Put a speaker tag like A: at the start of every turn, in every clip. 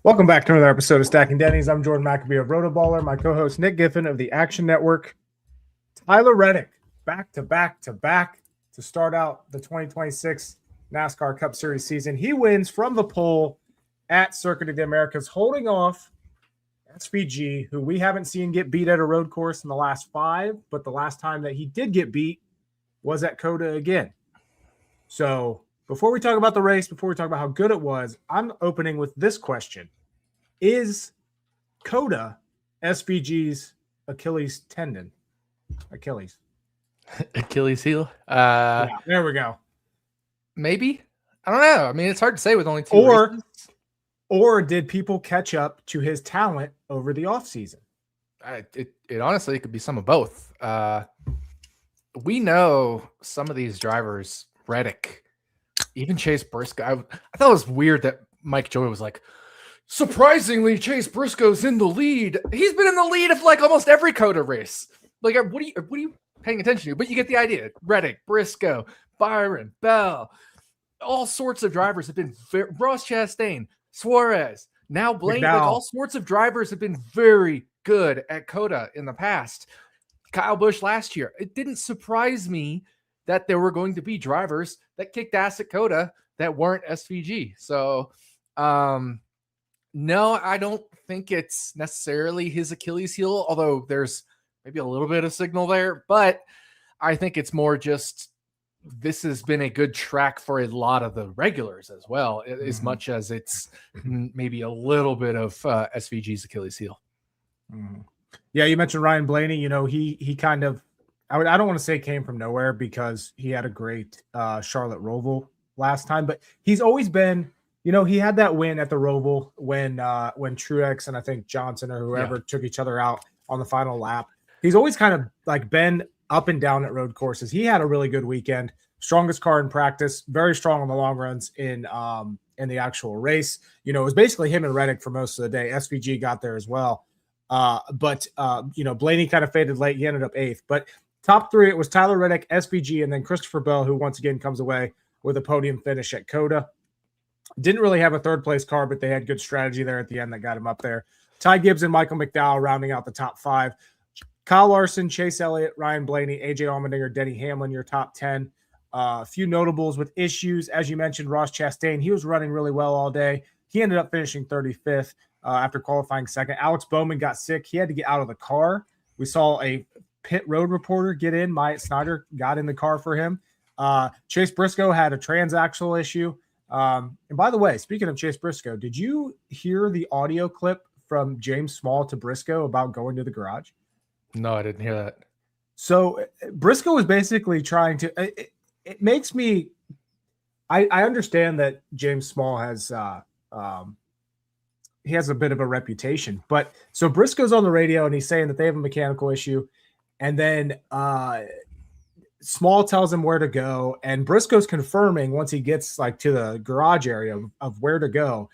A: Welcome back to another episode of Stacking Dennys. I'm Jordan McAbee of RotoBaller. My co-host Nick Giffen of the Action Network. Tyler Reddick, back to start out the 2026 NASCAR Cup Series season. He wins from the pole at Circuit of the Americas, holding off SVG, who we haven't seen get beat at a road course in the last 5, but the last time that he did get beat was at COTA again. So before we talk about the race, before we talk about how good it was, I'm opening with this question. Is COTA SVG's Achilles tendon? Achilles heel?
B: Yeah,
A: there we go.
B: Maybe. I don't know. I mean, it's hard to say with only 2 races.
A: Or did people catch up to his talent over the offseason?
B: It honestly could be some of both. We know some of these drivers, Reddick, even Chase Briscoe. I thought it was weird that Mike Joy was like, surprisingly, Chase Briscoe's in the lead. He's been in the lead of like almost every COTA race. Like, what are you paying attention to? But you get the idea. Reddick, Briscoe, Byron, Bell, all sorts of drivers have been Ross Chastain, Suarez, now Blaney. Like, all sorts of drivers have been very good at COTA in the past. Kyle Busch last year. It didn't surprise me that there were going to be drivers that kicked ass at COTA that weren't SVG. So, no, I don't think it's necessarily his Achilles heel, although there's maybe a little bit of signal there. But I think it's more just this has been a good track for a lot of the regulars as well, as much as it's maybe a little bit of SVG's Achilles heel.
A: Yeah, you mentioned Ryan Blaney. You know, he kind of, I don't want to say came from nowhere because he had a great Charlotte Roval last time, but he's always been, you know, he had that win at the Roval when Truex and I think Johnson or whoever took each other out on the final lap. He's always kind of like been up and down at road courses. He had a really good weekend, strongest car in practice, very strong on the long runs in the actual race. You know, it was basically him and Reddick for most of the day. SVG got there as well. But you know, Blaney kind of faded late. He ended up 8th. But top 3, it was Tyler Reddick, SVG, and then Christopher Bell, who once again comes away with a podium finish at COTA. Didn't really have a third-place car, but they had good strategy there at the end that got him up there. Ty Gibbs and Michael McDowell rounding out the top 5. Kyle Larson, Chase Elliott, Ryan Blaney, AJ Allmendinger, Denny Hamlin, your top 10. A few notables with issues. As you mentioned, Ross Chastain, he was running really well all day. He ended up finishing 35th after qualifying second. Alex Bowman got sick. He had to get out of the car. We saw a pit road reporter get in. Myatt Snyder got in the car for him. Chase Briscoe had a transaxle issue. And by the way, speaking of Chase Briscoe, did you hear the audio clip from James Small to Briscoe about going to the garage?
B: No, I didn't hear that. So
A: Briscoe was basically trying to, it makes me, I understand that James Small has, he has a bit of a reputation, but so Briscoe's on the radio and he's saying that they have a mechanical issue. And then Small tells him where to go. And Briscoe's confirming once he gets like to the garage area of where to go.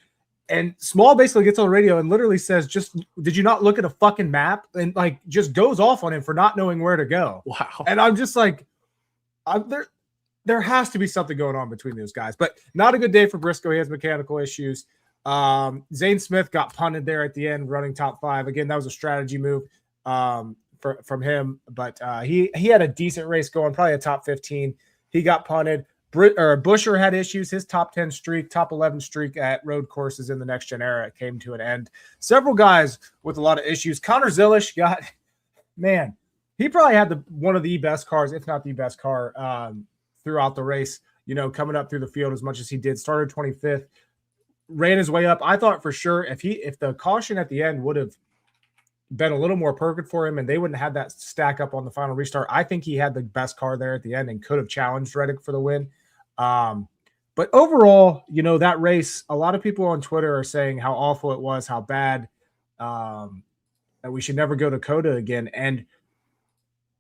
A: And Small basically gets on the radio and literally says, did you not look at a fucking map? And like, just goes off on him for not knowing where to go.
B: Wow.
A: And I'm just like, there has to be something going on between those guys, but not a good day for Briscoe. He has mechanical issues. Zane Smith got punted there at the end, running top 5. Again, that was a strategy move from him, but he had a decent race going, probably a top 15. He got punted. Busher had issues. His top 10 streak, top 11 streak at road courses in the next gen era came to an end. Several guys with a lot of issues. Connor Zilisch got, man, he probably had one of the best cars, if not the best car throughout the race, you know, coming up through the field as much as he did. Started 25th, ran his way up. I thought for sure if the caution at the end would have been a little more perfect for him and they wouldn't have that stack up on the final restart, I think he had the best car there at the end and could have challenged Reddick for the win. But overall, you know, that race, a lot of people on Twitter are saying how awful it was, how bad, that we should never go to COTA again. And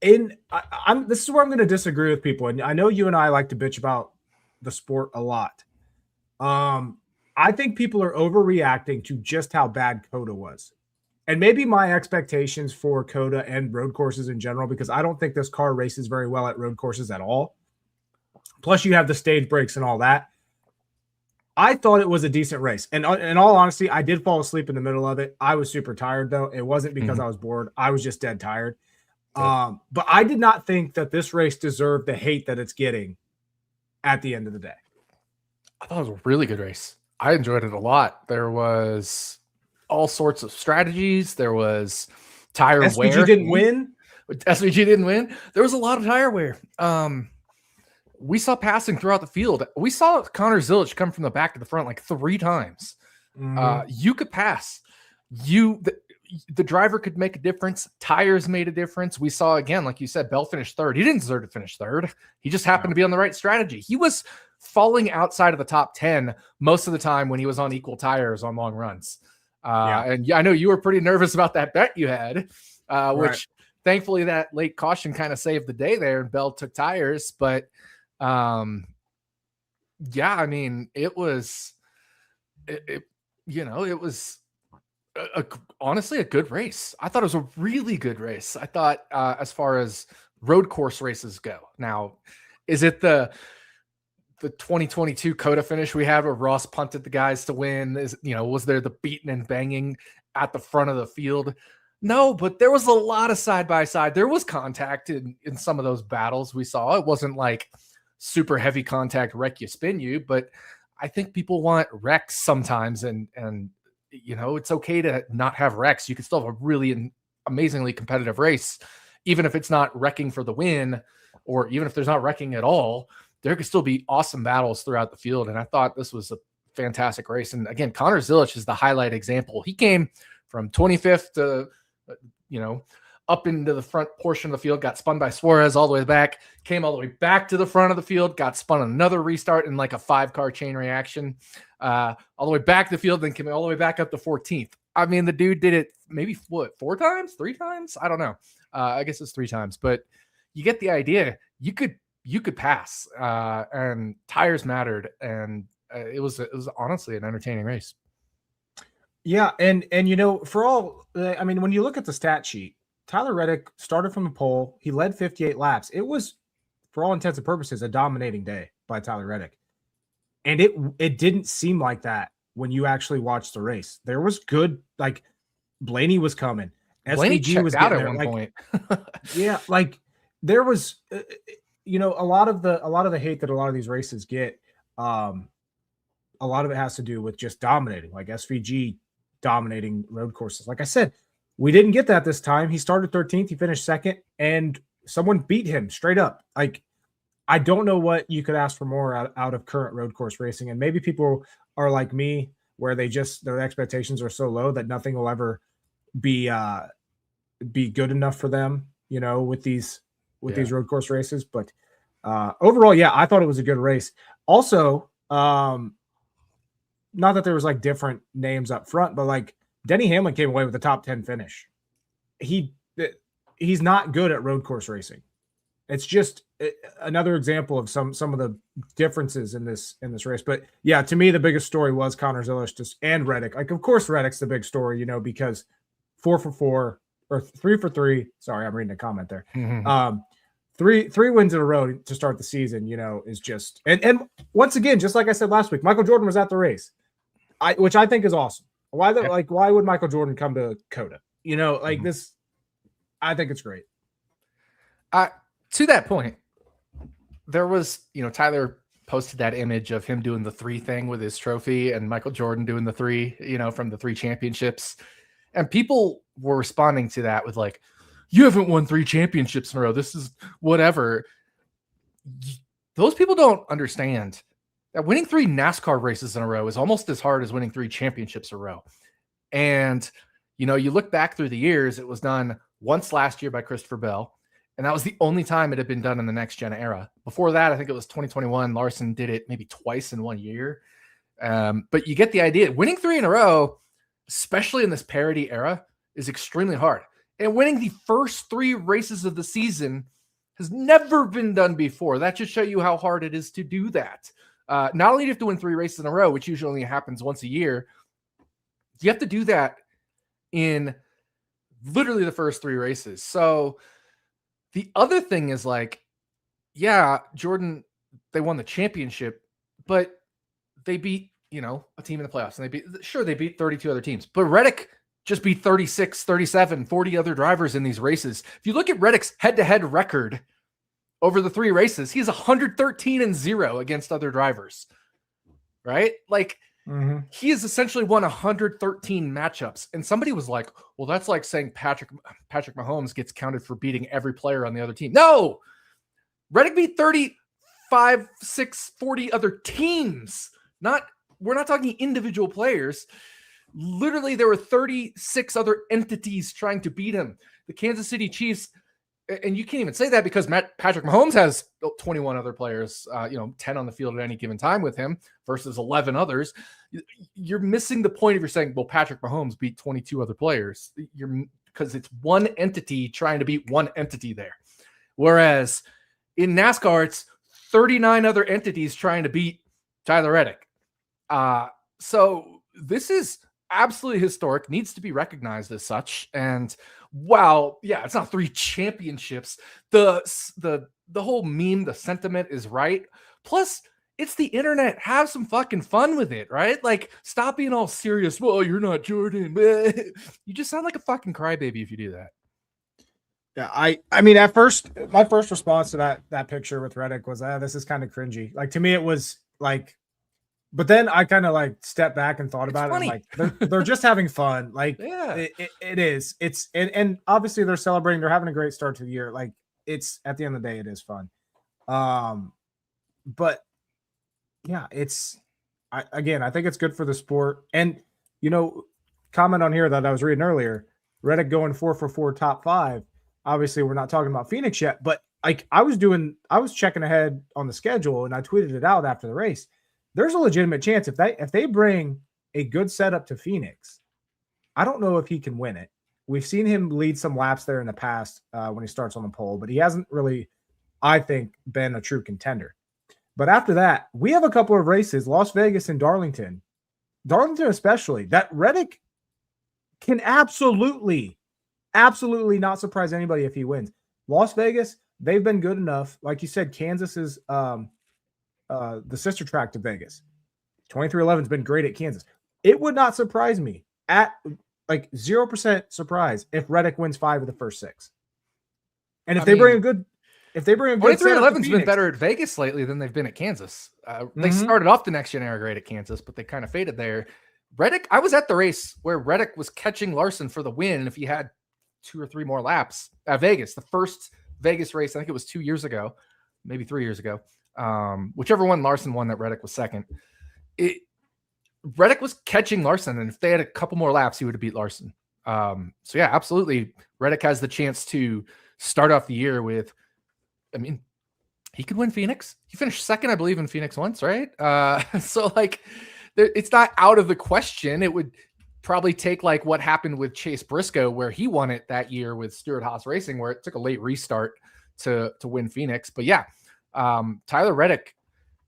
A: this is where I'm going to disagree with people. And I know you and I like to bitch about the sport a lot. I think people are overreacting to just how bad COTA was. And maybe my expectations for COTA and road courses in general, because I don't think this car races very well at road courses at all. Plus you have the stage breaks and all that. I thought it was a decent race. And in all honesty, I did fall asleep in the middle of it. I was super tired, though. It wasn't because I was bored. I was just dead tired. But I did not think that this race deserved the hate that it's getting at the end of the day.
B: I thought it was a really good race. I enjoyed it a lot. There was all sorts of strategies. There was tire wear.
A: SVG didn't win.
B: SVG didn't win. There was a lot of tire wear. We saw passing throughout the field. We saw Connor Zilisch come from the back to the front like 3 times. You could pass. The driver could make a difference. Tires made a difference. We saw, again, like you said, Bell finished 3rd. He didn't deserve to finish 3rd. He just happened to be on the right strategy. He was falling outside of the top 10 most of the time when he was on equal tires on long runs. And I know you were pretty nervous about that bet you had, which thankfully that late caution kind of saved the day there and Bell took tires. But I mean, it was honestly a good race. I thought it was a really good race. I thought as far as road course races go. Now, is it the 2022 COTA finish we had where Ross punted the guys to win? Was there the beating and banging at the front of the field? No, but there was a lot of side by side. There was contact in some of those battles we saw. It wasn't like super heavy contact, wreck you, spin you, but I think people want wrecks sometimes, and it's okay to not have wrecks. You can still have a really amazingly competitive race, even if it's not wrecking for the win, or even if there's not wrecking at all. There could still be awesome battles throughout the field, and I thought this was a fantastic race. And again, Connor Zilisch is the highlight example. He came from 25th to, up into the front portion of the field, got spun by Suarez all the way back, came all the way back to the front of the field, got spun another restart in like a 5-car chain reaction, all the way back to the field, then came all the way back up to 14th. I mean, the dude did it maybe 4 times, 3 times? I don't know. I guess it's 3 times, but you get the idea. You could pass, and tires mattered, and it was honestly an entertaining race.
A: Yeah, and for all, I mean, when you look at the stat sheet, Tyler Reddick started from the pole. He led 58 laps. It was, for all intents and purposes, a dominating day by Tyler Reddick, and it didn't seem like that when you actually watched the race. There was good, like Blaney was coming.
B: Blaney SVG was out at one point.
A: Yeah, like there was. A lot of the hate that a lot of these races get, a lot of it has to do with just dominating, like SVG dominating road courses. Like I said, we didn't get that this time. He started 13th, he finished 2nd, and someone beat him straight up. Like, I don't know what you could ask for more out of current road course racing. And maybe people are like me, where their expectations are so low that nothing will ever be good enough for them, with these road course races. But overall, I thought it was a good race. Also, not that there was like different names up front, but like Denny Hamlin came away with a top 10 finish. He's not good at road course racing. It's just another example of some of the differences in this race. But yeah, to me, the biggest story was Connor Zilisch and Reddick. Like, of course, Reddick's the big story, because 4 for 4 or 3 for 3. Sorry, I'm reading a comment there. Mm-hmm. Three wins in a row to start the season, is just, and once again, just like I said last week, Michael Jordan was at the race, which I think is awesome. Why would Michael Jordan come to COTA? This, I think it's great.
B: To that point, there was, Tyler posted that image of him doing the 3 thing with his trophy and Michael Jordan doing the 3, from the 3 championships. And people were responding to that with like, you haven't won 3 championships in a row. This is whatever. Those people don't understand that winning 3 NASCAR races in a row is almost as hard as winning 3 championships in a row. And, you look back through the years, it was done once last year by Christopher Bell. And that was the only time it had been done in the next gen era. Before that, I think it was 2021. Larson did it maybe twice in 1 year. But you get the idea. Winning 3 in a row, especially in this parity era, is extremely hard. And winning the first 3 races of the season has never been done before. That should show you how hard it is to do that. Not only do you have to win 3 races in a row, which usually only happens once a year, you have to do that in literally the first 3 races. So the other thing is like, yeah, Jordan, they won the championship, but they beat a team in the playoffs, and they beat 32 other teams, but Reddick just beat 36, 37, 40 other drivers in these races. If you look at Reddick's head-to-head record over the 3 races, he's 113-0 against other drivers, right? Like, he has essentially won 113 matchups. And somebody was like, well, that's like saying Patrick Mahomes gets counted for beating every player on the other team. No! Reddick beat 35, 6, 40 other teams. We're not talking individual players. Literally, there were 36 other entities trying to beat him. The Kansas City Chiefs, and you can't even say that because Patrick Mahomes has 21 other players, 10 on the field at any given time with him versus 11 others. You're missing the point if you're saying, well, Patrick Mahomes beat 22 other players. Because it's one entity trying to beat one entity there. Whereas in NASCAR, it's 39 other entities trying to beat Tyler Reddick. So this is absolutely historic, needs to be recognized as such. And wow, yeah, it's not 3 championships. The whole meme, the sentiment is right. Plus, it's the internet. Have some fucking fun with it, right? Like, stop being all serious. Well, you're not Jordan. You just sound like a fucking crybaby if you do that.
A: Yeah, I mean, at first, my first response to that picture with Reddick was, this is kind of cringy. Like, to me, it was like, but then I kind of like stepped back and thought about it. Like, they're just having fun. Like, yeah, it is. And obviously they're celebrating. They're having a great start to the year. Like, it's at the end of the day, it is fun. But yeah, I think it's good for the sport. And, comment on here that I was reading earlier, Reddick going 4 for 4 top 5. Obviously we're not talking about Phoenix yet, but like I was checking ahead on the schedule and I tweeted it out after the race. There's a legitimate chance if they bring a good setup to Phoenix, I don't know if he can win it. We've seen him lead some laps there in the past when he starts on the pole, but he hasn't really, I think, been a true contender. But after that, we have a couple of races, Las Vegas and Darlington especially, that Reddick can absolutely not surprise anybody if he wins. Las Vegas, they've been good enough. Like you said, Kansas is the sister track to Vegas. 2311 has been great at Kansas. It would not surprise me at like 0% surprise if Reddick wins 5 of the first 6. And if they bring a good
B: 2311's been better at Vegas lately than they've been at Kansas. They started off the next gen era great at Kansas, but they kind of faded there. Reddick, I was at the race where Reddick was catching Larson for the win if he had 2 or 3 more laps at Vegas. The first Vegas race, I think it was 2 years ago, maybe 3 years ago. Whichever one Larson won, that Reddick was second. Reddick was catching Larson, and if they had a couple more laps, he would have beat Larson. So yeah, absolutely. Reddick has the chance to start off the year with, I mean, he could win Phoenix. He finished second, I believe, in Phoenix once, right? So like, it's not out of the question. It would probably take like what happened with Chase Briscoe, where he won it that year with Stewart-Haas Racing, where it took a late restart to win Phoenix. But yeah, Tyler Reddick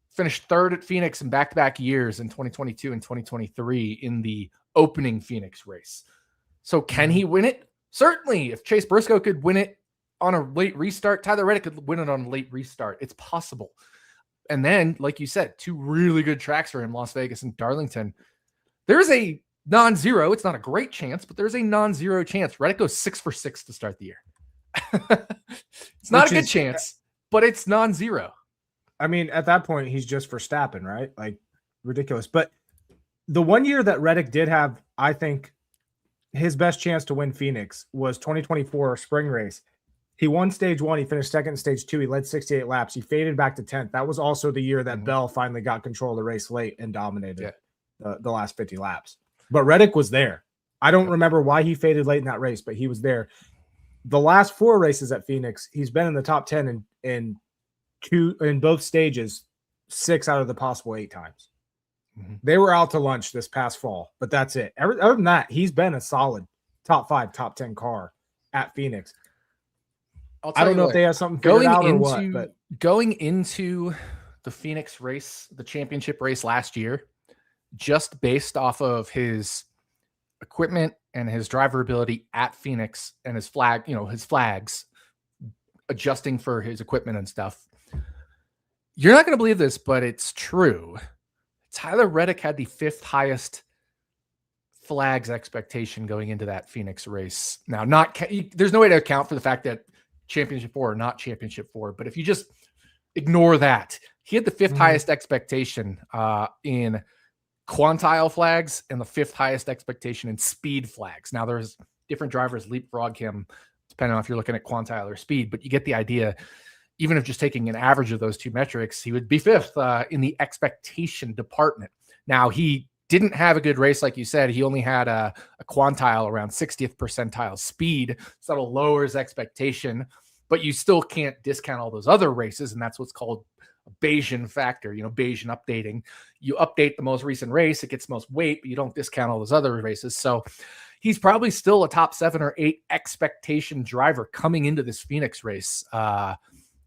B: finished 3rd at Phoenix in back-to-back years in 2022 and 2023 in the opening Phoenix race. So can he win it? Certainly. If Chase Briscoe could win it on a late restart, Tyler Reddick could win it on a late restart. It's possible. And then, like you said, 2 really good tracks for him, Las Vegas and Darlington. There's a non-zero. It's not a great chance, but there's a non-zero chance. Reddick goes 6 for 6 to start the year. It's not a good chance, but it's non-zero.
A: I mean, at that point, he's just Verstappen, right? Like, ridiculous. But the one year that Reddick did have, I think, his best chance to win Phoenix was 2024 spring race. He won stage 1. He finished second in stage 2. He led 68 laps. He faded back to 10th. That was also the year that Bell finally got control of the race late and dominated the last 50 laps. But Reddick was there. I don't remember why he faded late in that race, but he was there. The last 4 races at Phoenix, he's been in the top 10 in both stages, 6 out of the possible 8 times. They were out to lunch this past fall, but that's it. Other than that, he's been a solid top 5, top 10 car at Phoenix. I don't know if they have something figured out or what, but
B: going into the Phoenix race, the championship race last year, just based off of his equipment and his driver ability at Phoenix and his flags, adjusting for his equipment and stuff. You're not going to believe this, but it's true. Tyler Reddick had the 5th highest flags expectation going into that Phoenix race. Now, there's no way to account for the fact that championship 4 or not championship 4, but if you just ignore that, he had the 5th highest expectation in quantile flags and the 5th highest expectation in speed flags. Now, there's different drivers leapfrog him depending on if you're looking at quantile or speed, but you get the idea. Even if just taking an average of those two metrics, he would be 5th in the expectation department. Now, he didn't have a good race, like you said. He only had a quantile around 60th percentile speed, so that'll lower his expectation, but you still can't discount all those other races, and that's what's called a Bayesian factor, Bayesian updating. You update the most recent race, it gets most weight, but you don't discount all those other races. So he's probably still a top 7 or 8 expectation driver coming into this Phoenix race.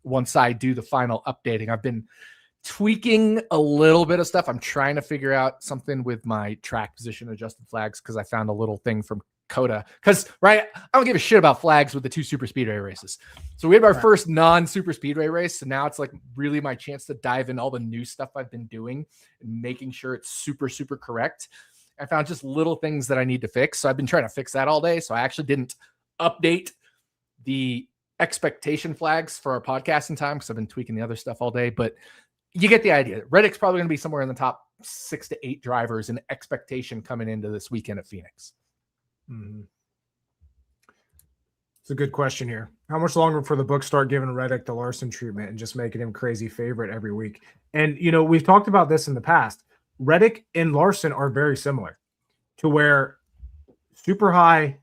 B: Once I do the final updating, I've been tweaking a little bit of stuff. I'm trying to figure out something with my track position adjusted flags because I found a little thing from COTA. Because, right, I don't give a shit about flags with the 2 super speedway races. So we had our first non-super speedway race. So now it's like really my chance to dive in all the new stuff I've been doing and making sure it's super, super correct. I found just little things that I need to fix. So I've been trying to fix that all day. So I actually didn't update the expectation flags for our podcast in time because I've been tweaking the other stuff all day, but you get the idea. Reddick's probably going to be somewhere in the top 6 to 8 drivers in expectation coming into this weekend at Phoenix.
A: It's a good question here. How much longer before the books start giving Reddick the Larson treatment and just making him crazy favorite every week? And, we've talked about this in the past. Reddick and Larson are very similar to where super high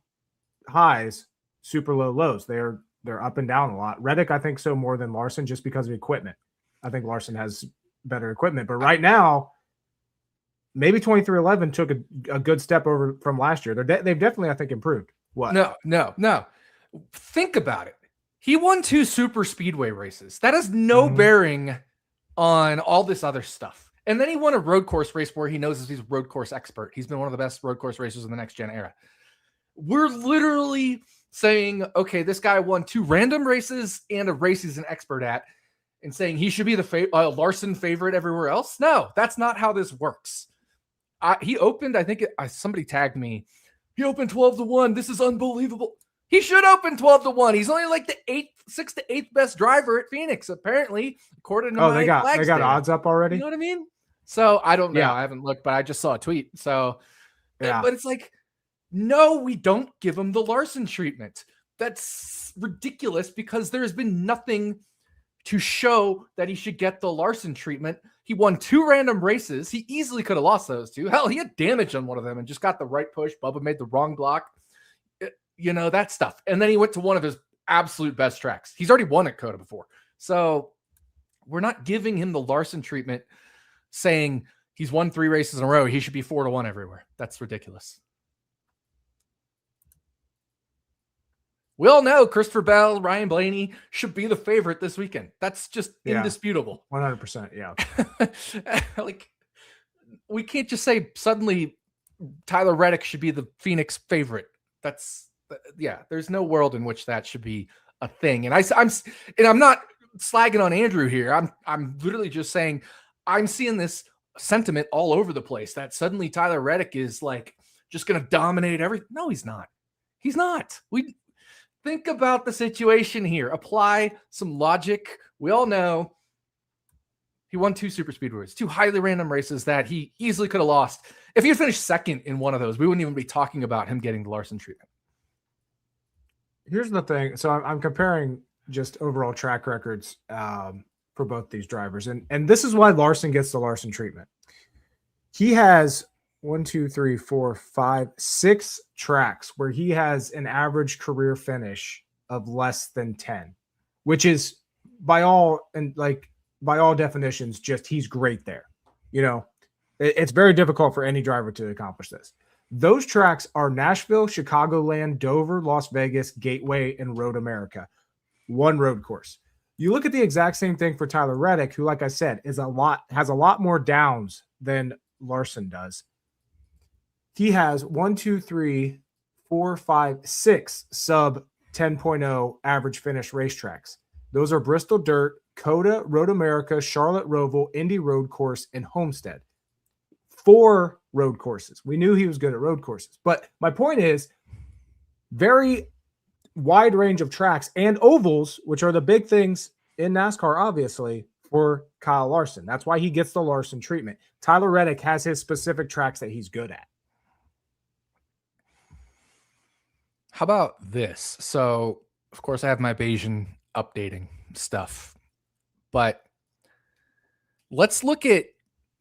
A: highs, super low lows. They're up and down a lot. Reddick, I think so more than Larson just because of equipment. I think Larson has better equipment, but right now, maybe 2311 took a good step over from last year. They've definitely, I think, improved. What?
B: No. Think about it. He won 2 super speedway races. That has no bearing on all this other stuff. And then he won a road course race where he knows he's a road course expert. He's been one of the best road course racers in the next gen era. We're literally saying, okay, this guy won 2 random races and a race he's an expert at, and saying he should be the Larson favorite everywhere else. No, that's not how this works. He opened, I think somebody tagged me. He opened 12-1. This is unbelievable. He should open 12-1. He's only like the 6th to 8th best driver at Phoenix, apparently, according to
A: they got odds up already.
B: You know what I mean? So I don't know.
A: Yeah.
B: I haven't looked, but I just saw a tweet. So,
A: yeah.
B: But it's like, no, we don't give him the Larson treatment. That's ridiculous because there's been nothing to show that he should get the Larson treatment. He won 2 random races. He easily could have lost those 2. Hell, he had damage on one of them and just got the right push. Bubba made the wrong block. That stuff. And then he went to one of his absolute best tracks. He's already won at COTA before. So we're not giving him the Larson treatment saying he's won 3 races in a row. He should be 4-1 everywhere. That's ridiculous. We all know Christopher Bell, Ryan Blaney should be the favorite this weekend. That's just indisputable.
A: 100%. Yeah.
B: Like, we can't just say suddenly Tyler Reddick should be the Phoenix favorite. There's no world in which that should be a thing. And I'm not slagging on Andrew here. I'm literally just saying I'm seeing this sentiment all over the place that suddenly Tyler Reddick is like just going to dominate everything. No, he's not. He's not. We think about the situation here. Apply some logic. We all know he won 2 super speedways, 2 highly random races that he easily could have lost. If he had finished second in one of those, we wouldn't even be talking about him getting the Larson treatment.
A: Here's the thing. So I'm comparing just overall track records for both these drivers. And this is why Larson gets the Larson treatment. He has 6 tracks where he has an average career finish of less than 10, which is by all definitions, just he's great there. It's very difficult for any driver to accomplish this. Those tracks are Nashville, Chicagoland, Dover, Las Vegas, Gateway, and Road America. 1 road course. You look at the exact same thing for Tyler Reddick, who, like I said, has a lot more downs than Larson does. He has 6 sub 10.0 average finish racetracks. Those are Bristol Dirt, COTA, Road America, Charlotte Roval, Indy Road Course, and Homestead. for road courses. We knew he was good at road courses. But my point is, very wide range of tracks and ovals, which are the big things in NASCAR, obviously, for Kyle Larson. That's why he gets the Larson treatment. Tyler Reddick has his specific tracks that he's good at.
B: How about this? So, of course, I have my Bayesian updating stuff, but let's look at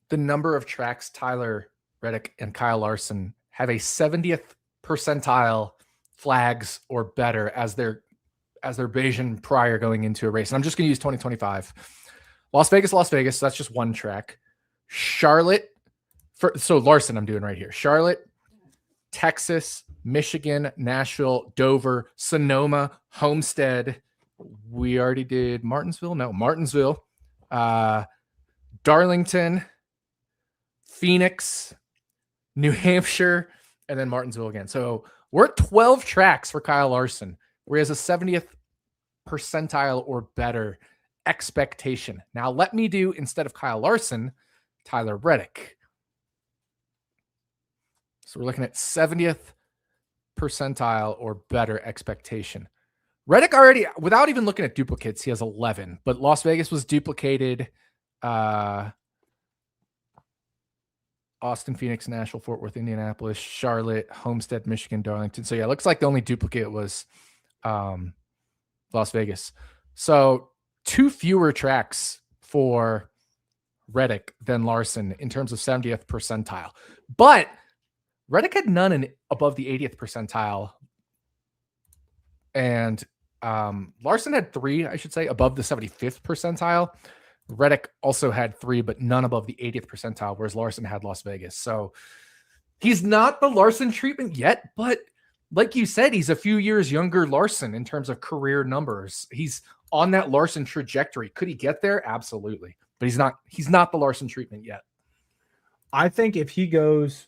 B: the number of tracks Tyler Reddick and Kyle Larson have a 70th percentile flags or better as their Bayesian prior going into a race. And I'm just going to use 2025. Las Vegas. That's just one track. Charlotte. So Larson, I'm doing right here. Charlotte, Texas, Michigan, Nashville, Dover, Sonoma, Homestead. We already did Martinsville. No, Martinsville, Darlington, Phoenix, New Hampshire, and then Martinsville again. So we're at 12 tracks for Kyle Larson, where he has a 70th percentile or better expectation. Now let me do, instead of Kyle Larson, Tyler Reddick. So we're looking at 70th percentile or better expectation. Reddick already, without even looking at duplicates, he has 11, but Las Vegas was duplicated. Austin, Phoenix, Nashville, Fort Worth, Indianapolis, Charlotte, Homestead, Michigan, Darlington. So yeah, it looks like the only duplicate was Las Vegas. So 2 fewer tracks for Reddick than Larson in terms of 70th percentile. But Reddick had none above the 80th percentile. And Larson had 3, I should say, above the 75th percentile. Reddick also had 3, but none above the 80th percentile, whereas Larson had Las Vegas. So he's not the Larson treatment yet, but like you said, he's a few years younger Larson in terms of career numbers. He's on that Larson trajectory. Could he get there? Absolutely. But he's not the Larson treatment yet.
A: I think if he wins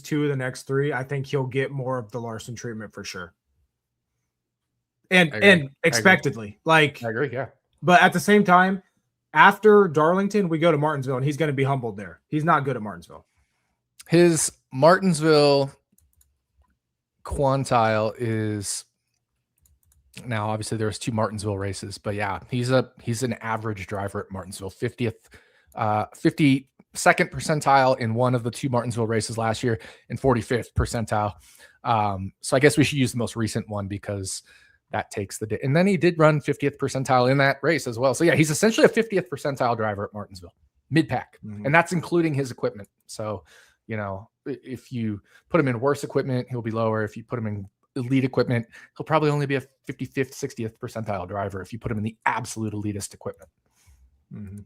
A: 2 of the next 3, I think he'll get more of the Larson treatment for sure. And expectedly.
B: I agree, yeah.
A: But at the same time, after Darlington, we go to Martinsville, and he's going to be humbled there. He's not good at Martinsville.
B: His Martinsville quantile is, now obviously there's 2 Martinsville races, but yeah, he's an average driver at Martinsville. 52nd percentile in one of the 2 Martinsville races last year, and 45th percentile. So I guess we should use the most recent one because that takes the day. And then he did run 50th percentile in that race as well. So yeah, he's essentially a 50th percentile driver at Martinsville, mid-pack. Mm-hmm. And that's including his equipment. So, you know, if you put him in worse equipment, he'll be lower. If you put him in elite equipment, he'll probably only be a 55th, 60th percentile driver if you put him in the absolute elitist equipment.
A: Mm-hmm.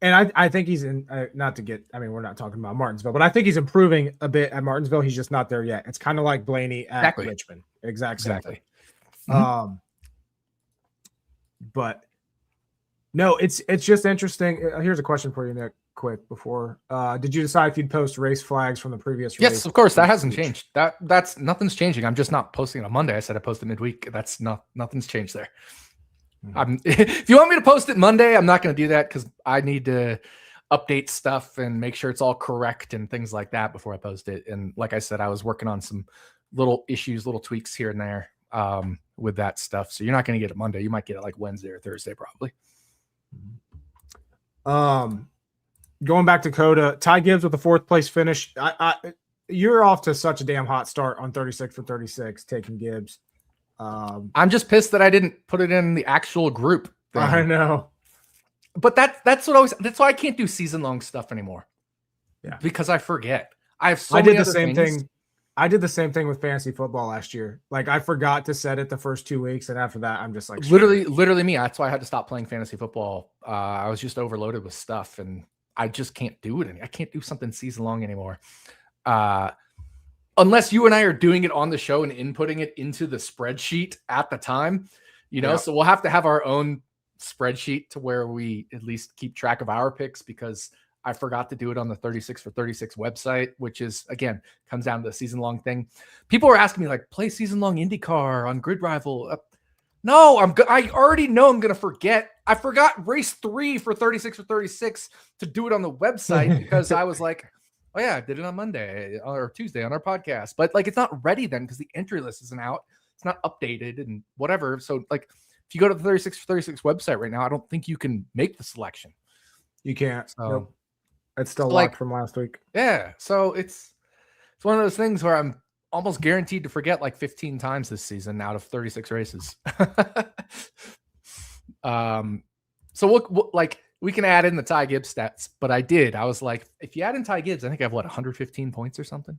A: And I think he's in, not to get, I mean, we're not talking about Martinsville, but I think he's improving a bit at Martinsville. He's just not there yet. It's kind of like Blaney at Richmond. Exactly. Mm-hmm. But no, it's just interesting. Here's a question for you, Nick, quick before. Did you decide if you'd post race flags from the previous race?
B: Yes, of course. That hasn't changed. That's nothing's changing. I'm just not posting it on Monday. I said I posted midweek. That's nothing's changed there. Mm-hmm. If you want me to post it Monday, I'm not going to do that because I need to update stuff and make sure it's all correct and things like that before I post it. And like I said, I was working on some little issues, little tweaks here and there with that stuff. So you're not going to get it Monday. You might get it like Wednesday or Thursday, probably.
A: Going back to COTA, Ty Gibbs with the 4th place finish. You're off to such a damn hot start on 36 for 36, taking Gibbs.
B: I'm just pissed that I didn't put it in the actual group thing.
A: I know,
B: but that's why I can't do season long stuff anymore. Yeah, because I forget. I did the same thing.
A: I did the same thing with fantasy football last year. Like I forgot to set it the first 2 weeks, and after that, I'm just like
B: literally me. That's why I had to stop playing fantasy football. I was just overloaded with stuff, and I just can't do it. I can't do something season long anymore. Unless you and I are doing it on the show and inputting it into the spreadsheet at the time, you know, So we'll have to have our own spreadsheet to where we at least keep track of our picks because I forgot to do it on the 36 for 36 website, which is, again, comes down to the season long thing. People were asking me like, play season long IndyCar on Grid Rival. No, I already know I'm gonna forget. I forgot race 3 for 36 or 36 to do it on the website because I was like, oh yeah, I did it on Monday or Tuesday on our podcast. But like, it's not ready then because the entry list isn't out. It's not updated and whatever. So like, if you go to the 36 for 36 website right now, I don't think you can make the selection.
A: You can't.
B: So,
A: nope. It's still
B: so
A: locked
B: like,
A: from last week.
B: Yeah. So it's one of those things where I'm almost guaranteed to forget like 15 times this season out of 36 races. So we'll like we can add in the Ty Gibbs stats, but I was like, if you add in Ty Gibbs, I think I have 115 points or something.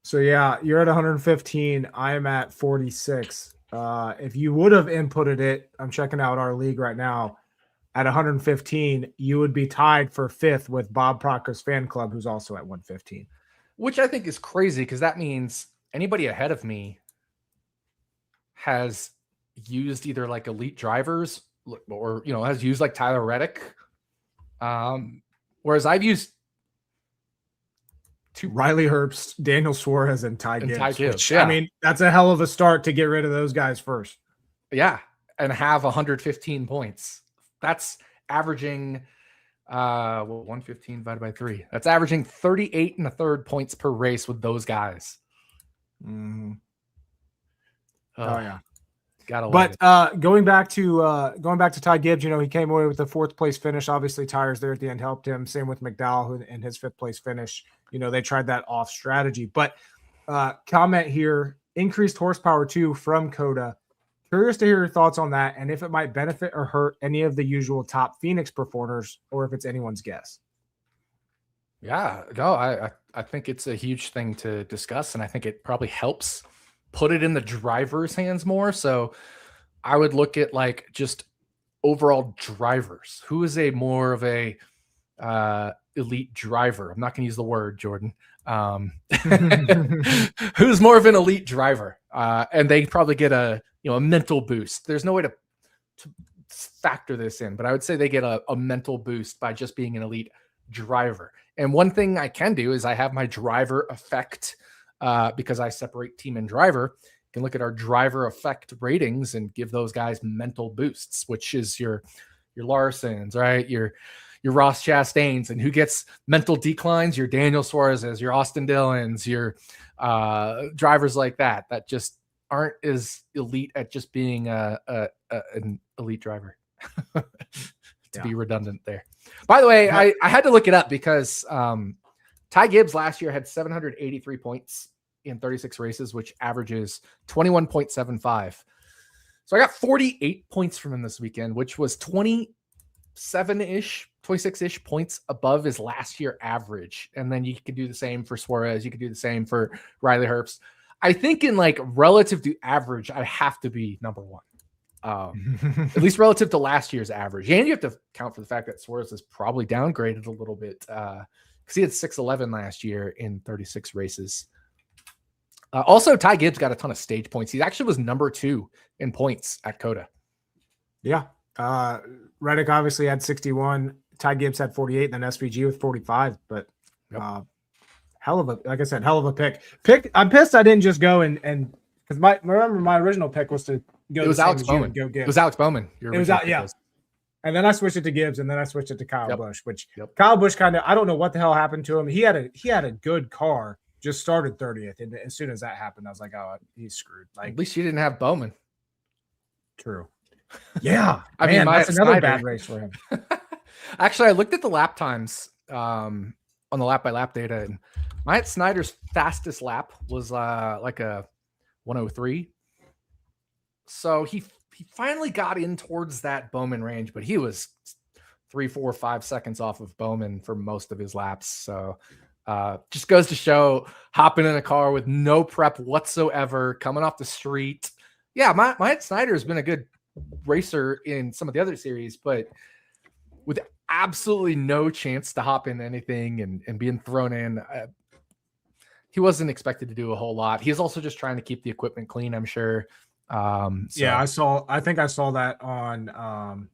A: So yeah, you're at 115. I am at 46. If you would have inputted it, I'm checking out our league right now. At 115, you would be tied for 5th with Bob Proctor's fan club, who's also at 115.
B: Which I think is crazy because that means anybody ahead of me has used either like elite drivers or, has used like Tyler Reddick. Whereas I've used
A: Riley Herbst, Daniel Suarez, and Ty Gibbs. Which,
B: yeah.
A: I mean, that's a hell of a start to get rid of those guys first.
B: Yeah. And have 115 points. That's averaging 115 divided by 3. That's averaging 38 1/3 points per race with those guys.
A: Mm-hmm. Oh yeah.
B: But
A: going back to Ty Gibbs, he came away with a 4th place finish. Obviously, tires there at the end helped him. Same with McDowell and his 5th place finish. They tried that off strategy. But comment here: increased horsepower too from COTA. Curious to hear your thoughts on that, and if it might benefit or hurt any of the usual top Phoenix performers, or if it's anyone's guess.
B: Yeah, no, I think it's a huge thing to discuss, and I think it probably helps put it in the driver's hands more. So I would look at like just overall drivers. Who is a more of a elite driver? I'm not going to use the word, Jordan. Who's more of an elite driver? And they probably get a mental boost. There's no way to factor this in, but I would say they get a mental boost by just being an elite driver. And one thing I can do is I have my driver effect because I separate team and driver. You can look at our driver effect ratings and give those guys mental boosts, which is your Larsons, right? Your Ross Chastains, and who gets mental declines? Your Daniel Suarez's, your Austin Dillons, your drivers like that just aren't as elite at just being an elite driver. To be redundant there. By the way, I had to look it up because Ty Gibbs last year had 783 points in 36 races, which averages 21.75. So I got 48 points from him this weekend, which was 27-ish, 26-ish points above his last year average. And then you could do the same for Suarez. You could do the same for Riley Herbst. I think in like relative to average, I have to be number one. At least relative to last year's average. And you have to count for the fact that Suarez is probably downgraded a little bit because he had 611 last year in 36 races. Also, Ty Gibbs got a ton of stage points. He actually was number 2 in points at COTA.
A: Yeah. Reddick obviously had 61. Ty Gibbs had 48, and then SVG with 45. But hell of a pick. I'm pissed I didn't just go and because my original pick was to go.
B: It was Alex Bowman.
A: It
B: was Alex Bowman.
A: And then I switched it to Gibbs, and then I switched it to Kyle Busch, which Kyle Busch kind of, I don't know what the hell happened to him. He had a good car, just started 30th, and as soon as that happened, I was like, oh, he's screwed. Like,
B: at least you didn't have Bowman.
A: True. Yeah,
B: I mean,
A: that's another bad race for him.
B: Actually, I looked at the lap times on the lap by lap data, and Myatt Snyder's fastest lap was like a 103. So he finally got in towards that Bowman range, but he was 3, 4, 5 seconds off of Bowman for most of his laps. So just goes to show hopping in a car with no prep whatsoever, coming off the street. Yeah, Myatt Snyder has been a good racer in some of the other series, but with absolutely no chance to hop in anything and being thrown in, he wasn't expected to do a whole lot. He's also just trying to keep the equipment clean, I'm sure.
A: Yeah, I think I saw that on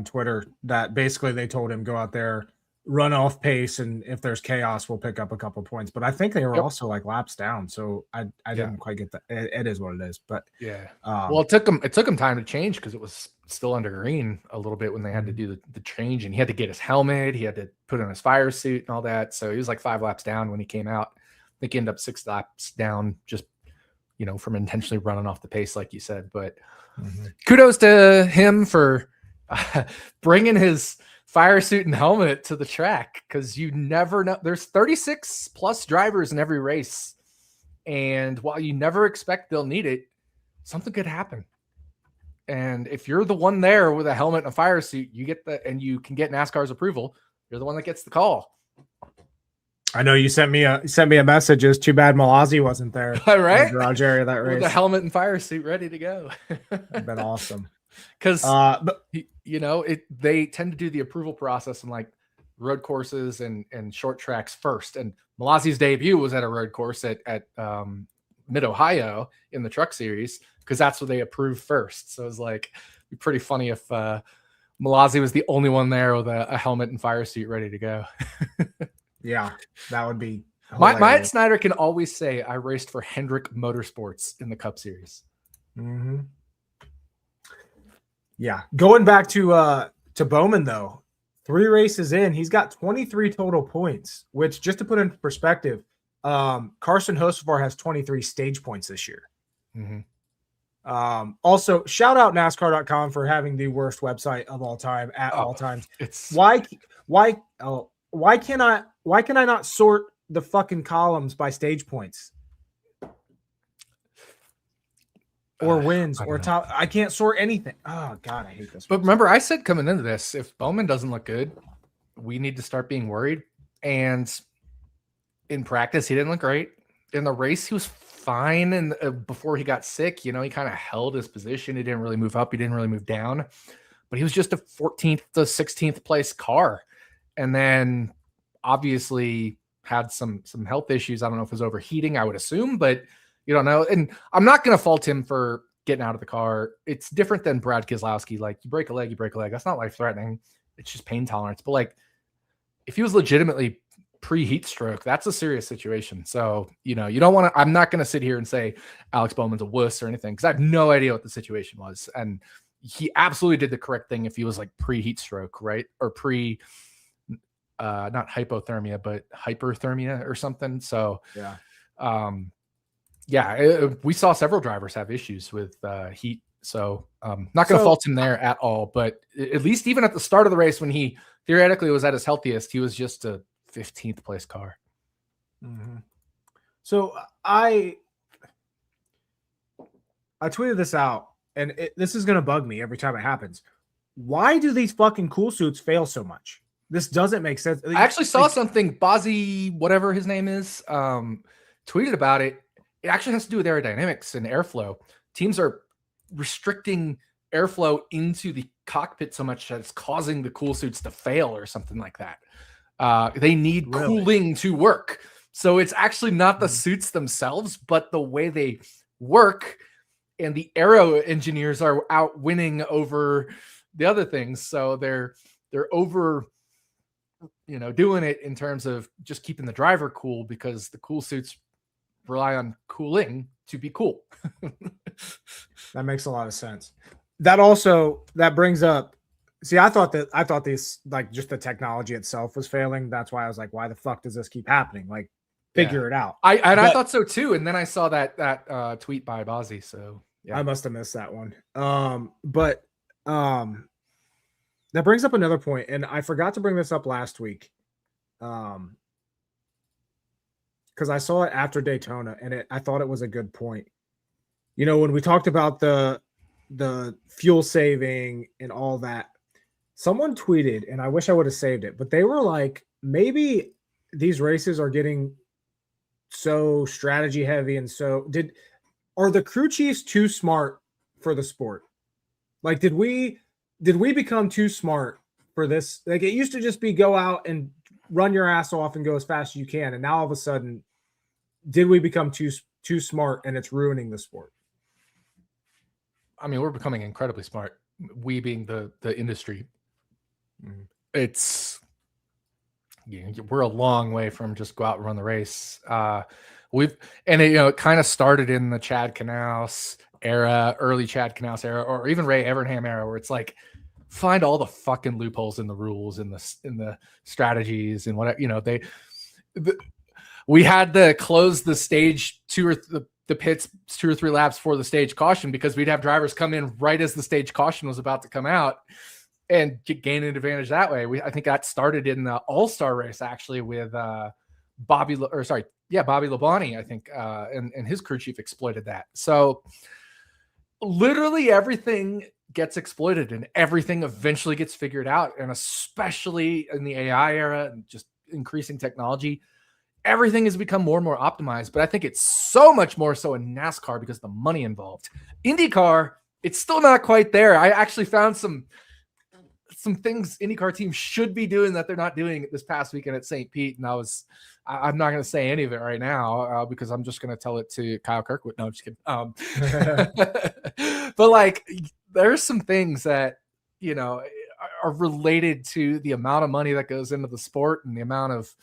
A: Twitter that basically they told him go out there, run off pace, and if there's chaos, we'll pick up a couple points. But I think they were also like laps down, so I didn't quite get that. It is what it is. But
B: well, it took him time to change because it was still under green a little bit when they had to do the change, and he had to get his helmet, he had to put on his fire suit and all that. So he was like 5 laps down when he came out. I think he ended up 6 laps down, just from intentionally running off the pace, like you said. But kudos to him for bringing his fire suit and helmet to the track, because you never know. There's 36 plus drivers in every race, and while you never expect they'll need it, something could happen. And if you're the one there with a helmet and a fire suit, you get and you can get NASCAR's approval, you're the one that gets the call.
A: I know you sent me a message. It's too bad Malazzi wasn't there.
B: Right?
A: In the garage area that race.
B: With a helmet and fire suit ready to go.
A: That'd been awesome.
B: Because they tend to do the approval process in like road courses and short tracks first. And Malazzi's debut was at a road course at Mid-Ohio in the Truck Series, because that's what they approved first. So it was like, it'd be pretty funny if Malazzi was the only one there with a helmet and fire suit ready to go.
A: Yeah, that would be
B: hilarious. Myatt Snyder can always say, I raced for Hendrick Motorsports in the Cup Series.
A: Mm-hmm. Yeah. Going back to Bowman, though, 3 races in, he's got 23 total points, which, just to put in perspective, Carson Hocevar has 23 stage points this year. Also, shout out NASCAR.com for having the worst website of all time at all times. Why can I not sort the fucking columns by stage points or wins or top? I can't sort anything. Oh God, I hate this.
B: But remember, I said coming into this, if Bowman doesn't look good, we need to start being worried. And in practice, he didn't look great. In the race, he was fine. And before he got sick, he kind of held his position. He didn't really move up. He didn't really move down. But he was just a 14th to 16th place car. And then obviously had some health issues. I don't know if it was overheating, I would assume, but you don't know. And I'm not going to fault him for getting out of the car. It's different than Brad Keselowski. Like, you break a leg. That's not life-threatening. It's just pain tolerance. But like, if he was legitimately pre-heat stroke, that's a serious situation. So, you don't want to, I'm not going to sit here and say Alex Bowman's a wuss or anything, because I have no idea what the situation was. And he absolutely did the correct thing if he was like pre-heat stroke, right? Or not hypothermia, but hyperthermia or something. So, we saw several drivers have issues with heat. So, not going to fault him there at all. But at least even at the start of the race, when he theoretically was at his healthiest, he was just a 15th place car.
A: So I tweeted this out, and this is going to bug me every time it happens. Why do these fucking cool suits fail so much? This doesn't make sense.
B: I actually saw something, Bozzy, whatever his name is, tweeted about it. It actually has to do with aerodynamics and airflow. Teams are restricting airflow into the cockpit so much that it's causing the cool suits to fail or something like that. They need cooling to work. So it's actually not the suits themselves, but the way they work, and the aero engineers are out winning over the other things. So they're over, doing it in terms of just keeping the driver cool, because the cool suits rely on cooling to be cool.
A: That makes a lot of sense. That brings up, see, I thought this, like, just the technology itself was failing. That's why I was like, why the fuck does this keep happening? Like, figure it out.
B: I thought so too. And then I saw that tweet by Bozzy. So yeah,
A: I must have missed that one. That brings up another point, and I forgot to bring this up last week, because I saw it after Daytona, and I thought it was a good point. When we talked about the fuel saving and all that, someone tweeted, and I wish I would have saved it, but they were like, maybe these races are getting so strategy heavy, and are the crew chiefs too smart for the sport? Like, did we become too smart for this? Like, it used to just be go out and run your ass off and go as fast as you can, and now all of a sudden, did we become too smart, and it's ruining the sport?
B: I mean, we're becoming incredibly smart. We being the industry. It's we're a long way from just go out and run the race. It kind of started in the Chad Knaus era, early Chad Knaus era, or even Ray Evernham era, where it's like, find all the fucking loopholes in the rules, in the strategies and whatever, we had to close the stage the pits 2 or 3 laps for the stage caution, because we'd have drivers come in right as the stage caution was about to come out and gain an advantage that way. I think that started in the All-Star race actually with Bobby Labonte, I think, and his crew chief exploited that. So literally everything gets exploited and everything eventually gets figured out. And especially in the AI era and just increasing technology, everything has become more and more optimized. But I think it's so much more so in NASCAR because of the money involved. IndyCar, it's still not quite there. I actually found some things IndyCar teams should be doing that they're not doing this past weekend at St. Pete. And I'm not going to say any of it right now because I'm just going to tell it to Kyle Kirkwood. No, I'm just kidding. But like, there's some things that, are related to the amount of money that goes into the sport and the amount of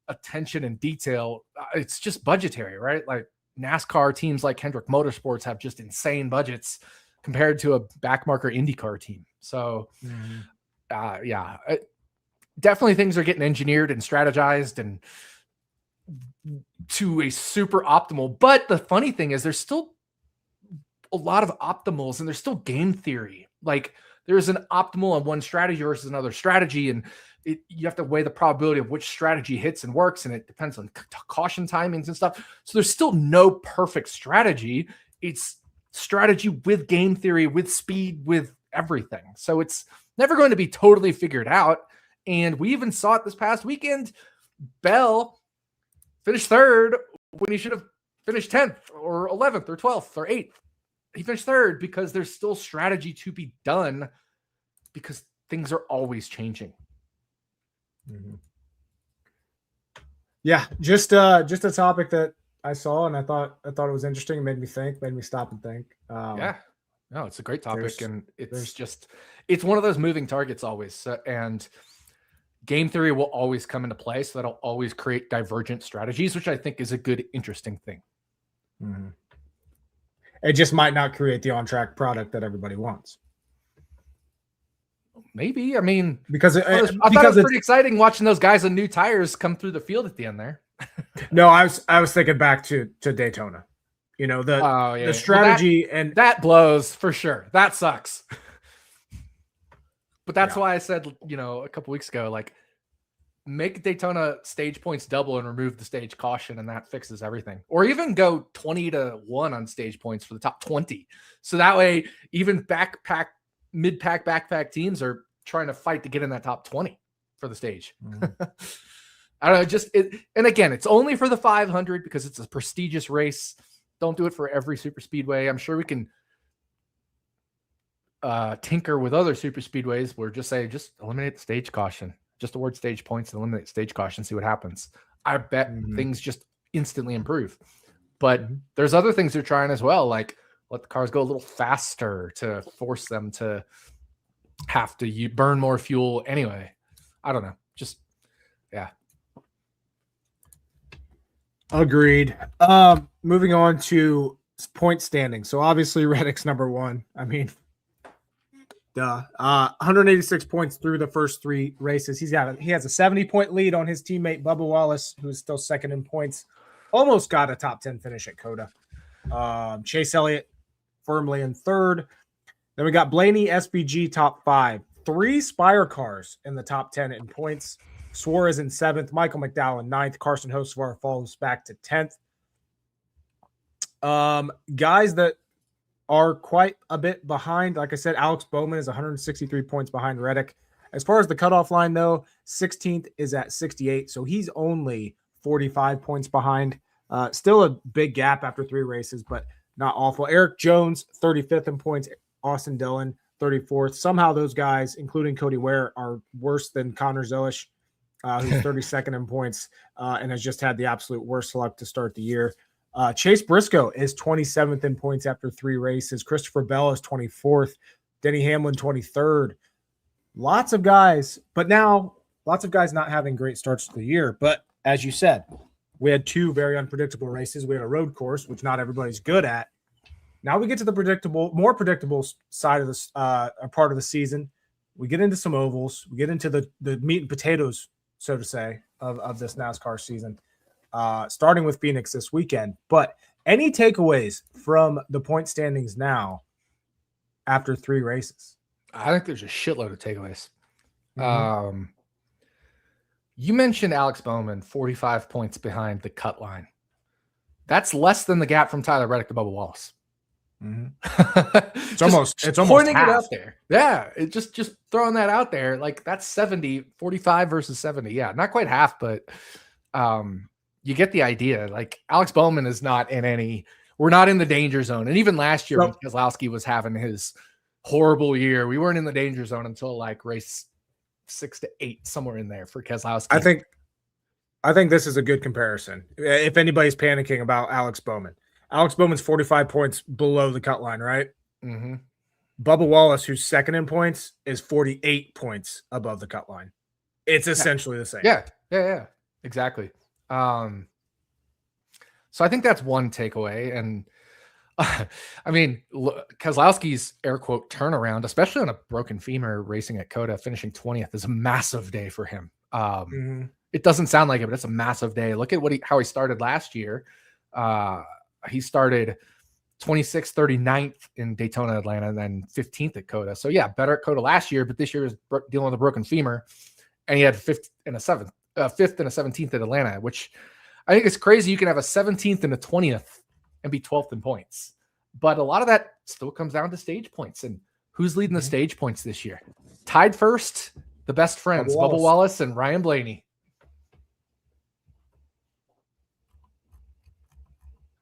B: attention and detail. It's just budgetary, right? Like NASCAR teams like Hendrick Motorsports have just insane budgets compared to a backmarker IndyCar team. So definitely things are getting engineered and strategized and to a super optimal. But the funny thing is there's still a lot of optimals and there's still game theory. Like there's an optimal on one strategy versus another strategy. And you have to weigh the probability of which strategy hits and works. And it depends on caution timings and stuff. So there's still no perfect strategy. It's strategy with game theory, with speed, with everything. So it's never going to be totally figured out. And we even saw it this past weekend. Bell finished 3rd when he should have finished 10th or 11th or 12th or 8th. He finished 3rd because there's still strategy to be done because things are always changing.
A: Mm-hmm. Yeah, just a topic that I saw and I thought it was interesting. It made me stop and think.
B: No, it's a great topic, and it's one of those moving targets always. And game theory will always come into play, so that'll always create divergent strategies, which I think is a good, interesting thing.
A: Mm-hmm. It just might not create the on-track product that everybody wants.
B: Maybe. I mean,
A: because
B: I thought it was pretty exciting watching those guys on new tires come through the field at the end there.
A: No, I was thinking back to Daytona. The strategy and
B: that blows for sure. That sucks. But that's why I said, a couple weeks ago, like, make Daytona stage points double and remove the stage caution, and that fixes everything. Or even go 20-1 on stage points for the top 20. So that way, even mid-pack, backpack teams are trying to fight to get in that top 20 for the stage. I don't know, and again, it's only for the 500 because it's a prestigious race. Don't do it for every super speedway. I'm sure we can tinker with other super speedways where just eliminate the stage caution, just award stage points and eliminate stage caution, see what happens. I bet things just instantly improve. But there's other things they're trying as well, like let the cars go a little faster to force them to have to burn more fuel anyway. I don't know.
A: Agreed. Moving on to point standing. So obviously Reddick's number 1. I mean, 186 points through the first 3 races. He has a 70-point lead on his teammate Bubba Wallace, who is still second in points. Almost got a top 10 finish at COTA. Chase Elliott firmly in 3rd. Then we got Blaney SBG top 5. 3 Spire cars in the top 10 in points. Suarez in 7th, Michael McDowell in 9th, Carson Hocevar falls back to 10th. Guys that are quite a bit behind, like I said, Alex Bowman is 163 points behind Reddick. As far as the cutoff line, though, 16th is at 68, so he's only 45 points behind. Still a big gap after 3 races, but not awful. Eric Jones, 35th in points. Austin Dillon, 34th. Somehow those guys, including Cody Ware, are worse than Connor Zoish, who's 32nd in points and has just had the absolute worst luck to start the year. Chase Briscoe is 27th in points after 3 races. Christopher Bell is 24th. Denny Hamlin, 23rd. Lots of guys. But now lots of guys not having great starts to the year. But as you said, we had 2 very unpredictable races. We had a road course, which not everybody's good at. Now we get to the more predictable side of this part of the season. We get into some ovals. We get into the meat and potatoes, so to say, of this NASCAR season, starting with Phoenix this weekend. But any takeaways from the point standings now after 3 races?
B: I think there's a shitload of takeaways.
A: Mm-hmm.
B: You mentioned Alex Bowman, 45 points behind the cut line. That's less than the gap from Tyler Reddick to Bubba Wallace.
A: Mm-hmm. it's almost
B: pointing
A: half.
B: It out there. Yeah, it just throwing that out there. Like that's 45 versus 70. Yeah, not quite half, but you get the idea. Like Alex Bowman is not in any. We're not in the danger zone. And even last year when Keselowski was having his horrible year, we weren't in the danger zone until like race 6 to 8, somewhere in there for Keselowski.
A: I think this is a good comparison. If anybody's panicking about Alex Bowman's 45 points below the cut line, right?
B: Mm-hmm.
A: Bubba Wallace, who's second in points, is 48 points above the cut line. It's essentially the same.
B: Yeah, exactly. So I think that's one takeaway. And I mean, Keselowski's air quote turnaround, especially on a broken femur racing at COTA, finishing 20th, is a massive day for him. It doesn't sound like it, but it's a massive day. Look at how he started last year. He started 26th, 39th in Daytona, Atlanta, and then 15th at COTA. So yeah, better at COTA last year, but this year is dealing with a broken femur, and he had 5th and a 17th at Atlanta, which I think is crazy. You can have a 17th and a 20th and be 12th in points, but a lot of that still comes down to stage points. And who's leading the stage points this year? Tied first, the best friends, Bubba Wallace and Ryan Blaney.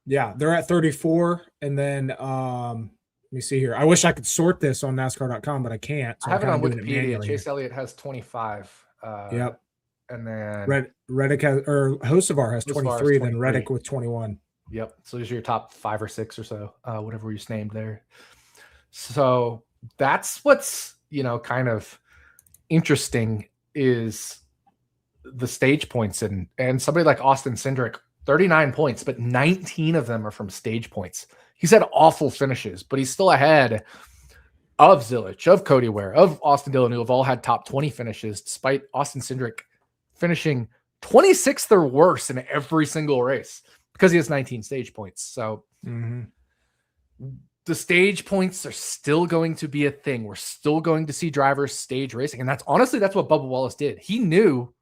A: Yeah, they're at 34. And then let me see here. I wish I could sort this on NASCAR.com, but I can't.
B: So I have it on Wikipedia. Chase Elliott has 25.
A: Yep.
B: And then
A: Reddick Hocevar has 23, then Reddick with 21.
B: Yep. So these are your top 5 or 6 or so, whatever you named there. So that's what's, kind of interesting is the stage points and somebody like Austin Cindric, 39 points, but 19 of them are from stage points. He's had awful finishes, but he's still ahead of Zilich, of Cody Ware, of Austin Dillon, who have all had top 20 finishes, despite Austin Cindric finishing 26th or worse in every single race because he has 19 stage points. So the stage points are still going to be a thing. We're still going to see drivers stage racing. And that's what Bubba Wallace did. He knew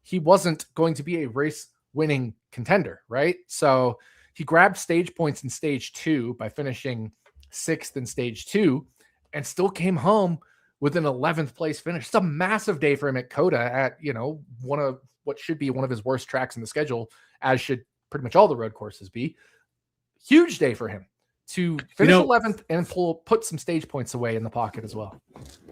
B: he wasn't going to be a race winning contender, right? So he grabbed stage points in stage 2 by finishing 6th in stage 2 and still came home with an 11th place finish. It's a massive day for him at COTA at, one of what should be one of his worst tracks in the schedule, as should pretty much all the road courses be. Huge day for him to finish 11th and put some stage points away in the pocket as well.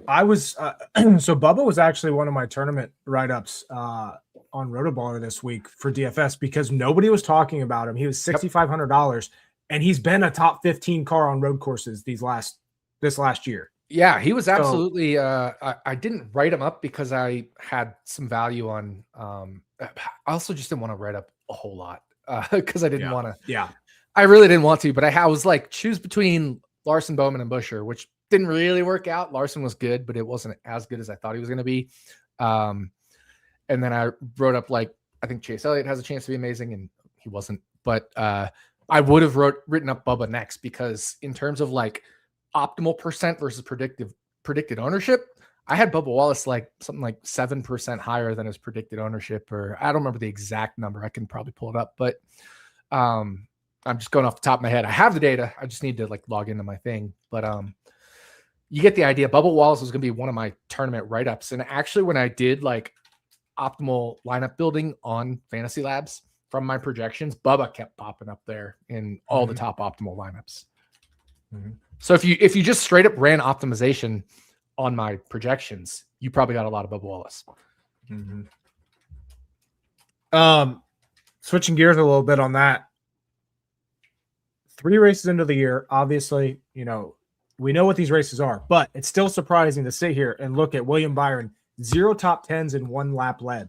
A: I was so Bubba was actually one of my tournament write-ups on RotoBaller this week for DFS because nobody was talking about him. He was $6,500 and he's been a top 15 car on road courses this last year.
B: Yeah, he was absolutely. I didn't write him up because I had some value on. I also just didn't want to write up a whole lot because I didn't want to.
A: Yeah,
B: I really didn't want to, but I was like, choose between Larson, Bowman, and Buescher, which didn't really work out. Larson was good, but it wasn't as good as I thought he was going to be. And then I wrote up I think Chase Elliott has a chance to be amazing, and he wasn't. But I would have written up Bubba next because in terms of optimal percent versus predicted ownership, I had Bubba Wallace something like 7% higher than his predicted ownership, or I don't remember the exact number. I can probably pull it up, but I'm just going off the top of my head. I have the data. I just need to log into my thing, but you get the idea. Bubba Wallace was going to be one of my tournament write-ups. And actually when I did optimal lineup building on Fantasy Labs from my projections, Bubba kept popping up there in all the top optimal lineups. So if you just straight up ran optimization on my projections, you probably got a lot of Bubba Wallace.
A: Switching gears a little bit on that. 3 races into the year, obviously, we know what these races are, but it's still surprising to sit here and look at William Byron 0 top 10s and 1 lap led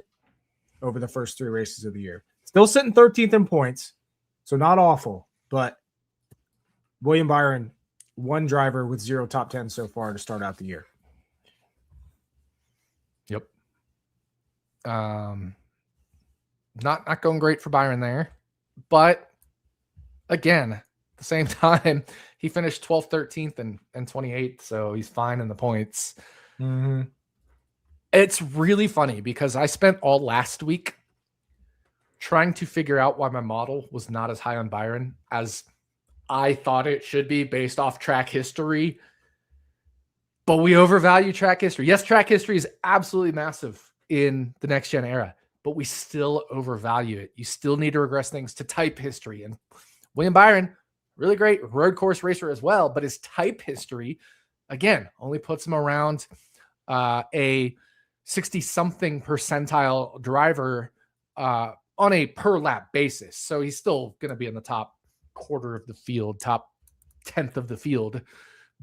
A: over the first 3 races of the year. Still sitting 13th in points, so not awful, but William Byron, one driver with 0 top 10 so far to start out the year.
B: Yep. Not going great for Byron there, but again, at the same time, he finished 12th, 13th, and 28th, so he's fine in the points.
A: Mm-hmm.
B: It's really funny because I spent all last week trying to figure out why my model was not as high on Byron as I thought it should be based off track history. But we overvalue track history. Yes, track history is absolutely massive in the next gen era, but we still overvalue it. You still need to regress things to type history. And William Byron, really great road course racer as well, but his type history, again, only puts him around a 60-something percentile driver on a per lap basis. So he's still going to be in the top quarter of the field, top 10th of the field.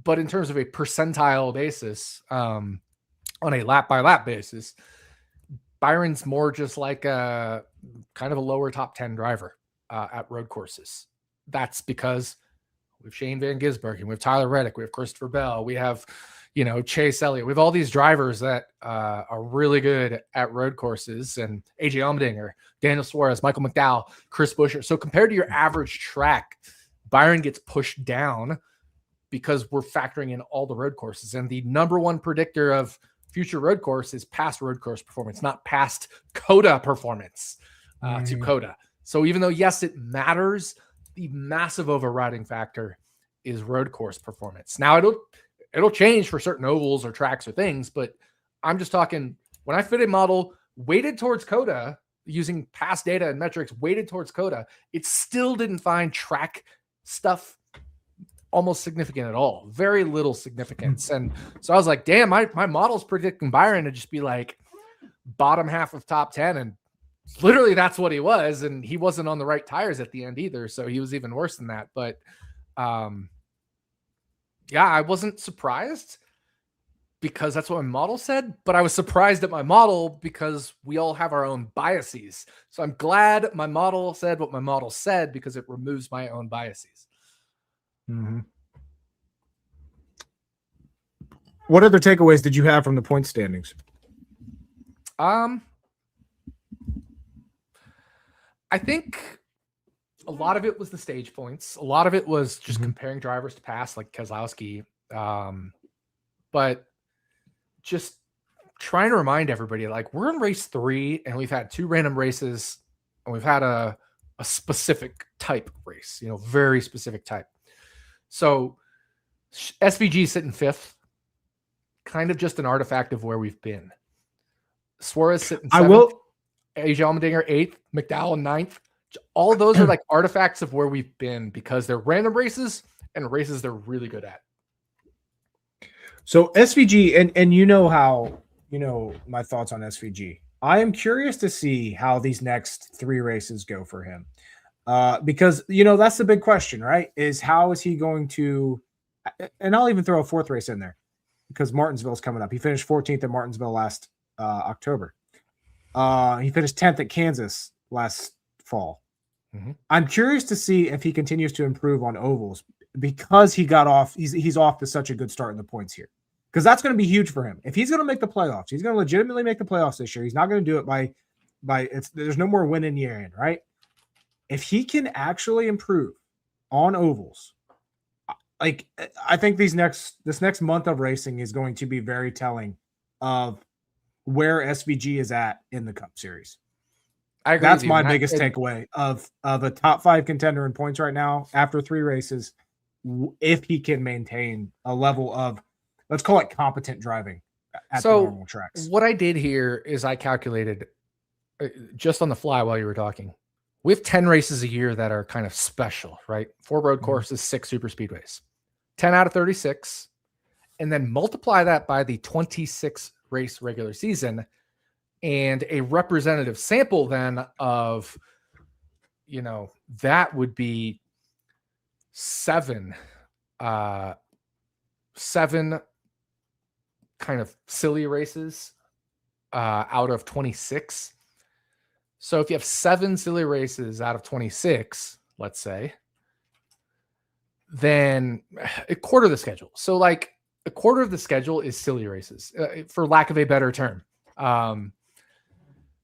B: But in terms of a percentile basis, on a lap by lap basis, Byron's more just like a kind of a lower top 10 driver at road courses. That's because we have Shane Van Gisbergen, we have Tyler Reddick, we have Christopher Bell, we have, Chase Elliott. We have all these drivers that are really good at road courses, and AJ Allmendinger, Daniel Suarez, Michael McDowell, Chris Buescher. So compared to your average track, Byron gets pushed down because we're factoring in all the road courses. And the number one predictor of future road course is past road course performance, not past COTA performance to COTA. So even though, yes, it matters, the massive overriding factor is road course performance. Now, it'll change for certain ovals or tracks or things, but I'm just talking when I fit a model weighted towards COTA using past data and metrics weighted towards COTA, it still didn't find track stuff almost significant at all. Very little significance. And so I was like, damn, my model's predicting Byron to just be like bottom half of top 10. And literally that's what he was. And he wasn't on the right tires at the end either. So he was even worse than that. But yeah, I wasn't surprised because that's what my model said, but I was surprised at my model because we all have our own biases. So I'm glad my model said what my model said because it removes my own biases.
A: Mm-hmm. What other takeaways did you have from the point standings?
B: I think a lot of it was the stage points. A lot of it was just comparing drivers to pass, like Keselowski. But just trying to remind everybody, like, we're in race 3 and we've had 2 random races and we've had a specific type race, very specific type. So SVG sitting 5th, kind of just an artifact of where we've been. Suarez sitting 7th. AJ Allmendinger 8th, McDowell 9th. All of those are like artifacts of where we've been because they're random races and races they're really good at.
A: So SVG, and how, my thoughts on SVG. I am curious to see how these next 3 races go for him. Because, that's the big question, right? Is how is he going to, and I'll even throw a 4th race in there because Martinsville's coming up. He finished 14th at Martinsville last October. He finished 10th at Kansas last fall. Mm-hmm. I'm curious to see if he continues to improve on ovals because he got off. He's off to such a good start in the points here because that's going to be huge for him. If he's going to make the playoffs, he's going to legitimately make the playoffs this year. He's not going to do it by there's no more win in year in, right? If he can actually improve on ovals, like I think this next month of racing is going to be very telling of where SVG is at in the Cup Series. I agree. That's my biggest takeaway of a top 5 contender in points right now after 3 races. If he can maintain a level of, let's call it competent driving at the normal tracks.
B: What I did here is I calculated just on the fly while you were talking. We have 10 races a year that are kind of special, right? 4 road courses, 6 super speedways, 10 out of 36, and then multiply that by the 26 race regular season and a representative sample then of, that would be 7 kind of silly races out of 26. So if you have 7 silly races out of 26, let's say, then a quarter of the schedule. So like a quarter of the schedule is silly races, for lack of a better term.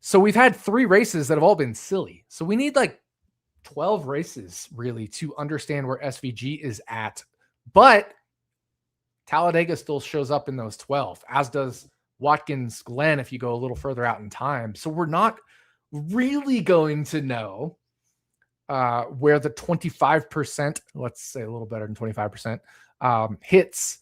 B: So we've had 3 races that have all been silly. So we need like 12 races really to understand where SVG is at. But Talladega still shows up in those 12, as does Watkins Glen if you go a little further out in time. So we're not really going to know where the 25%, let's say a little better than 25%, hits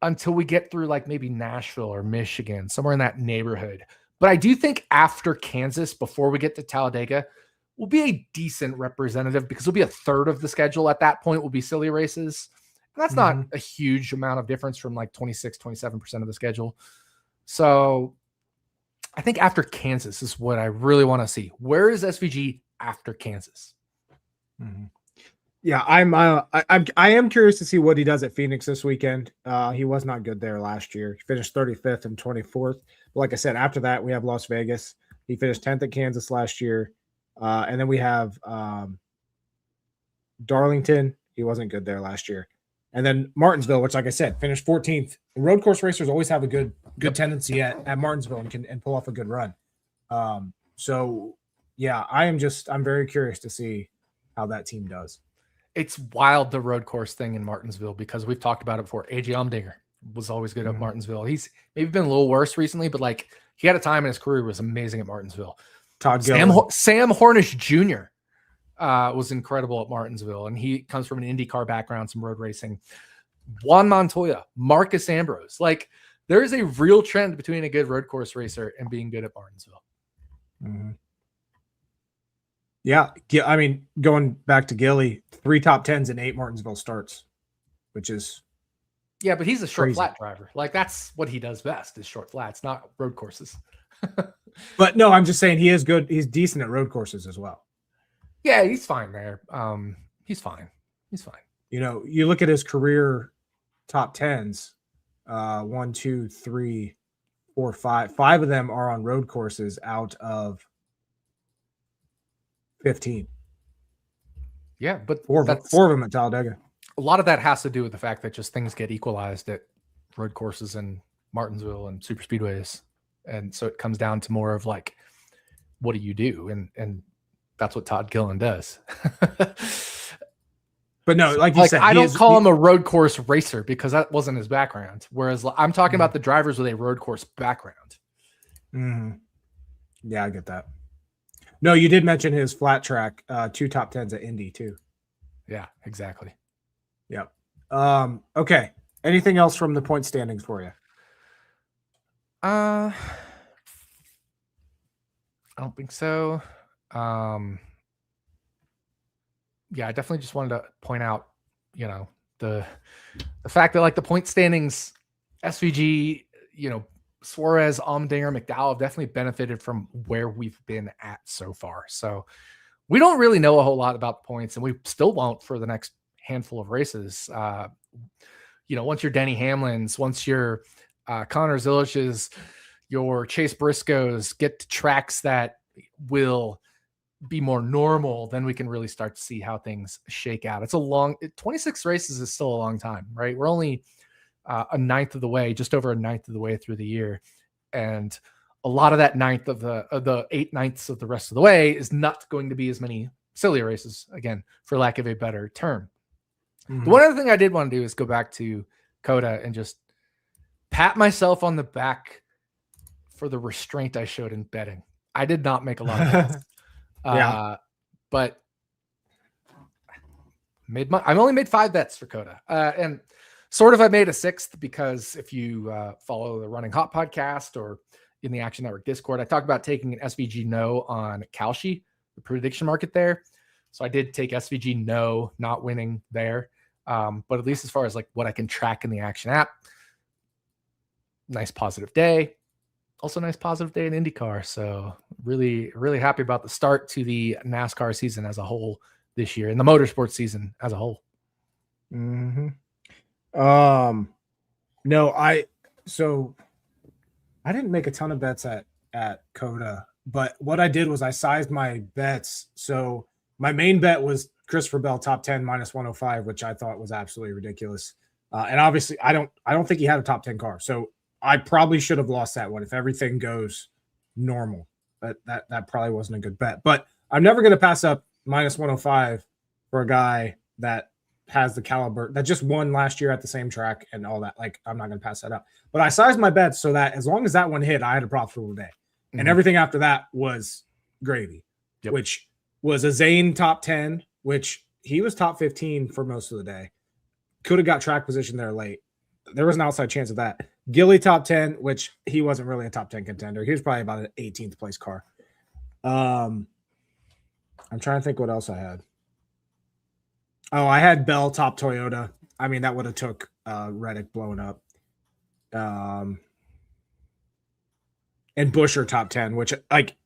B: until we get through like maybe Nashville or Michigan, somewhere in that neighborhood. But I do think after Kansas, before we get to Talladega, will be a decent representative, because it'll be a third of the schedule at that point will be silly races. And that's not a huge amount of difference from like 26, 27% of the schedule. So I think after Kansas is what I really want to see. Where is SVG after Kansas?
A: Yeah, I am curious to see what he does at Phoenix this weekend. He was not good there last year. He finished 35th and 24th. But like I said, after that, we have Las Vegas. He finished 10th at Kansas last year. And then we have Darlington. He wasn't good there last year. And then Martinsville, which, like I said, finished 14th. Road course racers always have a good tendency at Martinsville and pull off a good run. So, yeah, I'm very curious to see how that team does.
B: It's wild, the road course thing in Martinsville, because we've talked about it before. AJ Allmendinger was always good at Martinsville. He's maybe been a little worse recently, but like he had a time in his career was amazing at Martinsville.
A: Todd
B: Sam Hornish Jr.
C: Was incredible at Martinsville, and he comes from an IndyCar background, some road racing. Juan Montoya, Marcus Ambrose. Like, there is a real trend between a good road course racer and being good at Martinsville.
A: Mm-hmm. Yeah, I mean, going back to Gilly, 3 top 10s and 8 Martinsville starts, which is
C: yeah, but he's a short
A: crazy.
C: flat driver. Like, that's what he does best, is short flats, not road courses.
A: But no, I'm just saying he is good. He's decent at road courses as well.
C: Yeah, he's fine there. He's fine. He's fine.
A: You know, you look at his career top 10s, 1, 2, 3, 4, 5. 5 of them are on road courses out of 15.
C: Yeah, but
A: 4 of them at Talladega.
C: A lot of that has to do with the fact that just things get equalized at road courses in Martinsville and super speedways. And so it comes down to more of like, what do you do? And that's what Todd Gillen does.
A: But no, like you said,
C: I don't call him a road course racer because that wasn't his background. Whereas I'm talking about the drivers with a road course background.
A: Mm-hmm. Yeah, I get that. No, you did mention his flat track, 2 top 10s at Indy too.
C: Yeah, exactly.
A: Yep. Okay. Anything else from the point standings for you?
C: I don't think so. Yeah, I definitely just wanted to point out, you know, the fact that like the point standings, SVG, you know, Suarez, Allmendinger, McDowell have definitely benefited from where we've been at so far. So we don't really know a whole lot about the points, and we still won't for the next handful of races. You know, once you're Denny Hamlin's, once you're Connor Zilich's, your Chase Briscoe's get to tracks that will be more normal, then we can really start to see how things shake out. It's a long 26 races is still a long time, right? We're only a ninth of the way, just over a ninth of the way through the year. And a lot of that ninth of the 8 ninths of the rest of the way is not going to be as many silly races, again, for lack of a better term.
A: Mm-hmm.
C: The one other thing I did want to do is go back to COTA and just pat myself on the back for the restraint I showed in betting. I did not make a lot of bets.
A: Yeah.
C: But I only made 5 bets for COTA. And sort of I made a 6th because if you follow the Running Hot podcast or in the Action Network Discord, I talked about taking an SVG no on Kalshi, the prediction market there. So I did take SVG no, not winning there. But at least as far as like what I can track in the Action app, nice positive day. Also nice positive day in IndyCar. So really, really happy about the start to the NASCAR season as a whole this year and the motorsports season as a whole.
A: Mm-hmm. No, I didn't make a ton of bets at at COTA, but what I did was I sized my bets. So my main bet was Christopher Bell top 10 minus 105, which I thought was absolutely ridiculous. And obviously, I don't think he had a top 10 car. So I probably should have lost that one if everything goes normal. That probably wasn't a good bet. But I'm never going to pass up minus 105 for a guy that has the caliber that just won last year at the same track and all that. Like, I'm not going to pass that up. But I sized my bets so that as long as that one hit, I had a profitable day. And everything after that was gravy, which was a Zane top 10, which he was top 15 for most of the day. Could have got track position there late. There was an outside chance of that. Gilly top 10, which he wasn't really a top 10 contender. He was probably about an 18th place car. I'm trying to think what else I had. Oh, I had Bell top Toyota. I mean, that would have took Reddick blowing up. And Buescher top 10, which, like,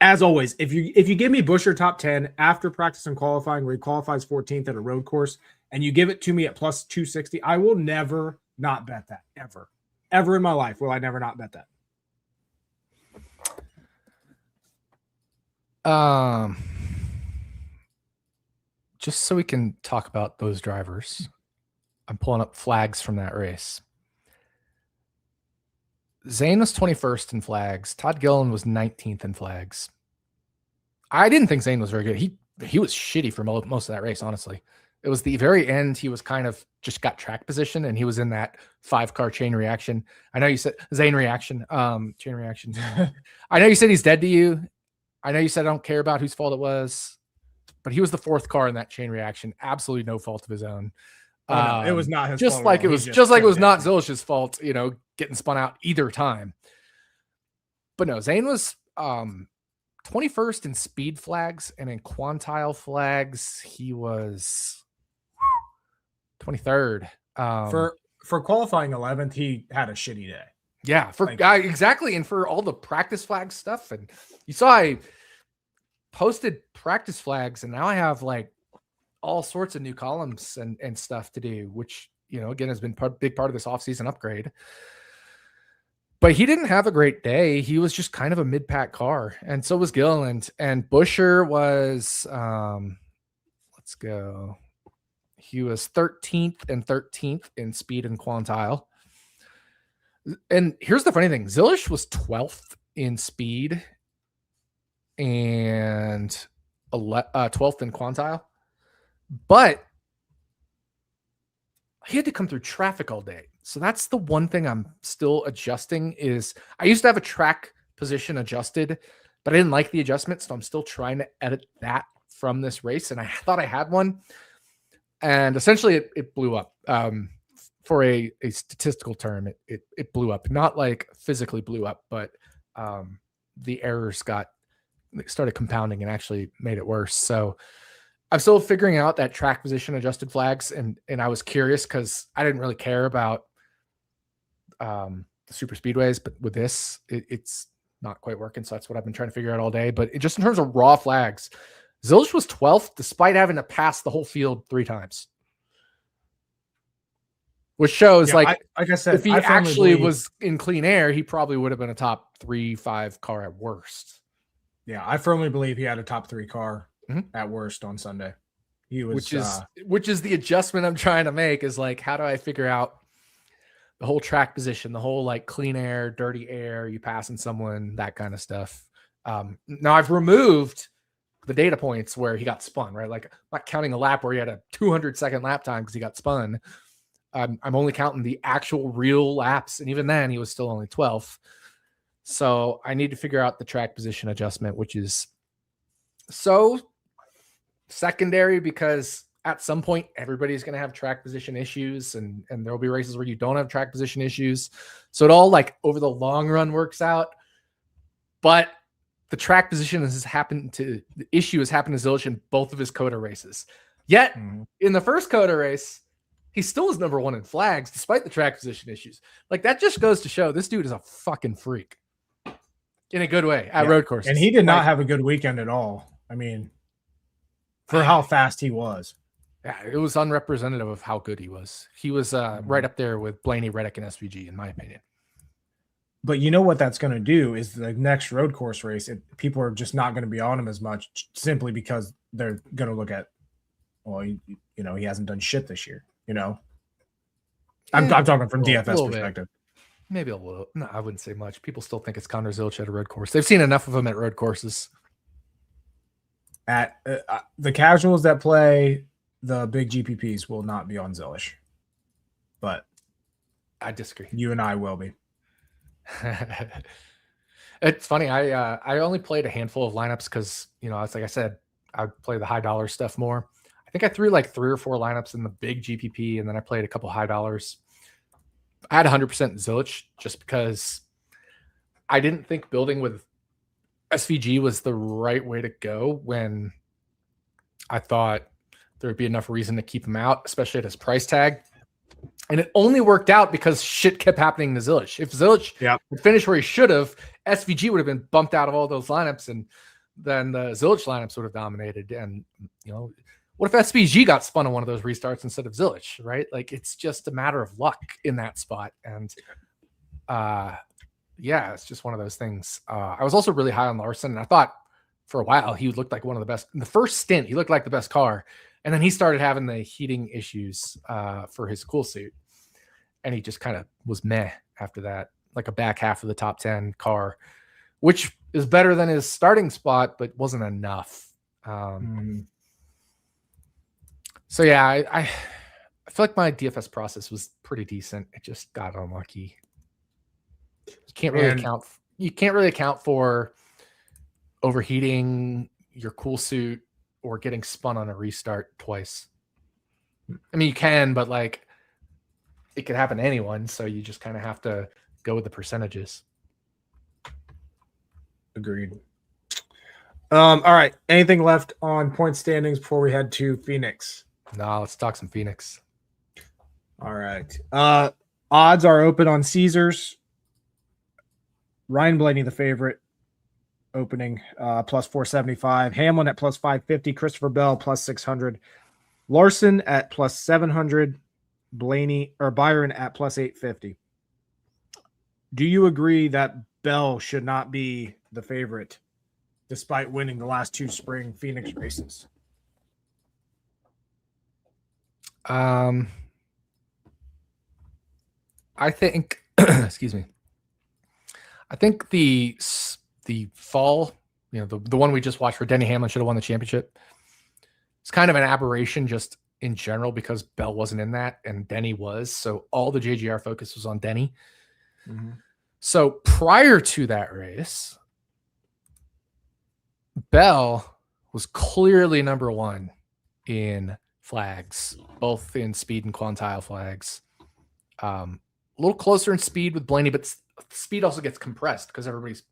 A: as always, if you give me Buescher top 10 after practice and qualifying, where he qualifies 14th at a road course, and you give it to me at plus 260, I will never not bet that. Ever in my life will I never not bet that.
C: Just so we can talk about those drivers, I'm pulling up flags from that race. Zane was 21st in flags. Todd Gillen was 19th in flags. I didn't think Zane was very good. He was shitty for most of that race, honestly. It was the very end. He was kind of just got track position, and he was in that 5-car chain reaction. I know you said Zane reaction, chain reaction. I know you said he's dead to you. I know you said I don't care about whose fault it was, but he was the 4th car in that chain reaction. Absolutely no fault of his own.
A: No, it was not his
C: just
A: fault.
C: Like it was just like it was not Zilish's fault, getting spun out either time. But no, Zane was 21st in speed flags, and in quantile flags, he was 23rd.
A: For qualifying 11th, he had a shitty day.
C: Yeah, exactly. And for all the practice flag stuff, and you saw I posted practice flags, and now I have like all sorts of new columns and stuff to do, which, again, has been big part of this offseason upgrade. But he didn't have a great day. He was just kind of a mid-pack car, and so was Gilliland. And Buescher was, let's go. He was 13th and 13th in speed and quantile. And here's the funny thing. Zilish was 12th in speed and 12th in quantile. But he had to come through traffic all day. So that's the one thing I'm still adjusting is I used to have a track position adjusted, but I didn't like the adjustment. So I'm still trying to edit that from this race. And I thought I had one. And essentially it blew up. For a statistical term, it blew up. Not like physically blew up, but the errors started compounding and actually made it worse. So I'm still figuring out that track position adjusted flags, and I was curious because I didn't really care about the super speedways, but with this, it's not quite working. So that's what I've been trying to figure out all day. But just in terms of raw flags, Zilish was 12th despite having to pass the whole field 3 times. Which shows, like I said, if he actually was in clean air, he probably would have been a top 3-5 car at worst.
A: Yeah, I firmly believe he had a top 3 car at worst on Sunday. He was,
C: which is the adjustment I'm trying to make. Is like, how do I figure out the whole track position, the whole like clean air, dirty air, you passing someone, that kind of stuff. Now I've removed the data points where he got spun, right? Like I'm not counting a lap where he had a 200-second lap time because he got spun. I'm only counting the actual real laps. And even then he was still only 12th. So I need to figure out the track position adjustment, which is so secondary because at some point everybody's going to have track position issues and there'll be races where you don't have track position issues. So it all like over the long run works out, but the track position the issue has happened to Zilish in both of his COTA races. Yet in the first COTA race, he still was number 1 in flags despite the track position issues. Like that just goes to show this dude is a fucking freak in a good way at road courses.
A: And he did not have a good weekend at all. I mean, for how fast he was.
C: Yeah, it was unrepresentative of how good he was. He was right up there with Blaney, Reddick, and SVG, in my opinion.
A: But you know what that's going to do is the next road course race, people are just not going to be on him as much simply because they're going to look at, well, he hasn't done shit this year. I'm talking from DFS perspective.
C: Maybe a little. No, I wouldn't say much. People still think it's Connor Zilic at a road course. They've seen enough of him at road courses.
A: At the casuals that play the big GPPs will not be on Zilic, but
C: I disagree.
A: You and I will be.
C: It's funny. I only played a handful of lineups because it's like I said, I play the high dollar stuff more. I think I threw like 3 or 4 lineups in the big GPP, and then I played a couple high dollars. I had 100% Zilic just because I didn't think building with SVG was the right way to go when I thought there would be enough reason to keep him out, especially at his price tag. And it only worked out because shit kept happening to Zilic. If Zilic would finish where he should have, SVG would have been bumped out of all those lineups, and then the Zilic lineups would have dominated. And, what if SVG got spun on one of those restarts instead of Zilic, right? Like, it's just a matter of luck in that spot. And, it's just one of those things. I was also really high on Larson, and I thought for a while he looked like one of the best. In the first stint, he looked like the best car. And then he started having the heating issues for his cool suit. And he just kind of was meh after that, like a back half of the top 10 car, which is better than his starting spot, but wasn't enough. So, yeah, I feel like my DFS process was pretty decent. It just got unlucky. You can't really account for overheating your cool suit or getting spun on a restart twice. I mean, you can, but like it could happen to anyone. So you just kind of have to go with the percentages.
A: Agreed. All right. Anything left on point standings before we head to Phoenix?
C: No, let's talk some Phoenix.
A: All right. Odds are open on Caesars. Ryan Blaney, the favorite, opening plus 475. Hamlin at plus 550. Christopher Bell plus 600. Larson at plus 700. Byron at plus 850. Do you agree that Bell should not be the favorite despite winning the last 2 spring Phoenix races?
C: I think excuse me. I think the fall, the one we just watched where Denny Hamlin should have won the championship, it's kind of an aberration just in general because Bell wasn't in that and Denny was. So all the JGR focus was on Denny. Mm-hmm. So prior to that race, Bell was clearly number 1 in flags, both in speed and quantile flags. A little closer in speed with Blaney, but speed also gets compressed because everybody's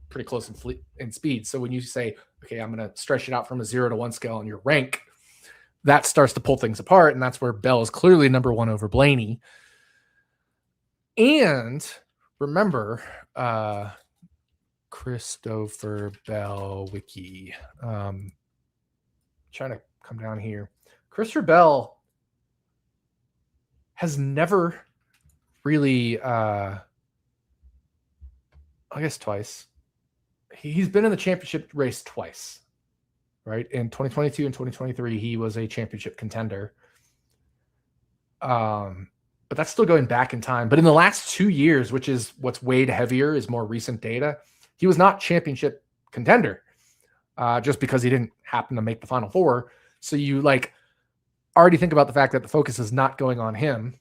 C: pretty close in speed. So when you say, okay, I'm going to stretch it out from a 0 to 1 scale on your rank, that starts to pull things apart. And that's where Bell is clearly number 1 over Blaney. And remember, Christopher Bell wiki. Trying to come down here. Christopher Bell has never really, I guess twice. He's been in the championship race twice, right? In 2022 and 2023, he was a championship contender. But that's still going back in time. But in the last 2 years, which is what's weighed heavier, is more recent data, he was not championship contender just because he didn't happen to make the Final Four. So you already think about the fact that the focus is not going on him,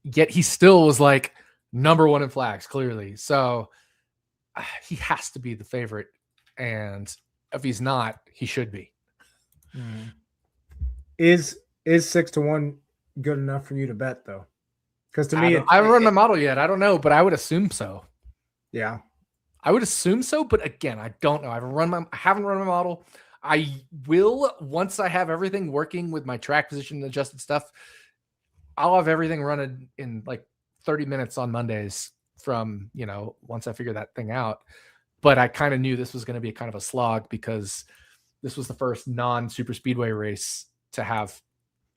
C: yet he still was number 1 in flags, clearly. So he has to be the favorite. And if he's not, he should be.
A: Mm. Is 6-1 good enough for you to bet, though? Because to me,
C: I haven't run my model yet. I don't know, but I would assume so.
A: Yeah,
C: I would assume so. But again, I don't know. I haven't run my model. I will once I have everything working with my track position adjusted stuff. I'll have everything running in 30 minutes on Mondays from, once I figure that thing out. But I kind of knew this was going to be kind of a slog because this was the first non-super speedway race to have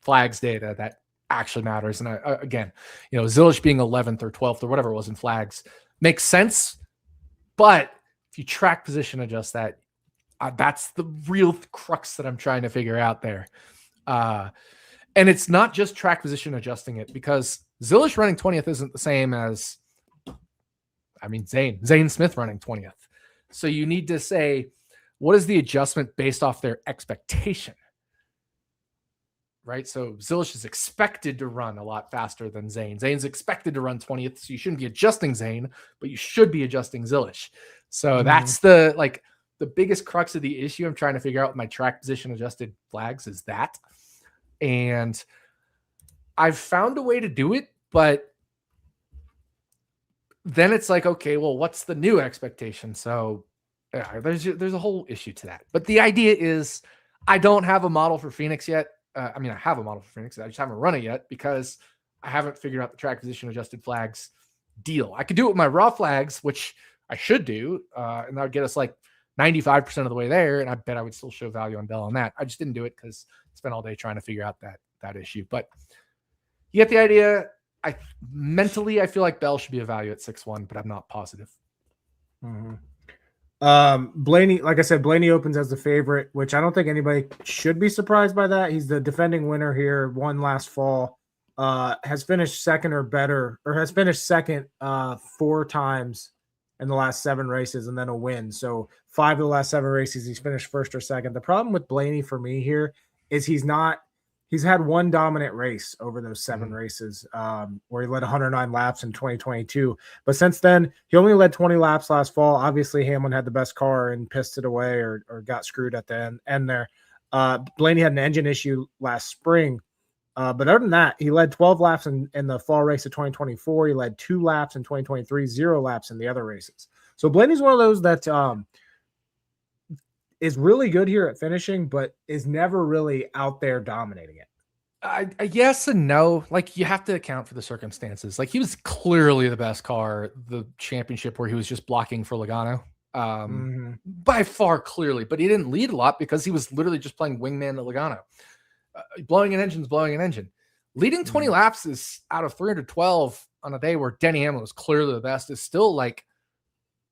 C: flags data that actually matters. And again, Zilic being 11th or 12th or whatever it was in flags makes sense. But if you track position adjust that, that's the real crux that I'm trying to figure out there. And it's not just track position adjusting it, because Zilish running 20th isn't the same as, Zane Smith running 20th. So you need to say, what is the adjustment based off their expectation? Right? So Zilish is expected to run a lot faster than Zane. Zane's expected to run 20th, so you shouldn't be adjusting Zane, but you should be adjusting Zilish. So that's the biggest crux of the issue I'm trying to figure out with my track position adjusted flags is that. And I've found a way to do it, but then it's like, okay, well, what's the new expectation? So there's a whole issue to that. But the idea is, I don't have a model for Phoenix yet. I have a model for Phoenix. I just haven't run it yet because I haven't figured out the track position adjusted flags deal. I could do it with my raw flags, which I should do, and that would get us like 95% of the way there. And I bet I would still show value on Bell on that. I just didn't do it because I spent all day trying to figure out that issue. But you get the idea. I feel like Bell should be a value at 6-1, but I'm not positive.
A: Blaney, like I said, Blaney opens as the favorite, which I don't think anybody should be surprised by that. He's the defending winner here, won last fall, has finished second or better, or has finished second 4 times in the last 7 races and then a win. So 5 of the last 7 races, he's finished first or second. The problem with Blaney for me here is he's had one dominant race over those 7 races where he led 109 laps in 2022. But since then, he only led 20 laps last fall. Obviously, Hamlin had the best car and pissed it away or got screwed at the end there. Blaney had an engine issue last spring. But other than that, he led 12 laps in the fall race of 2024. He led 2 laps in 2023, 0 laps in the other races. So Blaney's one of those that is really good here at finishing, but is never really out there dominating it.
C: Yes and no. Like, you have to account for the circumstances. Like, he was clearly the best car, the championship where he was just blocking for Logano. By far, clearly. But he didn't lead a lot because he was literally just playing wingman to Logano. Blowing an engine. Leading 20 laps is out of 312 on a day where Denny Hamlin was clearly the best, is still like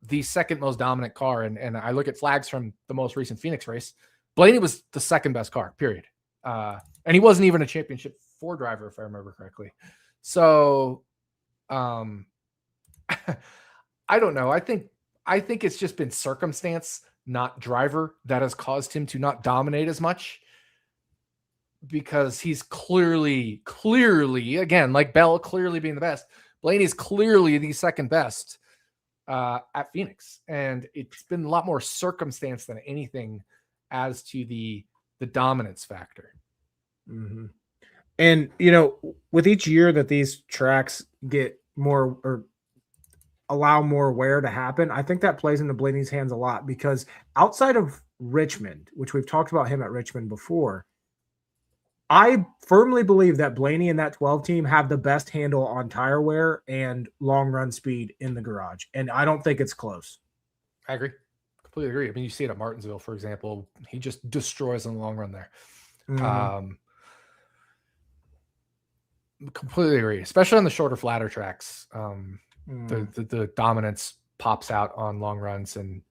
C: the second most dominant car. And I look at flags from the most recent Phoenix race. Blaney was the second best car, period. And he wasn't even a championship 4 driver, if I remember correctly. So I don't know. I think it's just been circumstance, not driver, that has caused him to not dominate as much. Because he's clearly, again, like Bell clearly being the best, Blaney's clearly the second best at Phoenix. And it's been a lot more circumstance than anything as to the dominance factor.
A: And, with each year that these tracks get more or allow more wear to happen, I think that plays into Blaney's hands a lot, because outside of Richmond, which we've talked about him at Richmond before, I firmly believe that Blaney and that 12 team have the best handle on tire wear and long run speed in the garage. And I don't think it's close.
C: I agree. Completely agree. I mean, you see it at Martinsville, for example. He just destroys in the long run there. Completely agree. Especially on the shorter, flatter tracks. The dominance pops out on long runs, and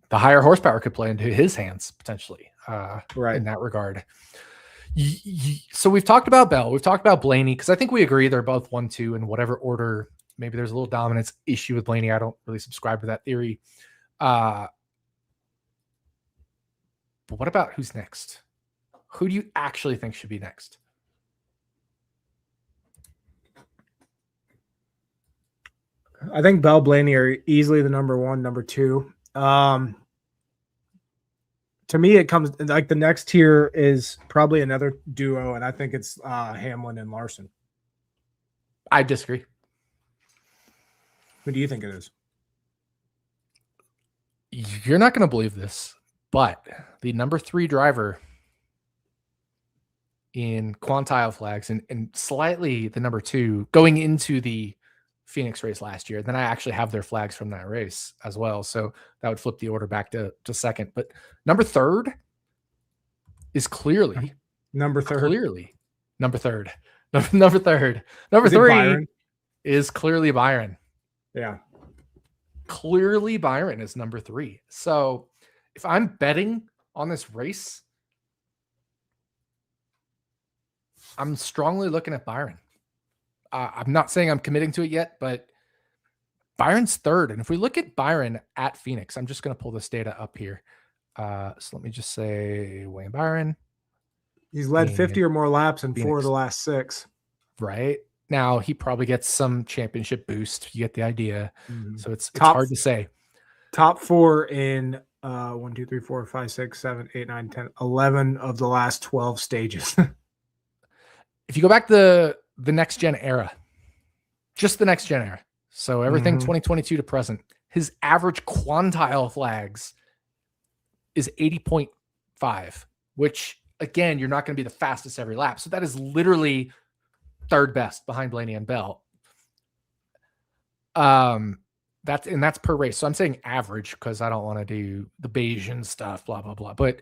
C: the higher horsepower could play into his hands potentially in that regard. So we've talked about Bell, we've talked about Blaney, because I think we agree they're both 1-2 in whatever order. Maybe there's a little dominance issue with Blaney. I don't really subscribe to that theory. But what about who's next? Who do you actually think should be next?
A: I think Bell, Blaney are easily the number 1, number 2. To me, it comes like the next tier is probably another duo, and I think it's Hamlin and Larson.
C: I disagree.
A: Who do you think it is?
C: You're not going to believe this, but the number 3 driver in quantile flags and slightly the number 2 going into the Phoenix race last year. Then I actually have their flags from that race as well. So that would flip the order back to second. But number 3 is clearly
A: number 3.
C: Number 3. Number 3 is clearly Byron.
A: Yeah.
C: clearly Byron is number 3. So if I'm betting on this race, I'm strongly looking at Byron. I'm not saying I'm committing to it yet, but Byron's 3rd. And if we look at Byron at Phoenix, I'm just going to pull this data up here. So let me just say Wayne Byron.
A: He's led 50 or more laps in 4 of the last 6.
C: Right. Now he probably gets some championship boost. You get the idea.
A: Mm-hmm.
C: So it's hard to say.
A: Top 4 in 1, 2, 3, 4, 5, 6, 7, 8, 9, 10, 11 of the last 12 stages.
C: If you go back to the next gen era, just the next gen era, so everything 2022 to present, his average quantile flags is 80.5, which again, you're not going to be the fastest every lap. So that is literally 3rd best behind Blaney and Bell. That's per race. So I'm saying average because I don't want to do the Bayesian stuff, blah, blah, blah. But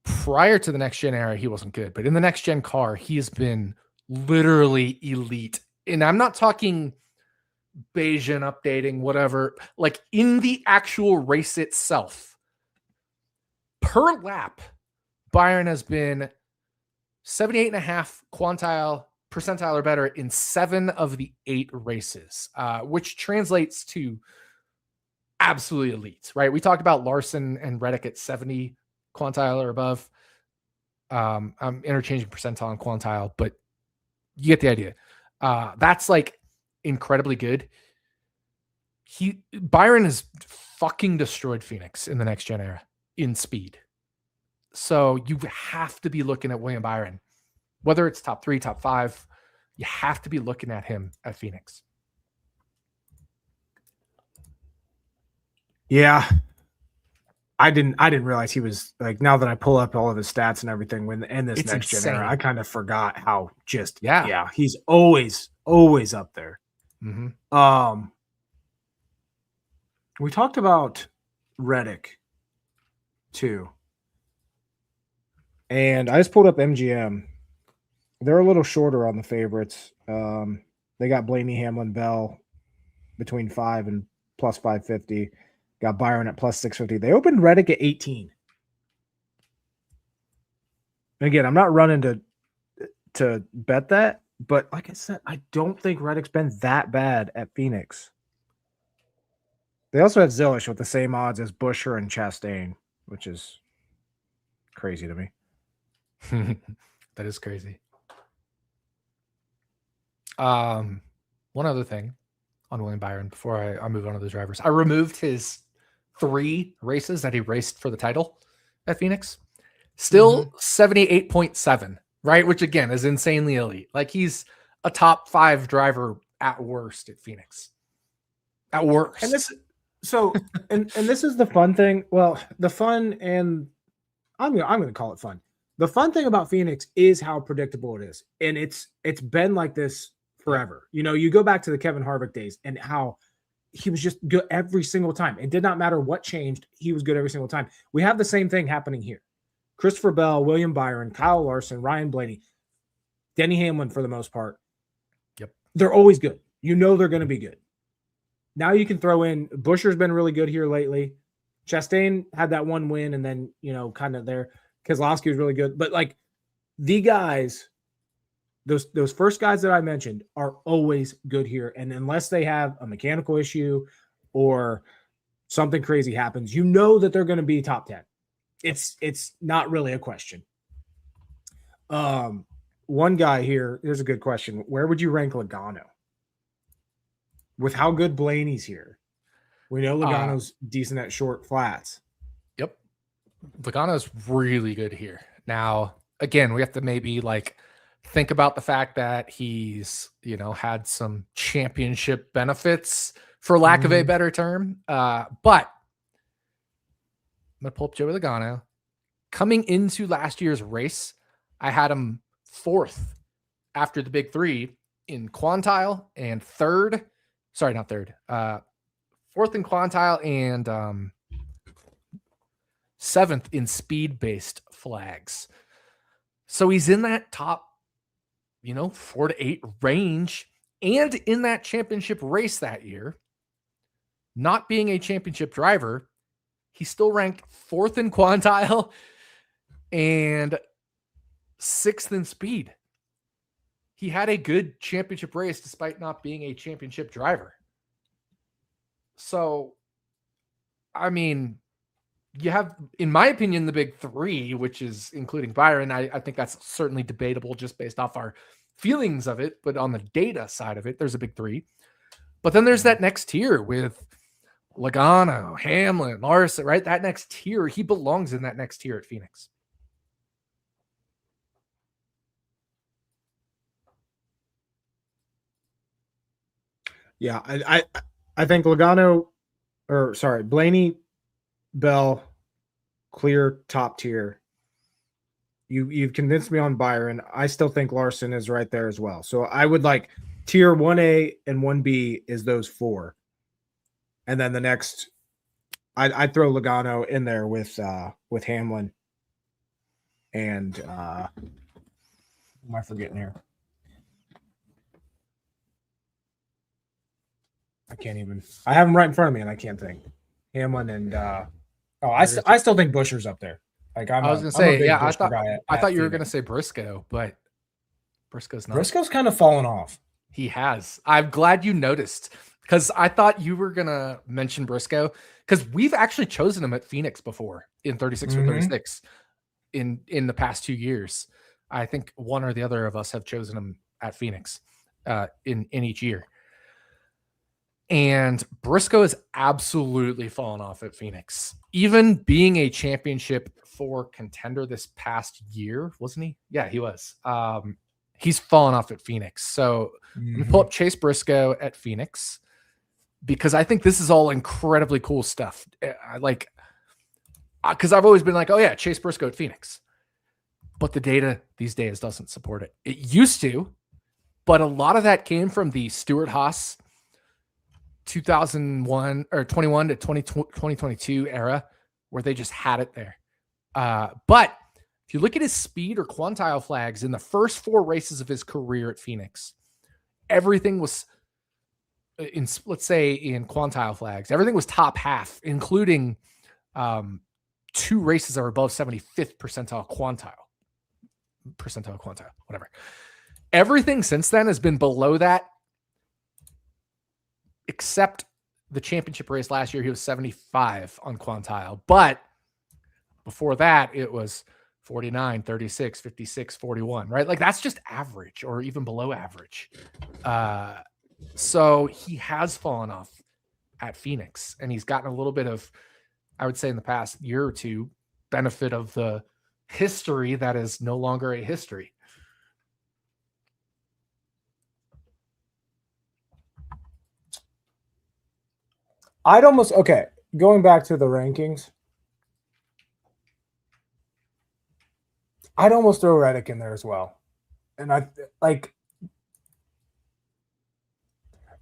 C: prior to the next gen era, he wasn't good. But in the next gen car, he has been literally elite. And I'm not talking Bayesian updating, whatever, like in the actual race itself. Per lap, Byron has been 78.5 percentile or better in 7 of the 8 races, which translates to absolutely elite, right? We talked about Larson and Reddick at 70 quantile or above. I'm interchanging percentile and quantile, but you get the idea. That's like incredibly good. Byron has fucking destroyed Phoenix in the next gen era in speed. So you have to be looking at William Byron, whether it's top 3, top 5, you have to be looking at him at Phoenix.
A: Yeah. I didn't realize he was like, now that I pull up all of his stats and everything in this next gen era, I kind of forgot how just, he's always up there.
C: Mm-hmm.
A: We talked about Reddick too. And I just pulled up MGM. They're a little shorter on the favorites. They got Blaney, Hamlin, Bell between 5 and plus 550. Got Byron at plus 650. They opened Reddick at 18. And again, I'm not running to bet that, but like I said, I don't think Reddick's been that bad at Phoenix. They also have Zillish with the same odds as Buescher and Chastain, which is crazy to me.
C: That is crazy. One other thing on William Byron before I move on to the drivers. I removed his 3 races that he raced for the title at Phoenix. Still 78.7, right? Which again is insanely elite. Like he's a top 5 driver at worst at Phoenix. At worst.
A: And this and this is the fun thing. Well, the fun, and I'm gonna call it fun. The fun thing about Phoenix is how predictable it is. And it's been like this forever. You know, you go back to the Kevin Harvick days and how he was just good every single time. It did not matter what changed. He was good every single time. We have the same thing happening here. Christopher Bell, William Byron, Kyle Larson, Ryan Blaney, Denny Hamlin for the most part.
C: Yep.
A: They're always good. You know they're going to be good. Now you can throw in Buescher's been really good here lately. Chastain had that one win and then, you know, kind of there. Keselowski was really good. But like the guys, those first guys that I mentioned are always good here. And unless they have a mechanical issue or something crazy happens, you know that they're going to be top 10. It's not really a question. One guy here, here's a good question. Where would you rank Logano? With how good Blaney's here. We know Logano's decent at short flats.
C: Yep. Logano's really good here. Now, again, we have to maybe like think about the fact that he's, you know, had some championship benefits for lack of a better term. But I'm going to pull up Joey Logano. Coming into last year's race, I had him 4th after the big 3 in quantile and 3rd. Sorry, not 3rd. 4th in quantile and 7th in speed-based flags. So he's in that top, 4 to 8 range. And in that championship race that year, not being a championship driver, he still ranked 4th in quantile and 6th in speed. He had a good championship race despite not being a championship driver. So, I mean, you have, in my opinion, the big three, which is including Byron. I think that's certainly debatable just based off our feelings of it. But on the data side of it, there's a big three. But then there's that next tier with Logano, Hamlin, Larson, right? That next tier, he belongs in that next tier at Phoenix.
A: Yeah, I think Logano, or sorry, Blaney, Bell, clear top tier. You've convinced me on Byron. I still think Larson is right there as well. So I would like tier 1A and 1B is those four. And then the next, I'd throw Logano in there with Hamlin. And who am I forgetting here? I have them right in front of me and I can't think. Hamlin and I still think Buescher's up there. Like I was
C: gonna say, yeah, I thought you were gonna say Briscoe, but Briscoe's not.
A: Briscoe's kind of fallen off.
C: He has. I'm glad you noticed because I thought you were gonna mention Briscoe because we've actually chosen him at Phoenix before in 36 for 36 in the past 2 years. I think one or the other of us have chosen him at Phoenix in each year. And Briscoe has absolutely fallen off at Phoenix. Even being a championship 4 contender this past year, wasn't he? Yeah, he was. He's fallen off at Phoenix. So I'm going to pull up Chase Briscoe at Phoenix because I think this is all incredibly cool stuff. Because I've always been like, oh yeah, Chase Briscoe at Phoenix. But the data these days doesn't support it. It used to, but a lot of that came from the Stewart-Haas 2001 or 21 to 2022 era where they just had it there. But if you look at his speed or quantile flags in the first 4 races of his career at Phoenix, everything was let's say in quantile flags, everything was top half, including 2 races that are above 75th percentile quantile, whatever. Everything since then has been below that. Except the championship race last year, he was 75 on quantile. But before that, it was 49, 36, 56, 41, right? Like that's just average or even below average. So he has fallen off at Phoenix and he's gotten a little bit of, I would say in the past year or two, benefit of the history that is no longer a history.
A: Going back to the rankings, I'd almost throw Reddick in there as well. And I like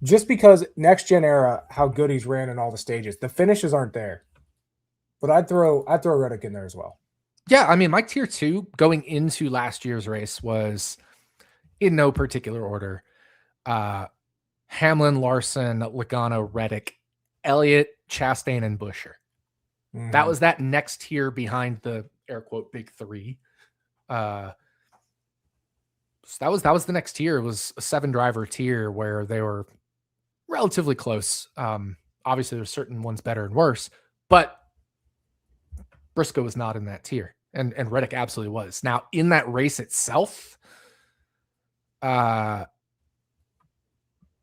A: just because next gen era, how good he's ran in all the stages, the finishes aren't there. But I'd throw Reddick in there as well.
C: Yeah, I mean, my tier 2 going into last year's race was in no particular order. Hamlin, Larson, Logano, Reddick, Elliott, Chastain, and Buescher. That was that next tier behind the air quote big 3. So that was the next tier. It was a 7-driver tier where they were relatively close. Obviously, there's certain ones better and worse, but Briscoe was not in that tier, and Reddick absolutely was. Now in that race itself, Buescher,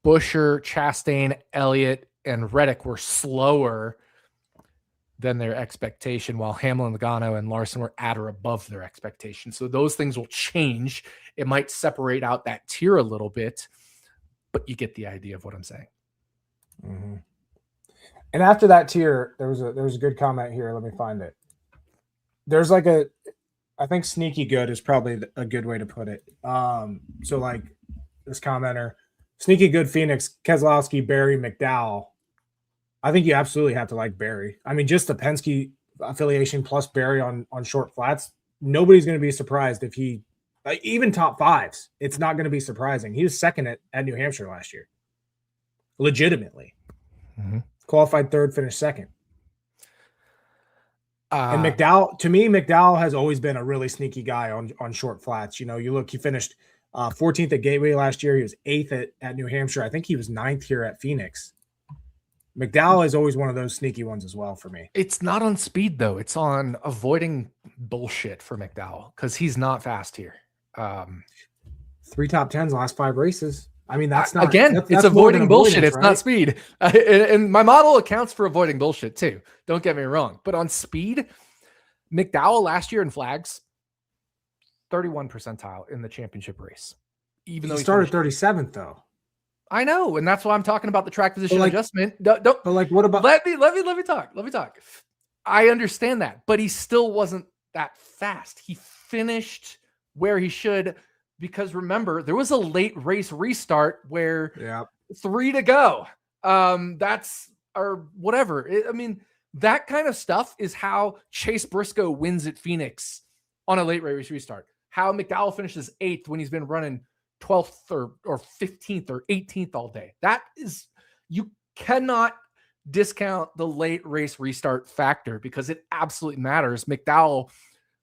C: Chastain, Elliott, and Reddick were slower than their expectation, while Hamlin, Logano, and Larson were at or above their expectation. So those things will change. It might separate out that tier a little bit, but you get the idea of what I'm saying.
A: And after that tier, there was a good comment here. Let me find it. There's like I think sneaky good is probably a good way to put it. So like this commenter, sneaky good Phoenix, Keselowski, Barry, McDowell. I think you absolutely have to like Barry. I mean, just the Penske affiliation plus Barry on short flats. Nobody's going to be surprised if he even top fives, it's not going to be surprising. He was second at New Hampshire last year. Legitimately.
C: Mm-hmm.
A: Qualified third, finished second. And
C: Uh,
A: McDowell, to me, McDowell has always been a really sneaky guy on short flats. You know, you look, he finished 14th at Gateway last year. He was 8th at New Hampshire. I think he was 9th here at Phoenix. McDowell is always one of those sneaky ones as well for me.
C: It's not on speed, though. It's on avoiding bullshit for McDowell because he's not fast here.
A: 3 top 10s last 5 races. I mean, that's not
C: again.
A: that's
C: it's avoiding bullshit.
A: Right?
C: It's not speed, and my model accounts for avoiding bullshit too. Don't get me wrong, but on speed, McDowell last year in flags, 31 percentile in the championship race. Even though
A: he started 37th, though.
C: I know, and that's why I'm talking about the track position adjustment. Don't,
A: but like, what about?
C: Let me talk. Let me talk. I understand that, but he still wasn't that fast. He finished where he should. Because remember, there was a late race restart where 3 to go. Or whatever. I mean, that kind of stuff is how Chase Briscoe wins at Phoenix on a late race restart. How McDowell finishes 8th when he's been running 12th or 15th or 18th all day. That is, you cannot discount the late race restart factor because it absolutely matters. McDowell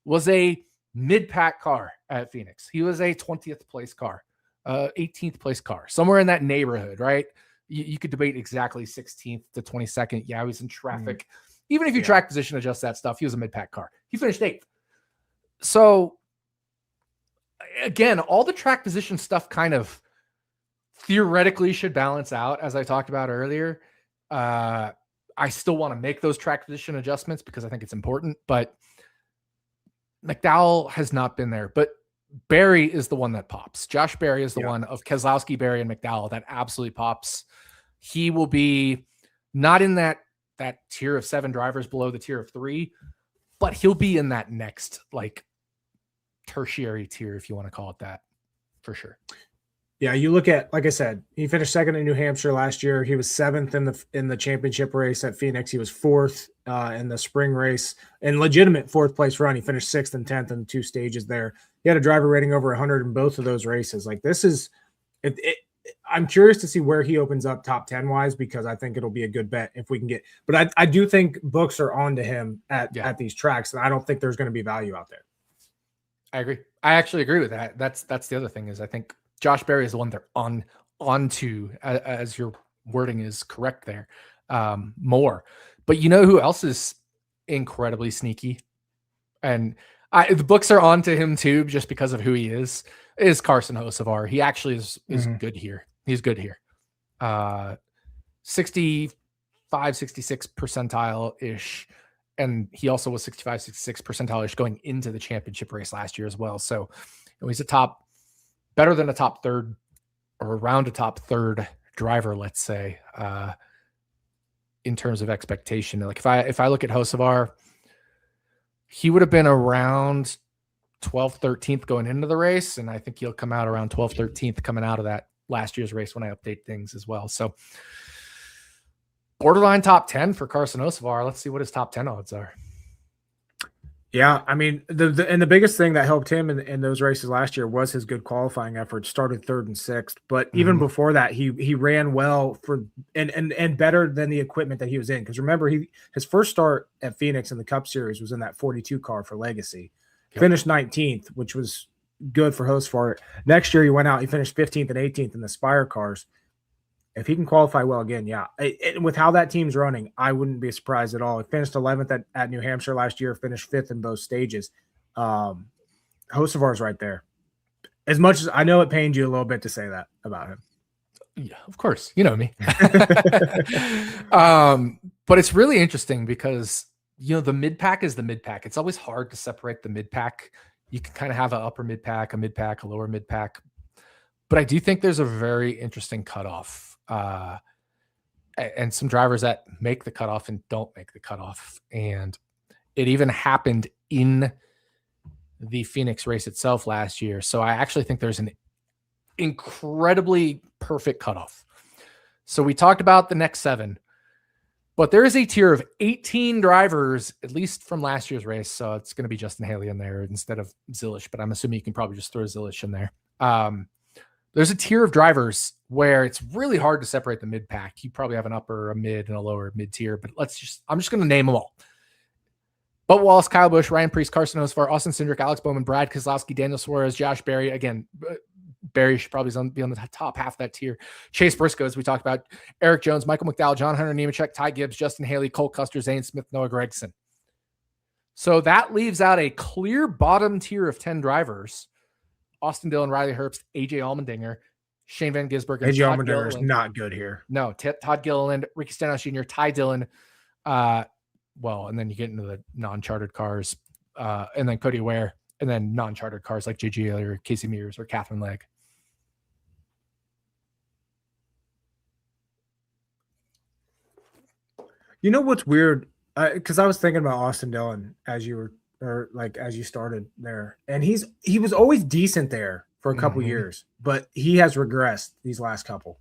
C: was a mid-pack car at Phoenix. He was a 20th place car, 18th place car, somewhere in that neighborhood, right? You could debate exactly 16th to 22nd. Yeah, he was in traffic. Even if you track position adjust that stuff, he was a mid-pack car. He finished 8th. So again, all the track position stuff kind of theoretically should balance out, as I talked about earlier. I still want to make those track position adjustments because I think it's important, but McDowell has not been there, but Berry is the one that pops. Josh Berry is the one of Keselowski, Berry, and McDowell that absolutely pops. He will be not in that tier of 7 drivers below the tier of 3, but he'll be in that next like tertiary tier, if you want to call it that, for sure.
A: Yeah, you look at, like I said, he finished 2nd in New Hampshire last year. He was 7th in the championship race at Phoenix. He was 4th in the spring race, and legitimate 4th place run. He finished 6th and 10th in 2 stages there. He had a driver rating over 100 in both of those races. Like, this is I'm curious to see where he opens up top 10 wise, because I think it'll be a good bet if we can get. But I do think books are on to him at these tracks, and I don't think there's going to be value out there.
C: I agree. I actually agree with that. That's the other thing is I think Josh Berry is the one they're onto, as your wording is correct there, more. But you know who else is incredibly sneaky? And the books are onto him too, just because of who he is Carson Hocevar. He actually is good here. He's good here. 65, 66 percentile-ish. And he also was 65, 66 percentile-ish going into the championship race last year as well. So he's better than a top third or around a top third driver, let's say, in terms of expectation. Like if I look at Hocevar, he would have been around 12th, 13th going into the race. And I think he'll come out around 12th, 13th coming out of that last year's race when I update things as well. So borderline top 10 for Carson Hocevar. Let's see what his top 10 odds are.
A: Yeah, I mean, the biggest thing that helped him in those races last year was his good qualifying efforts. Started 3rd and 6th, but even before that, he ran well for and better than the equipment that he was in. Because remember, his first start at Phoenix in the Cup Series was in that 42 car for Legacy. Yep. Finished 19th, which was good for Hocevar. Next year, he went out. He finished 15th and 18th in the Spire cars. If he can qualify well again, with how that team's running, I wouldn't be surprised at all. He finished 11th at New Hampshire last year, finished 5th in both stages. Hocevar's right there. As much as I know it pains you a little bit to say that about him.
C: Yeah, of course. You know me. But it's really interesting because, the mid-pack is the mid-pack. It's always hard to separate the mid-pack. You can kind of have an upper mid-pack, a mid-pack, a lower mid-pack. But I do think there's a very interesting cutoff. And some drivers that make the cutoff and don't make the cutoff. And it even happened in the Phoenix race itself last year. So I actually think there's an incredibly perfect cutoff. So we talked about the next 7. But there is a tier of 18 drivers, at least from last year's race. So it's going to be Justin Haley in there instead of Zilish, but I'm assuming you can probably just throw Zilish in there. There's a tier of drivers where it's really hard to separate the mid pack. You probably have an upper, a mid, and a lower mid tier, but I'm just going to name them all. Bubba Wallace, Kyle Busch, Ryan Preece, Carson Osvar, Austin Cindric, Alex Bowman, Brad Keselowski, Daniel Suarez, Josh Berry. Again, Berry should probably be on the top half of that tier. Chase Briscoe, as we talked about, Eric Jones, Michael McDowell, John Hunter Nemechek, Ty Gibbs, Justin Haley, Cole Custer, Zane Smith, Noah Gragson. So that leaves out a clear bottom tier of 10 drivers. Austin Dillon, Riley Herbst, AJ Allmendinger, Shane Van Gisbergen.
A: AJ Allmendinger is not good here.
C: No, Todd Gilliland, Ricky Stenhouse Jr., Ty Dillon. And then you get into the non-chartered cars, and then Cody Ware, and then non-chartered cars like JG or Casey Mears or Catherine Legg.
A: You know what's weird? Because I was thinking about Austin Dillon as you started there, and he was always decent there for a couple years, but he has regressed these last couple.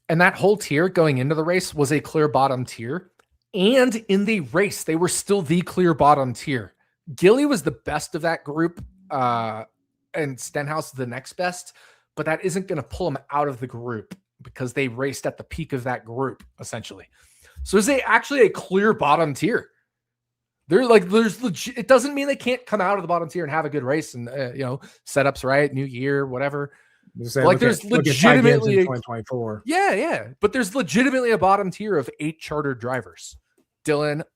C: And that whole tier going into the race was a clear bottom tier, and in the race they were still the clear bottom tier. Gilly was the best of that group, and Stenhouse the next best, but that isn't going to pull them out of the group because they raced at the peak of that group essentially. So is it actually a clear bottom tier? It doesn't mean they can't come out of the bottom tier and have a good race and setups right, new year, whatever. There's legitimately
A: 2024.
C: Yeah. But there's legitimately a bottom tier of 8 chartered drivers.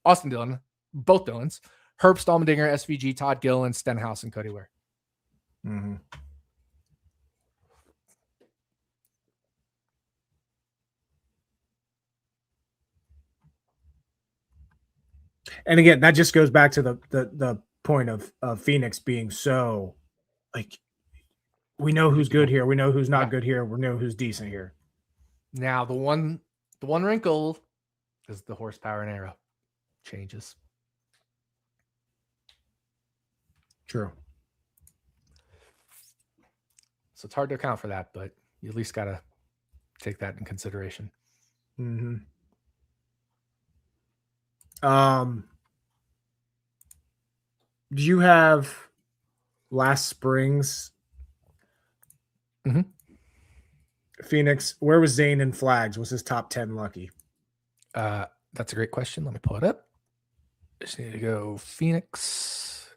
C: Austin Dillon, both Dillons, Herbst, Allmendinger, SVG, Todd Gilliland, Stenhouse, and Cody Ware.
A: Mm-hmm. And again, that just goes back to the point of Phoenix being so like, we know who's good here, we know who's not good here, we know who's decent here.
C: Now the one wrinkle is the horsepower and aero changes.
A: True.
C: So it's hard to account for that, but you at least got to take that in consideration.
A: Mm-hmm. Do you have last spring's Phoenix? Where was Zane in flags? Was his top 10 lucky?
C: That's a great question. Let me pull it up. Just need to go Phoenix.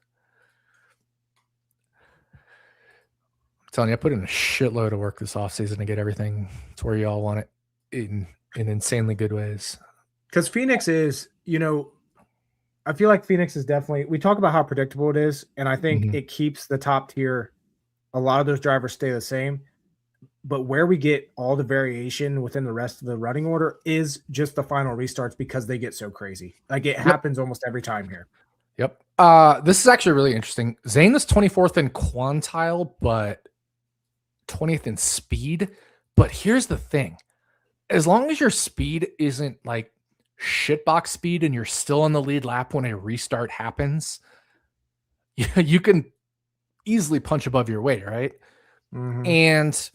C: I'm telling you, I put in a shitload of work this offseason to get everything to where you all want it in insanely good ways.
A: Because Phoenix is, I feel like Phoenix is definitely, we talk about how predictable it is, and I think it keeps the top tier. A lot of those drivers stay the same, but where we get all the variation within the rest of the running order is just the final restarts because they get so crazy. Like it happens almost every time here.
C: Yep. This is actually really interesting. Zane is 24th in quantile, but 20th in speed. But here's the thing. As long as your speed isn't like shitbox speed and you're still on the lead lap when a restart happens, you can easily punch above your weight, right?
A: Mm-hmm.
C: And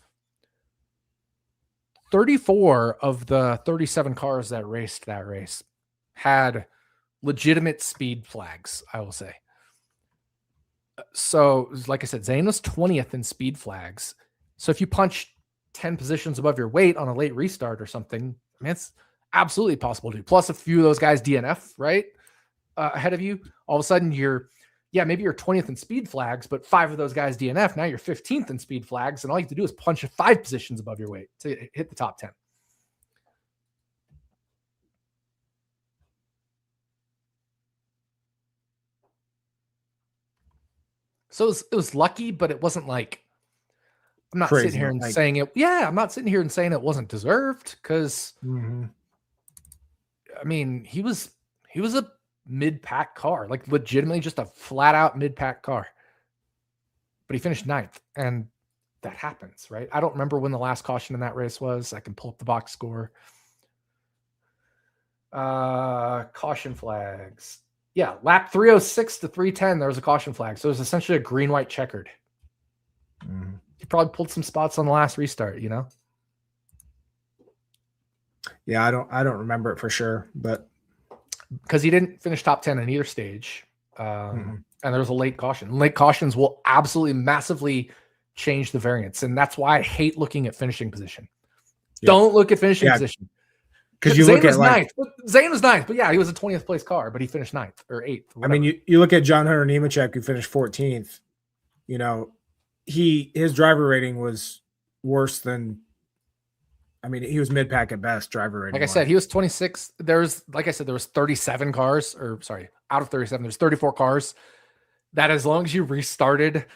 C: 34 of the 37 cars that raced that race had legitimate speed flags, I will say. So, like I said, Zane was 20th in speed flags. So if you punch 10 positions above your weight on a late restart or something, I mean, it's absolutely possible to do. Plus a few of those guys DNF, right? Ahead of you. All of a sudden maybe you're 20th in speed flags, but 5 of those guys DNF. Now you're 15th in speed flags, and all you have to do is punch 5 positions above your weight to hit the top 10. So it was lucky, but it wasn't like, I'm not sitting here and saying it. Yeah, I'm not sitting here and saying it wasn't deserved because, I mean, he was a mid-pack car, like legitimately just a flat-out mid-pack car. But he finished 9th, and that happens, right? I don't remember when the last caution in that race was. I can pull up the box score. Caution flags. Yeah, lap 306 to 310, there was a caution flag. So it was essentially a green-white checkered. He probably pulled some spots on the last restart,
A: Yeah, I don't remember it for sure, but
C: because he didn't finish top 10 in either stage. And there was a late caution. Late cautions will absolutely massively change the variance. And that's why I hate looking at finishing position. Yep. Don't look at finishing position.
A: Because you look at
C: ninth. Zane was ninth, but yeah, he was a 20th place car, but he finished ninth or eighth.
A: I mean, you look at John Hunter Nemechek, who finished 14th. You know, his driver rating was worse than. I mean, he was mid-pack at best, driver rating.
C: Like I said, he was 26. There was 37 cars, or sorry, out of 37, there's 34 cars that as long as you restarted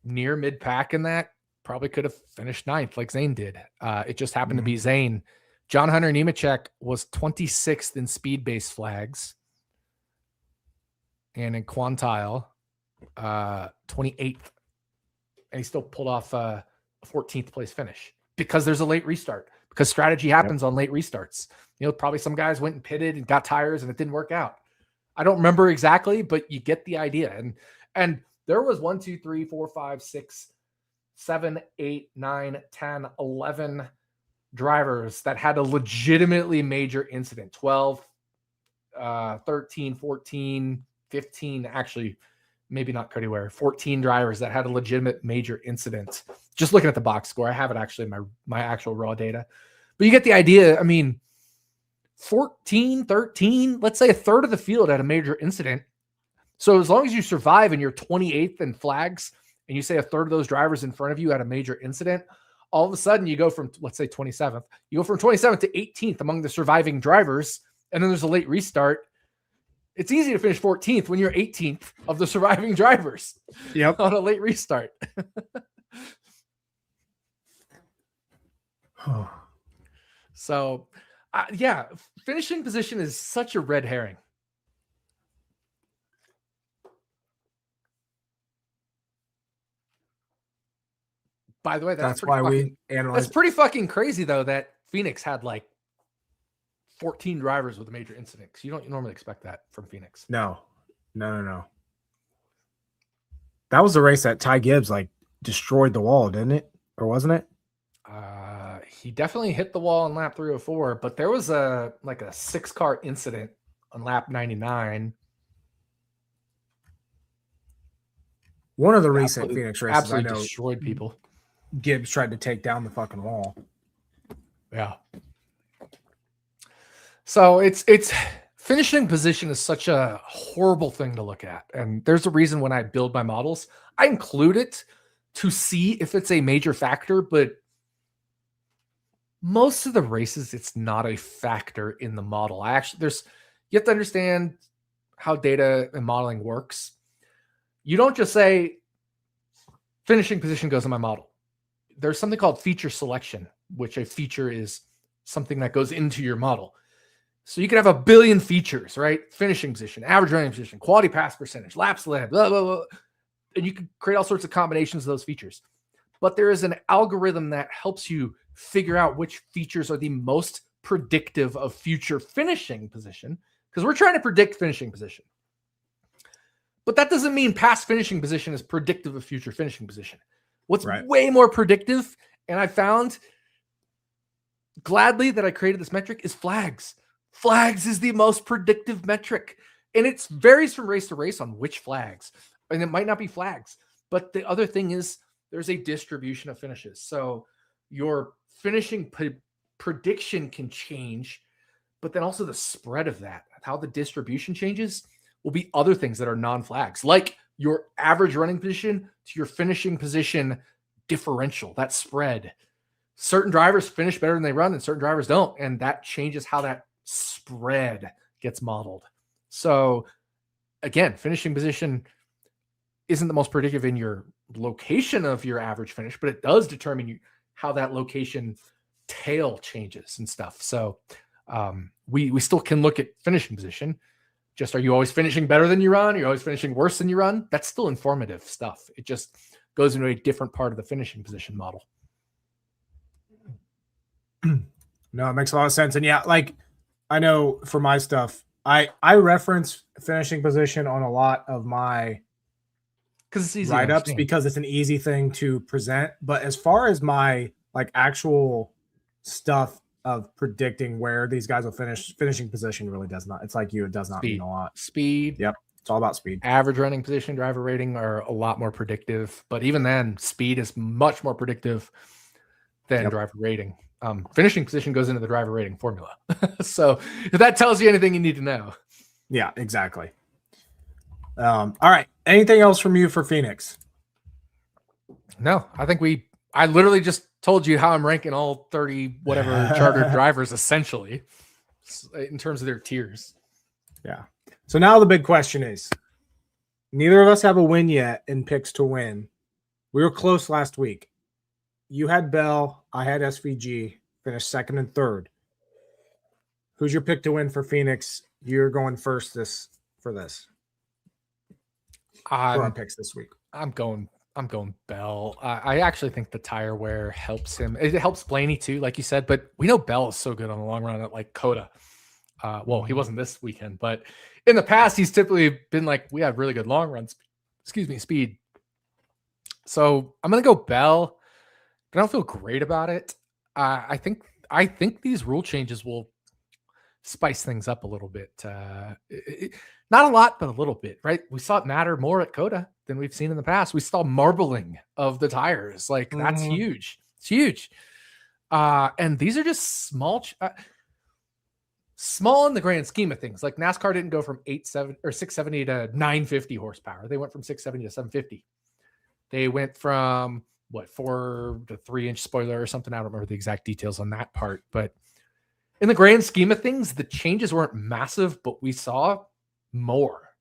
C: near mid-pack in that, probably could have finished ninth like Zane did. It just happened to be Zane. John Hunter Nemechek was 26th in speed-based flags and in quantile, 28th. And he still pulled off a 14th place finish. Because there's a late restart, because strategy happens on late restarts. You know, probably some guys went and pitted and got tires and it didn't work out. I don't remember exactly, but you get the idea. And there was 1, 2, 3, 4, 5, 6, 7, 8, 9, 10, 11 drivers that had a legitimately major incident. 12, 13, 14, 15, actually, maybe not Cody Ware, 14 drivers that had a legitimate major incident. Just looking at the box score, I have it actually in my actual raw data. But you get the idea. I mean, 14, 13, let's say a third of the field had a major incident. So as long as you survive and you're 28th in flags, and you say a third of those drivers in front of you had a major incident, all of a sudden you go from, let's say 27th, you go from 27th to 18th among the surviving drivers, and then there's a late restart. It's easy to finish 14th when you're 18th of the surviving drivers.
A: Yep.
C: On a late restart. So, yeah, finishing position is such a red herring. By the way, that's why we analyze. That's pretty fucking crazy, though, that Phoenix had like 14 drivers with a major incident. You don't normally expect that from Phoenix.
A: No. That was the race that Ty Gibbs like destroyed the wall, didn't it? Or wasn't it?
C: He definitely hit the wall on lap 304, but there was a 6-car incident on lap 99.
A: One of the recent Phoenix races,
C: absolutely destroyed people.
A: Gibbs tried to take down the fucking wall.
C: Yeah. So it's finishing position is such a horrible thing to look at. And there's a reason when I build my models, I include it to see if it's a major factor, but most of the races, it's not a factor in the model. You have to understand how data and modeling works. You don't just say finishing position goes in my model. There's something called feature selection, which a feature is something that goes into your model. So you can have a billion features, right? Finishing position, average running position, quality pass percentage, laps led, blah, blah, blah. And you can create all sorts of combinations of those features. But there is an algorithm that helps you figure out which features are the most predictive of future finishing position, because we're trying to predict finishing position. But that doesn't mean past finishing position is predictive of future finishing position. What's way more predictive, and I found gladly that I created this metric, is flags. Flags is the most predictive metric. And it varies from race to race on which flags. And it might not be flags. But the other thing is there's a distribution of finishes. So your finishing prediction can change, but then also the spread of that, how the distribution changes, will be other things that are non-flags, like your average running position to your finishing position differential, that spread. Certain drivers finish better than they run and certain drivers don't. And that changes how that spread gets modeled. So again, finishing position isn't the most predictive in your location of your average finish, but it does determine how that location tail changes and stuff. So we still can look at finishing position. Just, are you always finishing better than you run? Are you always finishing worse than you run? That's still informative stuff. It just goes into a different part of the finishing position model.
A: No, it makes a lot of sense. And yeah, like I know for my stuff, I reference finishing position on a lot of my write-ups because it's an easy thing to present. But as far as my like actual stuff of predicting where these guys will finish. Finishing position really does not. It's like you. It does not mean a lot.
C: Speed.
A: Yep. It's all about speed.
C: Average running position, driver rating are a lot more predictive. But even then, speed is much more predictive than driver rating. Finishing position goes into the driver rating formula. So if that tells you anything you need to know.
A: Yeah, exactly. All right. Anything else from you for Phoenix?
C: No, I literally just told you how I'm ranking all 30 whatever chartered drivers essentially in terms of their tiers.
A: Yeah. So now the big question is, neither of us have a win yet in picks to win. We were close last week. You had Bell. I had SVG. Finished second and third. Who's your pick to win for Phoenix? You're going first for our picks this week.
C: I'm going Bell. I actually think the tire wear helps him. It helps Blaney too, like you said, but we know Bell is so good on the long run at like COTA. Well, he wasn't this weekend, but in the past, he's typically been like, we have really good long runs. Speed. So I'm going to go Bell, but I don't feel great about it. I think these rule changes will spice things up a little bit. Not a lot, but a little bit, right? We saw it matter more at COTA than we've seen in the past. We saw marbling of the tires. Like that's huge. It's huge. And these are just small in the grand scheme of things. Like NASCAR didn't go from 670 to 950 horsepower. They went from 670 to 750. They went from 4 to 3 inch spoiler or something. I don't remember the exact details on that part, but in the grand scheme of things, the changes weren't massive, but we saw more.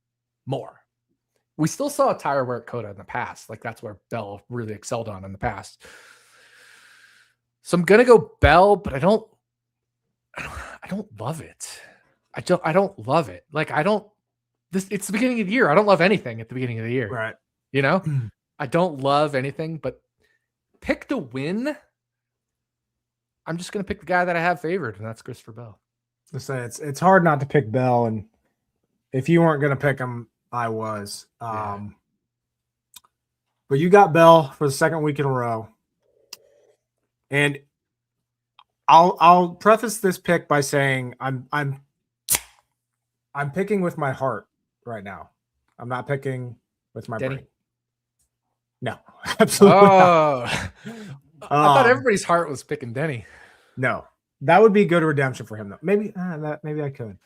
C: We still saw a tire wear at COTA in the past. Like that's where Bell really excelled on in the past. So I'm going to go Bell, but I don't love it. I don't love it. Like it's the beginning of the year. I don't love anything at the beginning of the year.
A: Right.
C: You know, I don't love anything, but pick to win. I'm just going to pick the guy that I have favored, and that's Christopher Bell.
A: It's hard not to pick Bell, and if you weren't going to pick him, I was. But you got Bell for the second week in a row, and I'll preface this pick by saying I'm picking with my heart right now. I'm not picking with my brain. No, absolutely not.
C: I thought everybody's heart was picking Denny.
A: No, that would be good redemption for him though. Maybe I could,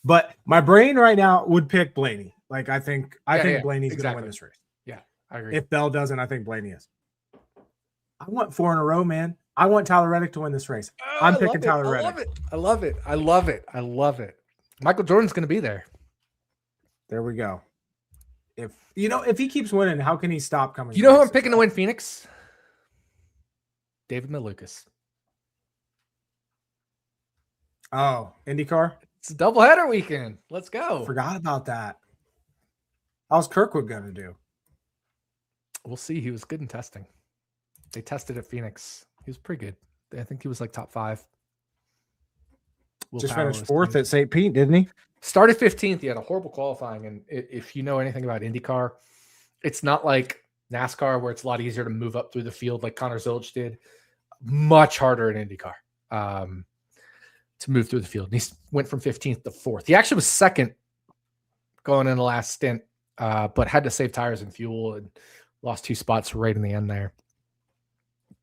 A: but my brain right now would pick Blaney. Like I think Blaney's going to win this race.
C: Yeah, I agree.
A: If Bell doesn't, I think Blaney is. I want 4 in a row, man. I want Tyler Reddick to win this race. I'm picking Tyler Reddick.
C: I love it. Michael Jordan's going to be there.
A: There we go. If he keeps winning, how can he stop coming?
C: You know who I'm picking to win Phoenix? David Malukas.
A: Oh, IndyCar?
C: It's a doubleheader weekend. Let's go.
A: Forgot about that. How's Kirkwood going to do?
C: We'll see. He was good in testing. They tested at Phoenix. He was pretty good. I think he was like top 5.
A: Just finished 4th at St. Pete, didn't he?
C: Started 15th. He had a horrible qualifying. And if you know anything about IndyCar, it's not like NASCAR where it's a lot easier to move up through the field like Connor Zilch did. Much harder in IndyCar to move through the field. And he went from 15th to 4th. He actually was second going in the last stint, but had to save tires and fuel and lost 2 spots right in the end there.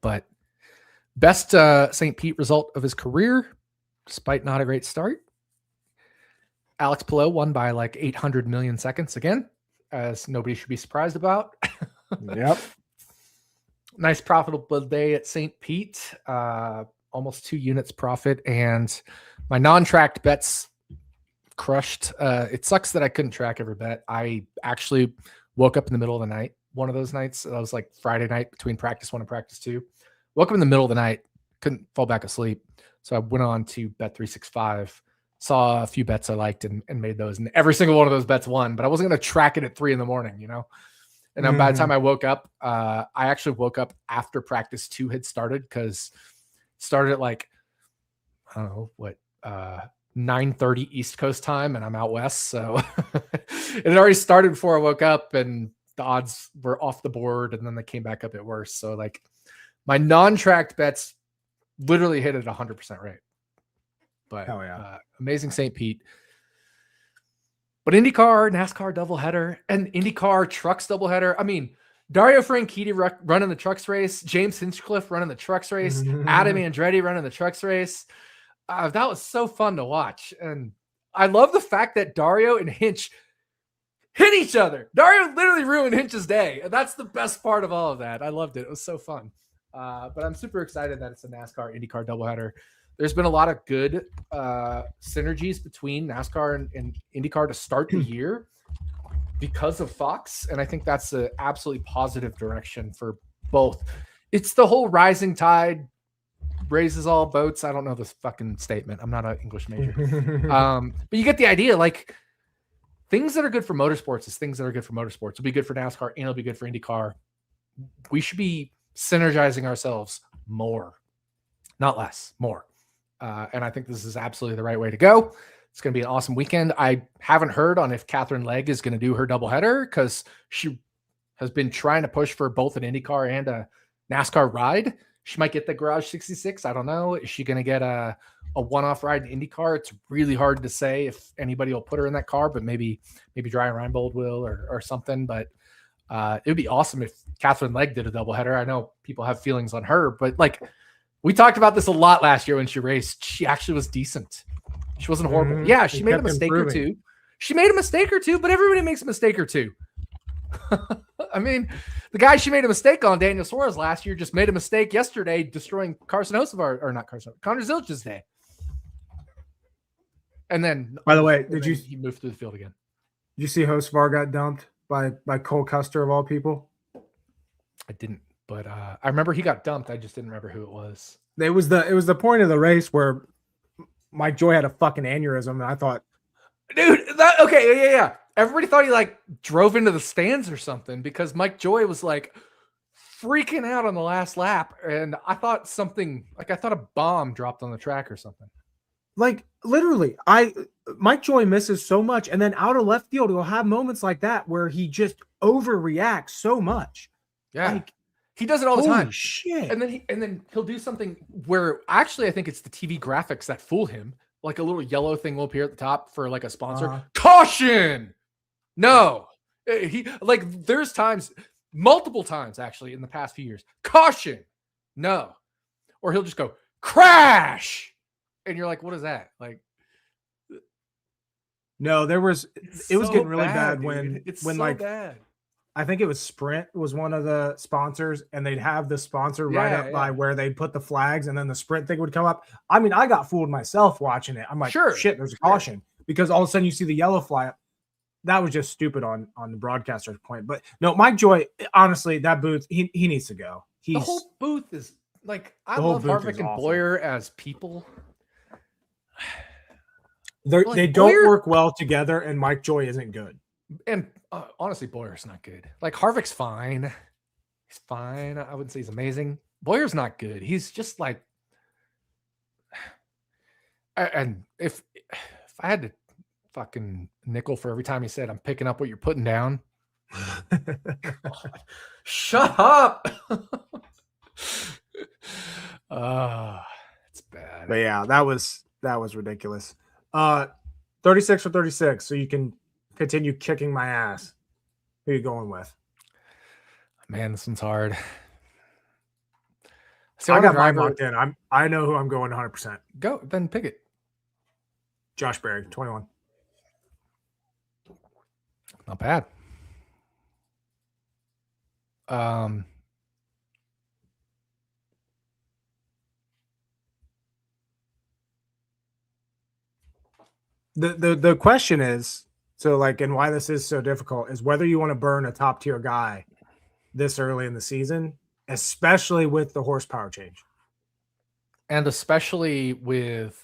C: But best St. Pete result of his career, despite not a great start. Alex Palou won by like 800 million seconds again, as nobody should be surprised about.
A: Yep.
C: Nice profitable day at St. Pete. Almost 2 units profit. And my non-tracked bets crushed. It sucks that I couldn't track every bet. I actually woke up in the middle of the night. One of those nights, that was like Friday night between practice 1 and practice 2. Woke up in the middle of the night, couldn't fall back asleep. So I went on to Bet365, saw a few bets I liked and made those. And every single one of those bets won, but I wasn't going to track it at 3 a.m, And then by the time I woke up, I actually woke up after practice 2 had started, because started at like, I don't know what, 9:30 East Coast time, and I'm out west. So it had already started before I woke up, and the odds were off the board, and then they came back up at worse. So like my non-tracked bets literally hit it 100% right. But
A: Hell yeah.
C: Amazing St. Pete. But IndyCar, NASCAR doubleheader, and IndyCar trucks doubleheader. I mean, Dario Franchitti running the trucks race, James Hinchcliffe running the trucks race, Adam Andretti running the trucks race. That was so fun to watch. And I love the fact that Dario and Hinch hit each other. Dario literally ruined Hinch's day. And that's the best part of all of that. I loved it. It was so fun. But I'm super excited that it's a NASCAR IndyCar doubleheader. There's been a lot of good synergies between NASCAR and IndyCar to start the year because of Fox. And I think that's an absolutely positive direction for both. It's the whole rising tide raises all boats. I don't know this fucking statement. I'm not an English major. But you get the idea. Like, things that are good for motorsports is things that are good for motorsports. It'll be good for NASCAR and it'll be good for IndyCar. We should be synergizing ourselves more, not less, more. And I think this is absolutely the right way to go. It's going to be an awesome weekend. I haven't heard on if Catherine Legg is going to do her doubleheader because she has been trying to push for both an IndyCar and a NASCAR ride. She might get the Garage 66. I don't know. Is she going to get a one-off ride in IndyCar? It's really hard to say if anybody will put her in that car, but maybe Brian Reinbold will or something. But it would be awesome if Catherine Legg did a doubleheader. I know people have feelings on her, but like, we talked about this a lot last year when she raced. She actually was decent. She wasn't horrible. Yeah, she made a mistake or two. She made a mistake or two, but everybody makes a mistake or two. I mean, the guy she made a mistake on, Daniel Suarez, last year, just made a mistake yesterday, destroying Connor Zilich's day. And then,
A: by the way,
C: he moved through the field again?
A: Did you see Hostvar got dumped by Cole Custer of all people?
C: I didn't. But I remember he got dumped. I just didn't remember who it was.
A: It was the point of the race where Mike Joy had a fucking aneurysm, and I thought,
C: dude, yeah. Everybody thought he like drove into the stands or something because Mike Joy was like freaking out on the last lap, and I thought a bomb dropped on the track or something.
A: Like, literally, Mike Joy misses so much, and then out of left field, he'll have moments like that where he just overreacts so much.
C: Yeah.
A: Like,
C: he does it all the time.
A: Shit.
C: And then he'll do something where actually I think it's the TV graphics that fool him. Like a little yellow thing will appear at the top for like a sponsor. Caution! No. There's times, multiple times actually in the past few years. Caution! No. Or he'll just go, crash! And you're like, what is that? Like,
A: no, it was getting really bad when
C: bad.
A: I think it was Sprint was one of the sponsors, and they'd have the sponsor right up by where they'd put the flags, and then the Sprint thing would come up. I mean, I got fooled myself watching it. I'm like, shit, there's a caution. Because all of a sudden you see the yellow fly up. That was just stupid on the broadcaster's point. But no, Mike Joy, honestly, that booth, he needs to go.
C: The whole booth is like, I love Harvick and Boyer as people.
A: They don't work well together, and Mike Joy isn't good.
C: And honestly, Boyer's not good. Like, Harvick's fine. He's fine. I wouldn't say he's amazing. Boyer's not good. He's just like, and if I had to fucking nickel for every time he said, I'm picking up what you're putting down. God, shut up. It's bad.
A: But yeah, that was ridiculous. 36 for 36. So you can continue kicking my ass. Who are you going with?
C: Man, this one's hard.
A: I got mine locked in. I know who I'm going 100%.
C: Go, then pick it.
A: Josh Berry, 21.
C: Not bad.
A: The question is, so like, and why this is so difficult is whether you want to burn a top tier guy this early in the season, especially with the horsepower change.
C: And especially with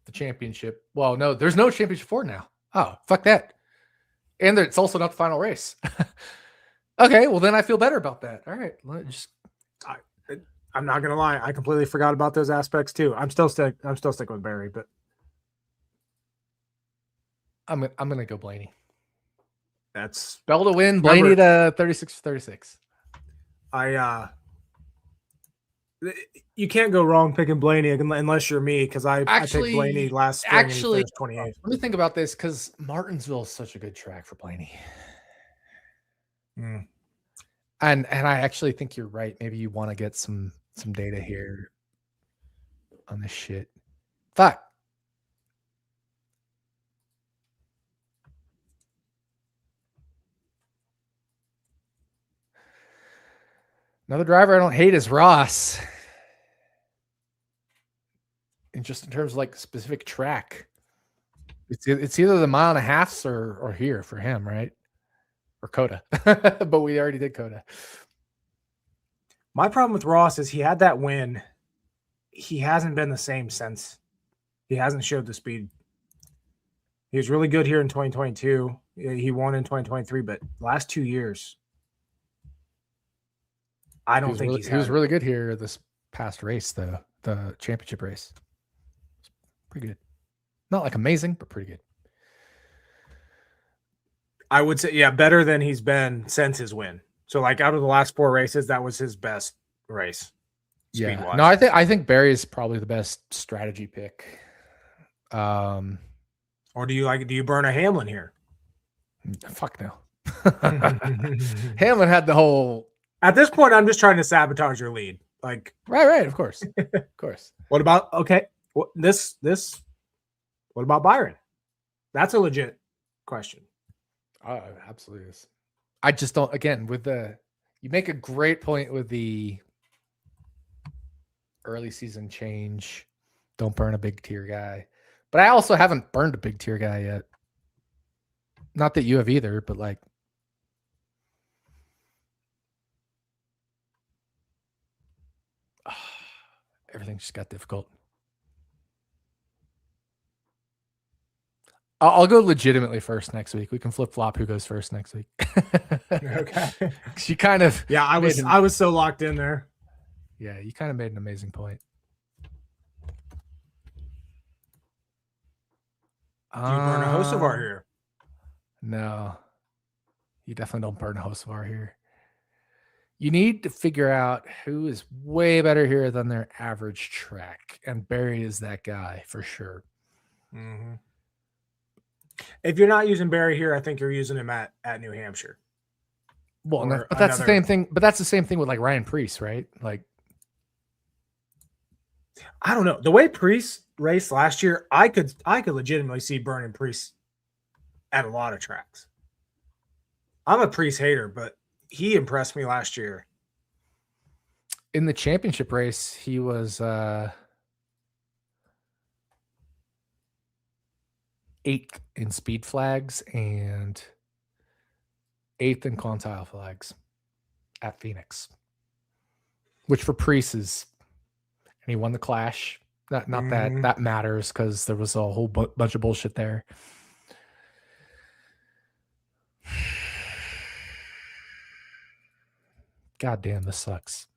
C: the championship. Well, no, there's no championship for it now. Oh, fuck that. And it's also not the final race. Okay, well then I feel better about that. All right,
A: I'm not gonna lie, I completely forgot about those aspects too. I'm still sticking with Barry, but
C: I'm gonna go Blaney.
A: That's
C: Bell to win. Blaney to 36-36.
A: You can't go wrong picking Blaney unless you're me, because I picked Blaney last spring and he finished 28th.
C: Let me think about this, because Martinsville is such a good track for Blaney.
A: Mm.
C: And I actually think you're right. Maybe you want to get some data here on this shit. Fuck. Another driver I don't hate is Ross. And just in terms of like specific track, it's either the 1.5 miles or here for him, right? Or COTA. But we already did COTA.
A: My problem with Ross is he had that win. He hasn't been the same since. He hasn't showed the speed. He was really good here in 2022. He won in 2023, but last 2 years, I don't think
C: he was really good here this past race, though, the championship race. Pretty good. Not like amazing, but pretty good.
A: I would say, yeah, better than he's been since his win. So, like, out of the last 4 races, that was his best race.
C: Yeah. No, I think Barry is probably the best strategy pick.
A: Or do you burn a Hamlin here?
C: Fuck no. Hamlin had the whole.
A: At this point, I'm just trying to sabotage your lead. Like,
C: right, of course, of course.
A: What about this? What about Byron? That's a legit question.
C: Oh, absolutely is. I just don't. Again, you make a great point with the early season change. Don't burn a big tier guy, but I also haven't burned a big tier guy yet. Not that you have either, but like. Everything just got difficult. I'll go legitimately first next week. We can flip flop who goes first next week.
A: Okay.
C: You kind of
A: I was so locked in there.
C: Yeah, you kind of made an amazing point.
A: Do you burn a Hocevar here?
C: No. You definitely don't burn a Hocevar here. You need to figure out who is way better here than their average track. And Barry is that guy for sure.
A: Mm-hmm. If you're not using Barry here, I think you're using him at New Hampshire.
C: Well, no, but that's the same thing. But that's the same thing with like Ryan Preece, right? Like,
A: I don't know. The way Preece raced last year, I could legitimately see burning Preece at a lot of tracks. I'm a Preece hater, but he impressed me last year.
C: In the championship race, he was 8th in speed flags and 8th in quantile flags at Phoenix, which for Preece is, and he won the Clash. Not that matters because there was a whole bunch of bullshit there. God damn, this sucks.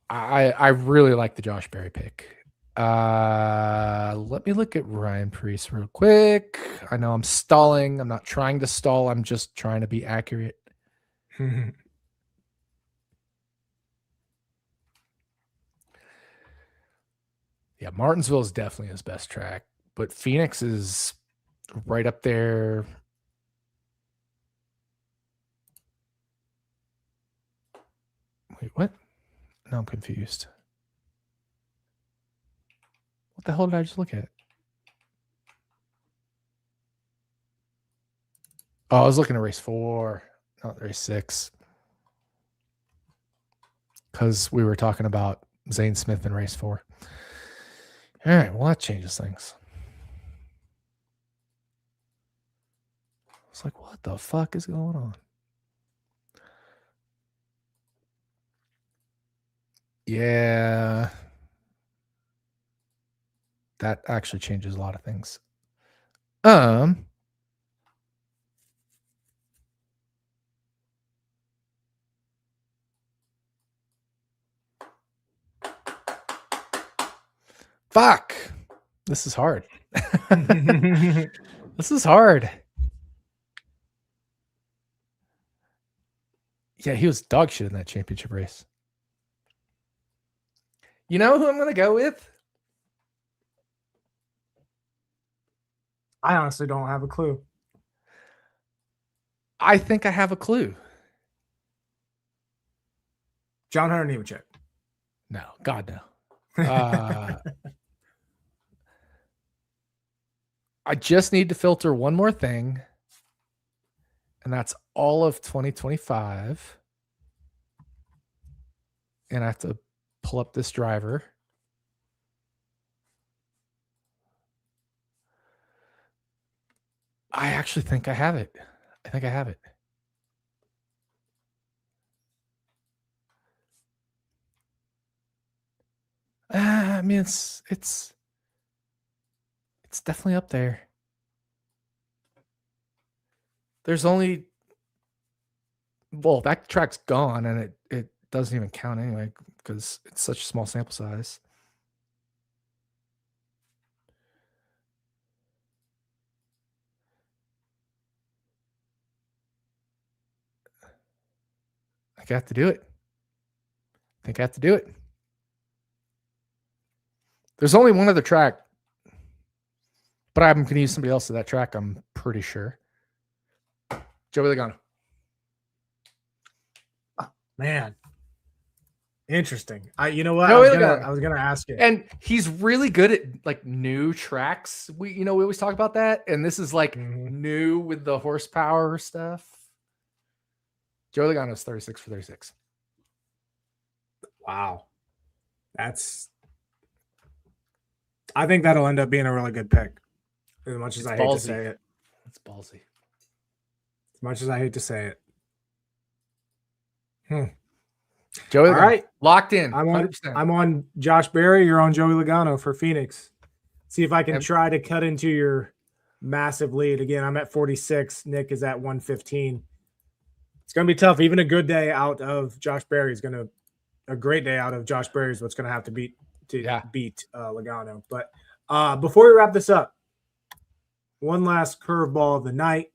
C: I really like the Josh Berry pick. Let me look at Ryan Preece real quick. I know I'm stalling. I'm not trying to stall. I'm just trying to be accurate. Yeah, Martinsville is definitely his best track, but Phoenix is right up there. Wait, what? No, I'm confused. What the hell did I just look at? Oh, I was looking at race 4, not race 6. Because we were talking about Zane Smith in race 4. All right, well, that changes things. It's like, what the fuck is going on? Yeah. That actually changes a lot of things. Fuck. This is hard. This is hard. Yeah, he was dog shit in that championship race. You know who I'm going to go with?
A: I honestly don't have a clue.
C: I think I have a clue.
A: John Hunter Nemechek.
C: No, God, no. I just need to filter one more thing, and that's all of 2025. And I have to pull up this driver. I actually think I have it. I mean, it's definitely up there. There's only, well, that track's gone, and it doesn't even count anyway because it's such a small sample size. I think I have to do it. There's only one other track, but I'm going to use somebody else to that track, I'm pretty sure. Joey Logano.
A: Man. Interesting. You know what?
C: Joey
A: I was gonna ask you.
C: And he's really good at like new tracks. We always talk about that. And this is like new with the horsepower stuff. Joey Logano's 36 for 36.
A: Wow. I think that'll end up being a really good pick. As much as I hate to say it.
C: It's ballsy.
A: As much as I hate to say it.
C: Joey,
A: all right,
C: locked in.
A: I'm on Josh Berry. You're on Joey Logano for Phoenix. See if I can try to cut into your massive lead again. I'm at 46. Nick is at 115. It's going to be tough. Even a good day out of Josh Berry is a great day out of Josh Berry is what's going to have to beat Logano. But before we wrap this up, one last curveball of the night.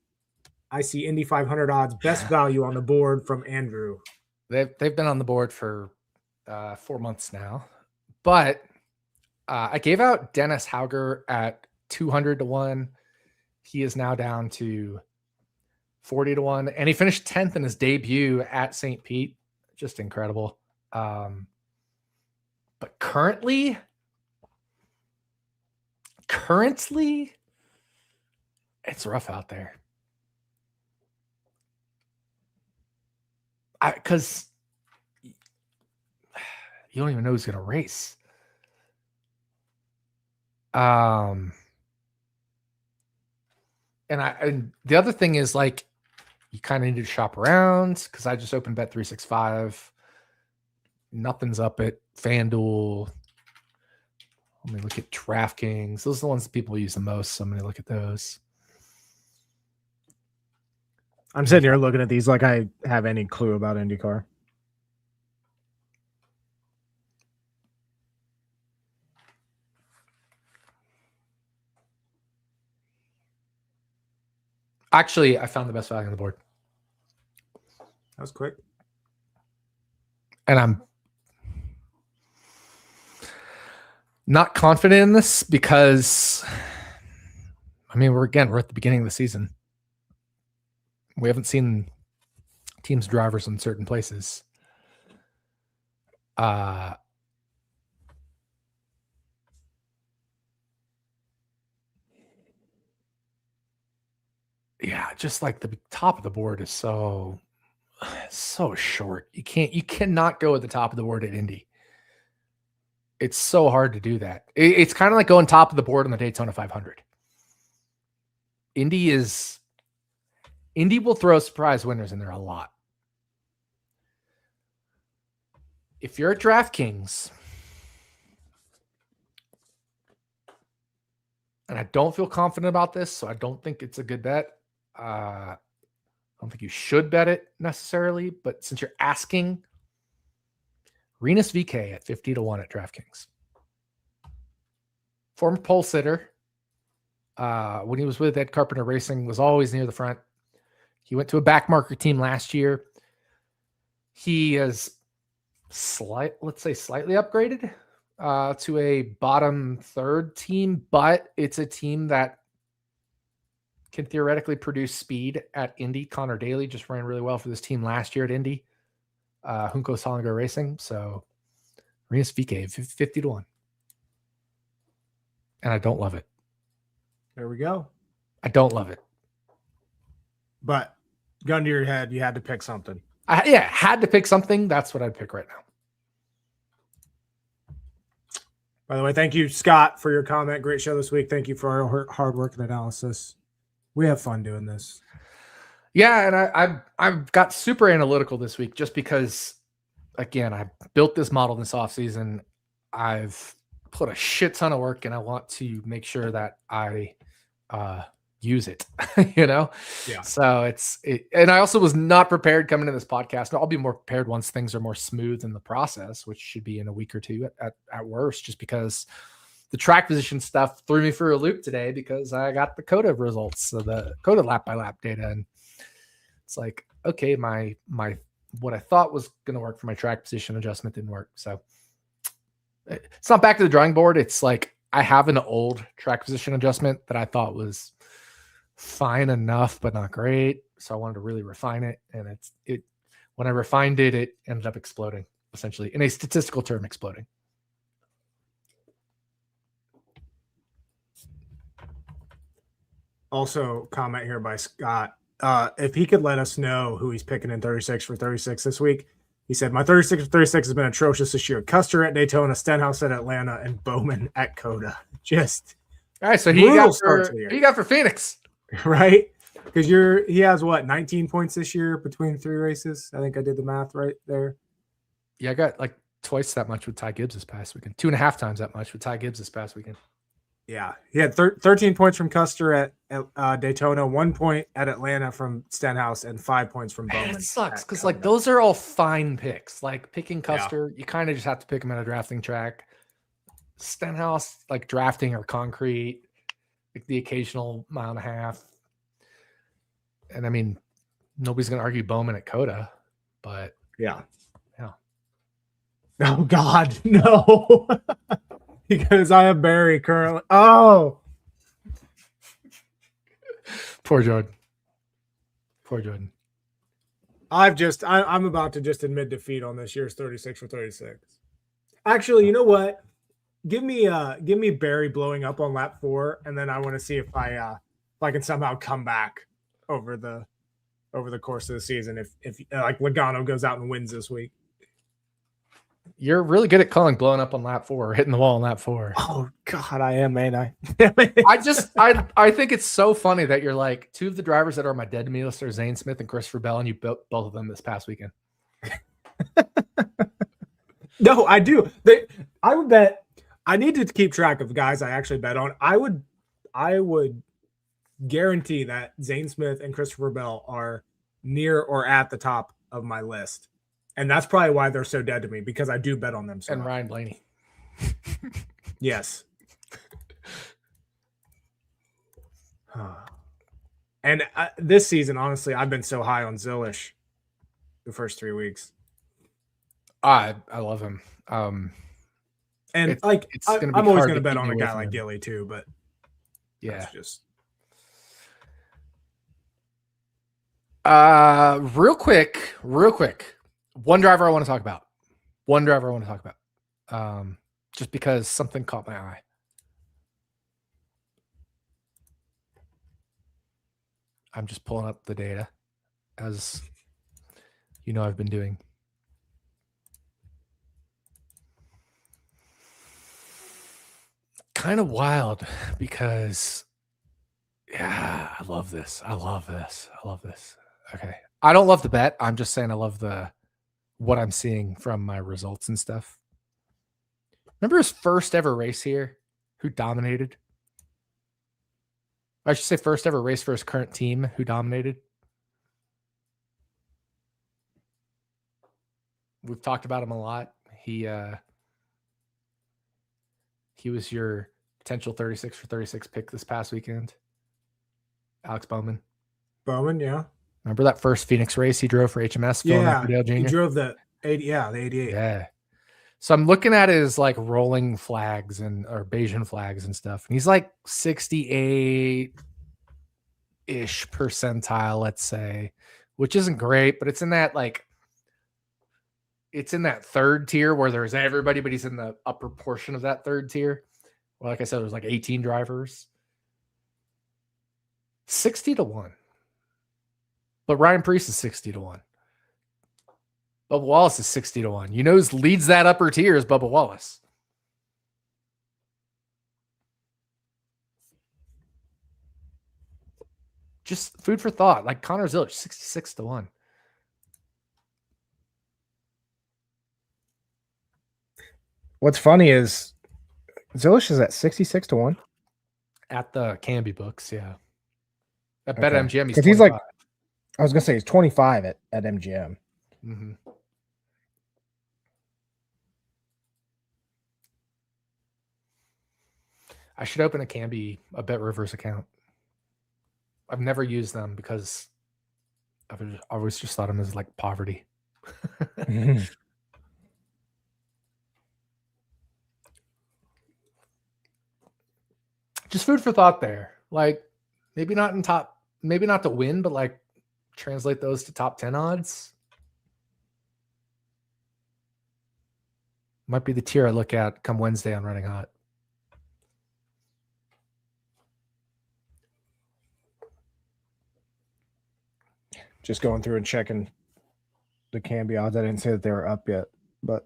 A: I see Indy 500 odds, best value on the board from Andrew.
C: They've been on the board for 4 months now, but I gave out Dennis Hauger at 200 to 1. He is now down to 40 to 1, and he finished 10th in his debut at St. Pete. Just incredible. But currently, it's rough out there. Because you don't even know who's going to race. And the other thing is like you kind of need to shop around because I just opened Bet365. Nothing's up at FanDuel. Let me look at DraftKings. Those are the ones that people use the most. So I'm going to look at those.
A: I'm sitting here looking at these like I have any clue about IndyCar.
C: Actually, I found the best value on the board.
A: That was quick.
C: And I'm not confident in this because, I mean, we're at the beginning of the season. We haven't seen teams' drivers in certain places. Yeah, just like the top of the board is so short. You cannot go at the top of the board at Indy. It's so hard to do that. It's kind of like going top of the board on the Daytona 500. Indy will throw surprise winners in there a lot. If you're at DraftKings, and I don't feel confident about this, so I don't think it's a good bet. I don't think you should bet it necessarily, but since you're asking, Rinus VeeKay at 50 to 1 at DraftKings. Former pole sitter. When he was with Ed Carpenter Racing, was always near the front. He went to a backmarker team last year. He is slightly upgraded to a bottom third team, but it's a team that can theoretically produce speed at Indy. Connor Daly just ran really well for this team last year at Indy. Junko Salinger Racing. So Rinus VK 50-1. And I don't love it.
A: There we go.
C: I don't love it.
A: But gun to your head, you had to pick something.
C: Had to pick something. That's what I'd pick right now.
A: By the way, thank you, Scott, for your comment. Great show this week. Thank you for our hard work and analysis. We have fun doing this.
C: Yeah, and I've got super analytical this week just because, again, I built this model this offseason. I've put a shit ton of work, and I want to make sure that I use it, Yeah. So and I also was not prepared coming to this podcast. I'll be more prepared once things are more smooth in the process, which should be in a week or two at worst, just because the track position stuff threw me for a loop today because I got the COTA results, so the COTA lap by lap data, and it's like, okay, my what I thought was going to work for my track position adjustment didn't work. So it's not back to the drawing board. It's like I have an old track position adjustment that I thought was fine enough, but not great. So I wanted to really refine it. And when I refined it, it ended up exploding, essentially, in a statistical term, exploding.
A: Also, comment here by Scott. If he could let us know who he's picking in 36 for 36 this week. He said, my 36 for 36 has been atrocious this year. Custer at Daytona, Stenhouse at Atlanta, and Bowman at COTA. Just
C: all right. So he got for Phoenix,
A: right? Because he has what, 19 points this year between 3 races. I think I did the math right there.
C: Yeah, I got like twice that much with Ty Gibbs this past weekend. 2.5 times that much with Ty Gibbs this past weekend.
A: Yeah, he had 13 points from Custer at Daytona, 1 point at Atlanta from Stenhouse, and 5 points from Bowman.
C: It sucks because like those are all fine picks. Like picking Custer, you kind of just have to pick him at a drafting track. Stenhouse, like drafting or concrete, like the occasional mile and a half. And I mean, nobody's gonna argue Bowman at COTA, but
A: yeah. Oh God, no. Because I have Barry currently. Oh,
C: poor Jordan.
A: I'm about to just admit defeat on this year's 36 for 36. Actually, you know what? Give me Barry blowing up on lap 4, and then I want to see if I can somehow come back over the course of the season. If like Logano goes out and wins this week.
C: You're really good at calling blowing up on lap 4 or hitting the wall on lap 4.
A: Oh God, I am, ain't I?
C: I think it's so funny that you're like, 2 of the drivers that are on my dead to me list are Zane Smith and Christopher Bell, and you built both of them this past weekend.
A: No, I do. I would bet. I need to keep track of guys I actually bet on. I would guarantee that Zane Smith and Christopher Bell are near or at the top of my list. And that's probably why they're so dead to me, because I do bet on them.
C: And Ryan Blaney.
A: Yes. And this season, honestly, I've been so high on Zilish the first 3 weeks.
C: I love him.
A: And I'm always going to bet on a guy like Gilly too, but
C: yeah,
A: just
C: real quick. One driver I want to talk about. Just because something caught my eye. I'm just pulling up the data, as you know I've been doing. Kind of wild because, yeah, I love this. Okay. I don't love the bet. I'm just saying I love what I'm seeing from my results and stuff. Remember his first ever race here? Who dominated? I should say first ever race for his current team. Who dominated? We've talked about him a lot. He was your potential 36 for 36 pick this past weekend. Alex Bowman.
A: Yeah.
C: Remember that first Phoenix race he drove for HMS?
A: Yeah,
C: Jr.?
A: he drove the 88.
C: Yeah. So I'm looking at his like rolling flags or Bayesian flags and stuff. And he's like 68-ish percentile, let's say, which isn't great, but it's in that third tier where there's everybody, but he's in the upper portion of that third tier. Well, like I said, there's like 18 drivers. 60-1. But Ryan Preece is 60-1. Bubba Wallace is 60-1. You know who leads that upper tier is Bubba Wallace. Just food for thought. Like Connor Zilisch, 66-1.
A: What's funny is Zilisch is at 66-1
C: At the Canby books, yeah. At BetMGM,
A: because he's like, I was gonna say he's 25 at MGM.
C: Mm-hmm. I should open a Bet Rivers account. I've never used them because I've always just thought of them as like poverty. Just food for thought there. Like maybe not to win, but like translate those to top 10 odds. Might be the tier I look at come Wednesday on Running Hot.
A: Just going through and checking the Canby odds. I didn't say that they were up yet, but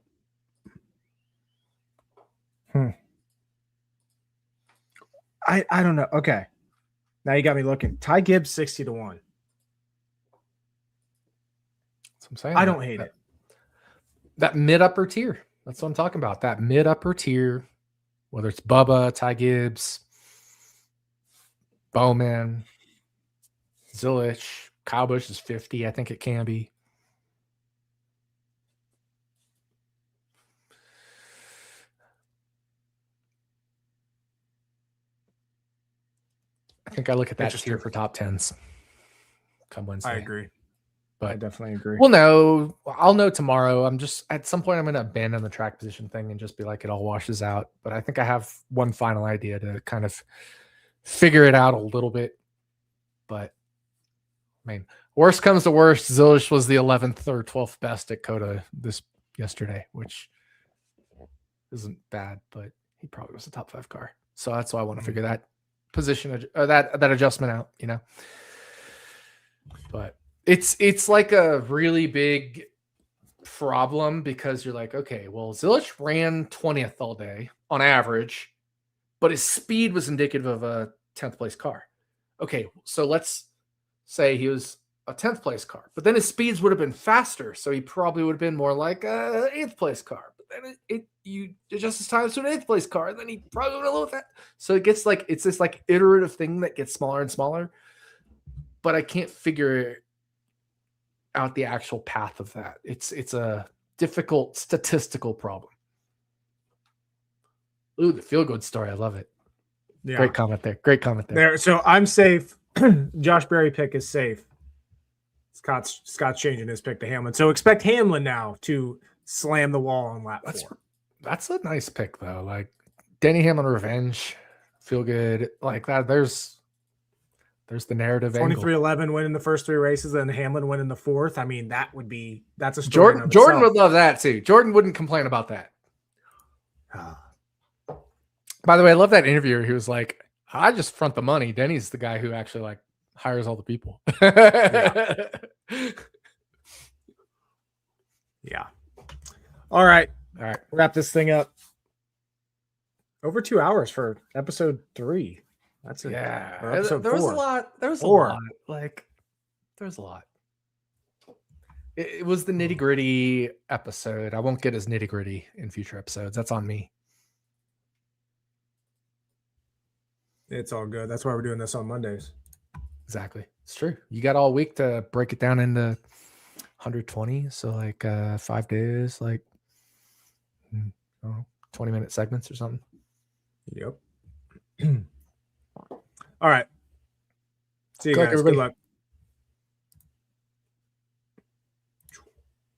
A: I don't know. Okay. Now you got me looking. Ty Gibbs 60-1.
C: That's what I'm saying.
A: I don't hate it.
C: That mid upper tier. That's what I'm talking about. That mid upper tier, whether it's Bubba, Ty Gibbs, Bowman, Zilisch, Kyle Busch is 50. I think it can be. I think I look at that tier for top 10s come Wednesday.
A: I agree.
C: But
A: I definitely agree.
C: We'll know. I'll know tomorrow. I'm just at some point I'm going to abandon the track position thing and just be like it all washes out. But I think I have one final idea to kind of figure it out a little bit. But I mean, worst comes to worst, Zilisch was the 11th or 12th best at COTA yesterday, which isn't bad, but he probably was a top 5 car. So that's why I want to figure that position or that adjustment out, you know. But it's like a really big problem because you're like, okay, well, Zilisch ran 20th all day on average, but his speed was indicative of a 10th place car. Okay, so let's say he was a 10th place car, but then his speeds would have been faster, so he probably would have been more like a 8th place car. But then you adjust his times to an 8th place car, and then he probably would have low that. So it gets like it's this like iterative thing that gets smaller and smaller. But I can't figure out the actual path of that. It's a difficult statistical problem. Ooh, the feel good story. I love it. Yeah. Great comment there.
A: So I'm safe. Josh Berry pick is safe. Scott's changing his pick to Hamlin. So expect Hamlin now to slam the wall on lap 4.
C: That's a nice pick though. Like Denny Hamlin revenge, feel good like that. There's the narrative
A: 23-11 winning the first 3 races, and Hamlin winning the 4th. I mean, that's a story.
C: Jordan would love that too. Jordan wouldn't complain about that. By the way, I love that interview. He was like, I just front the money. Denny's the guy who actually like hires all the people.
A: Yeah. All right.
C: All right.
A: Wrap this thing up. Over 2 hours for episode 3. That's it.
C: Yeah.
A: There was
C: a lot. There's a lot. Like, there's a lot. It was the nitty gritty episode. I won't get as nitty gritty in future episodes. That's on me.
A: It's all good. That's why we're doing this on Mondays.
C: Exactly. It's true. You got all week to break it down into 120. So like 5 days, like 20-minute segments or something.
A: Yep. All right. See you guys. Good luck.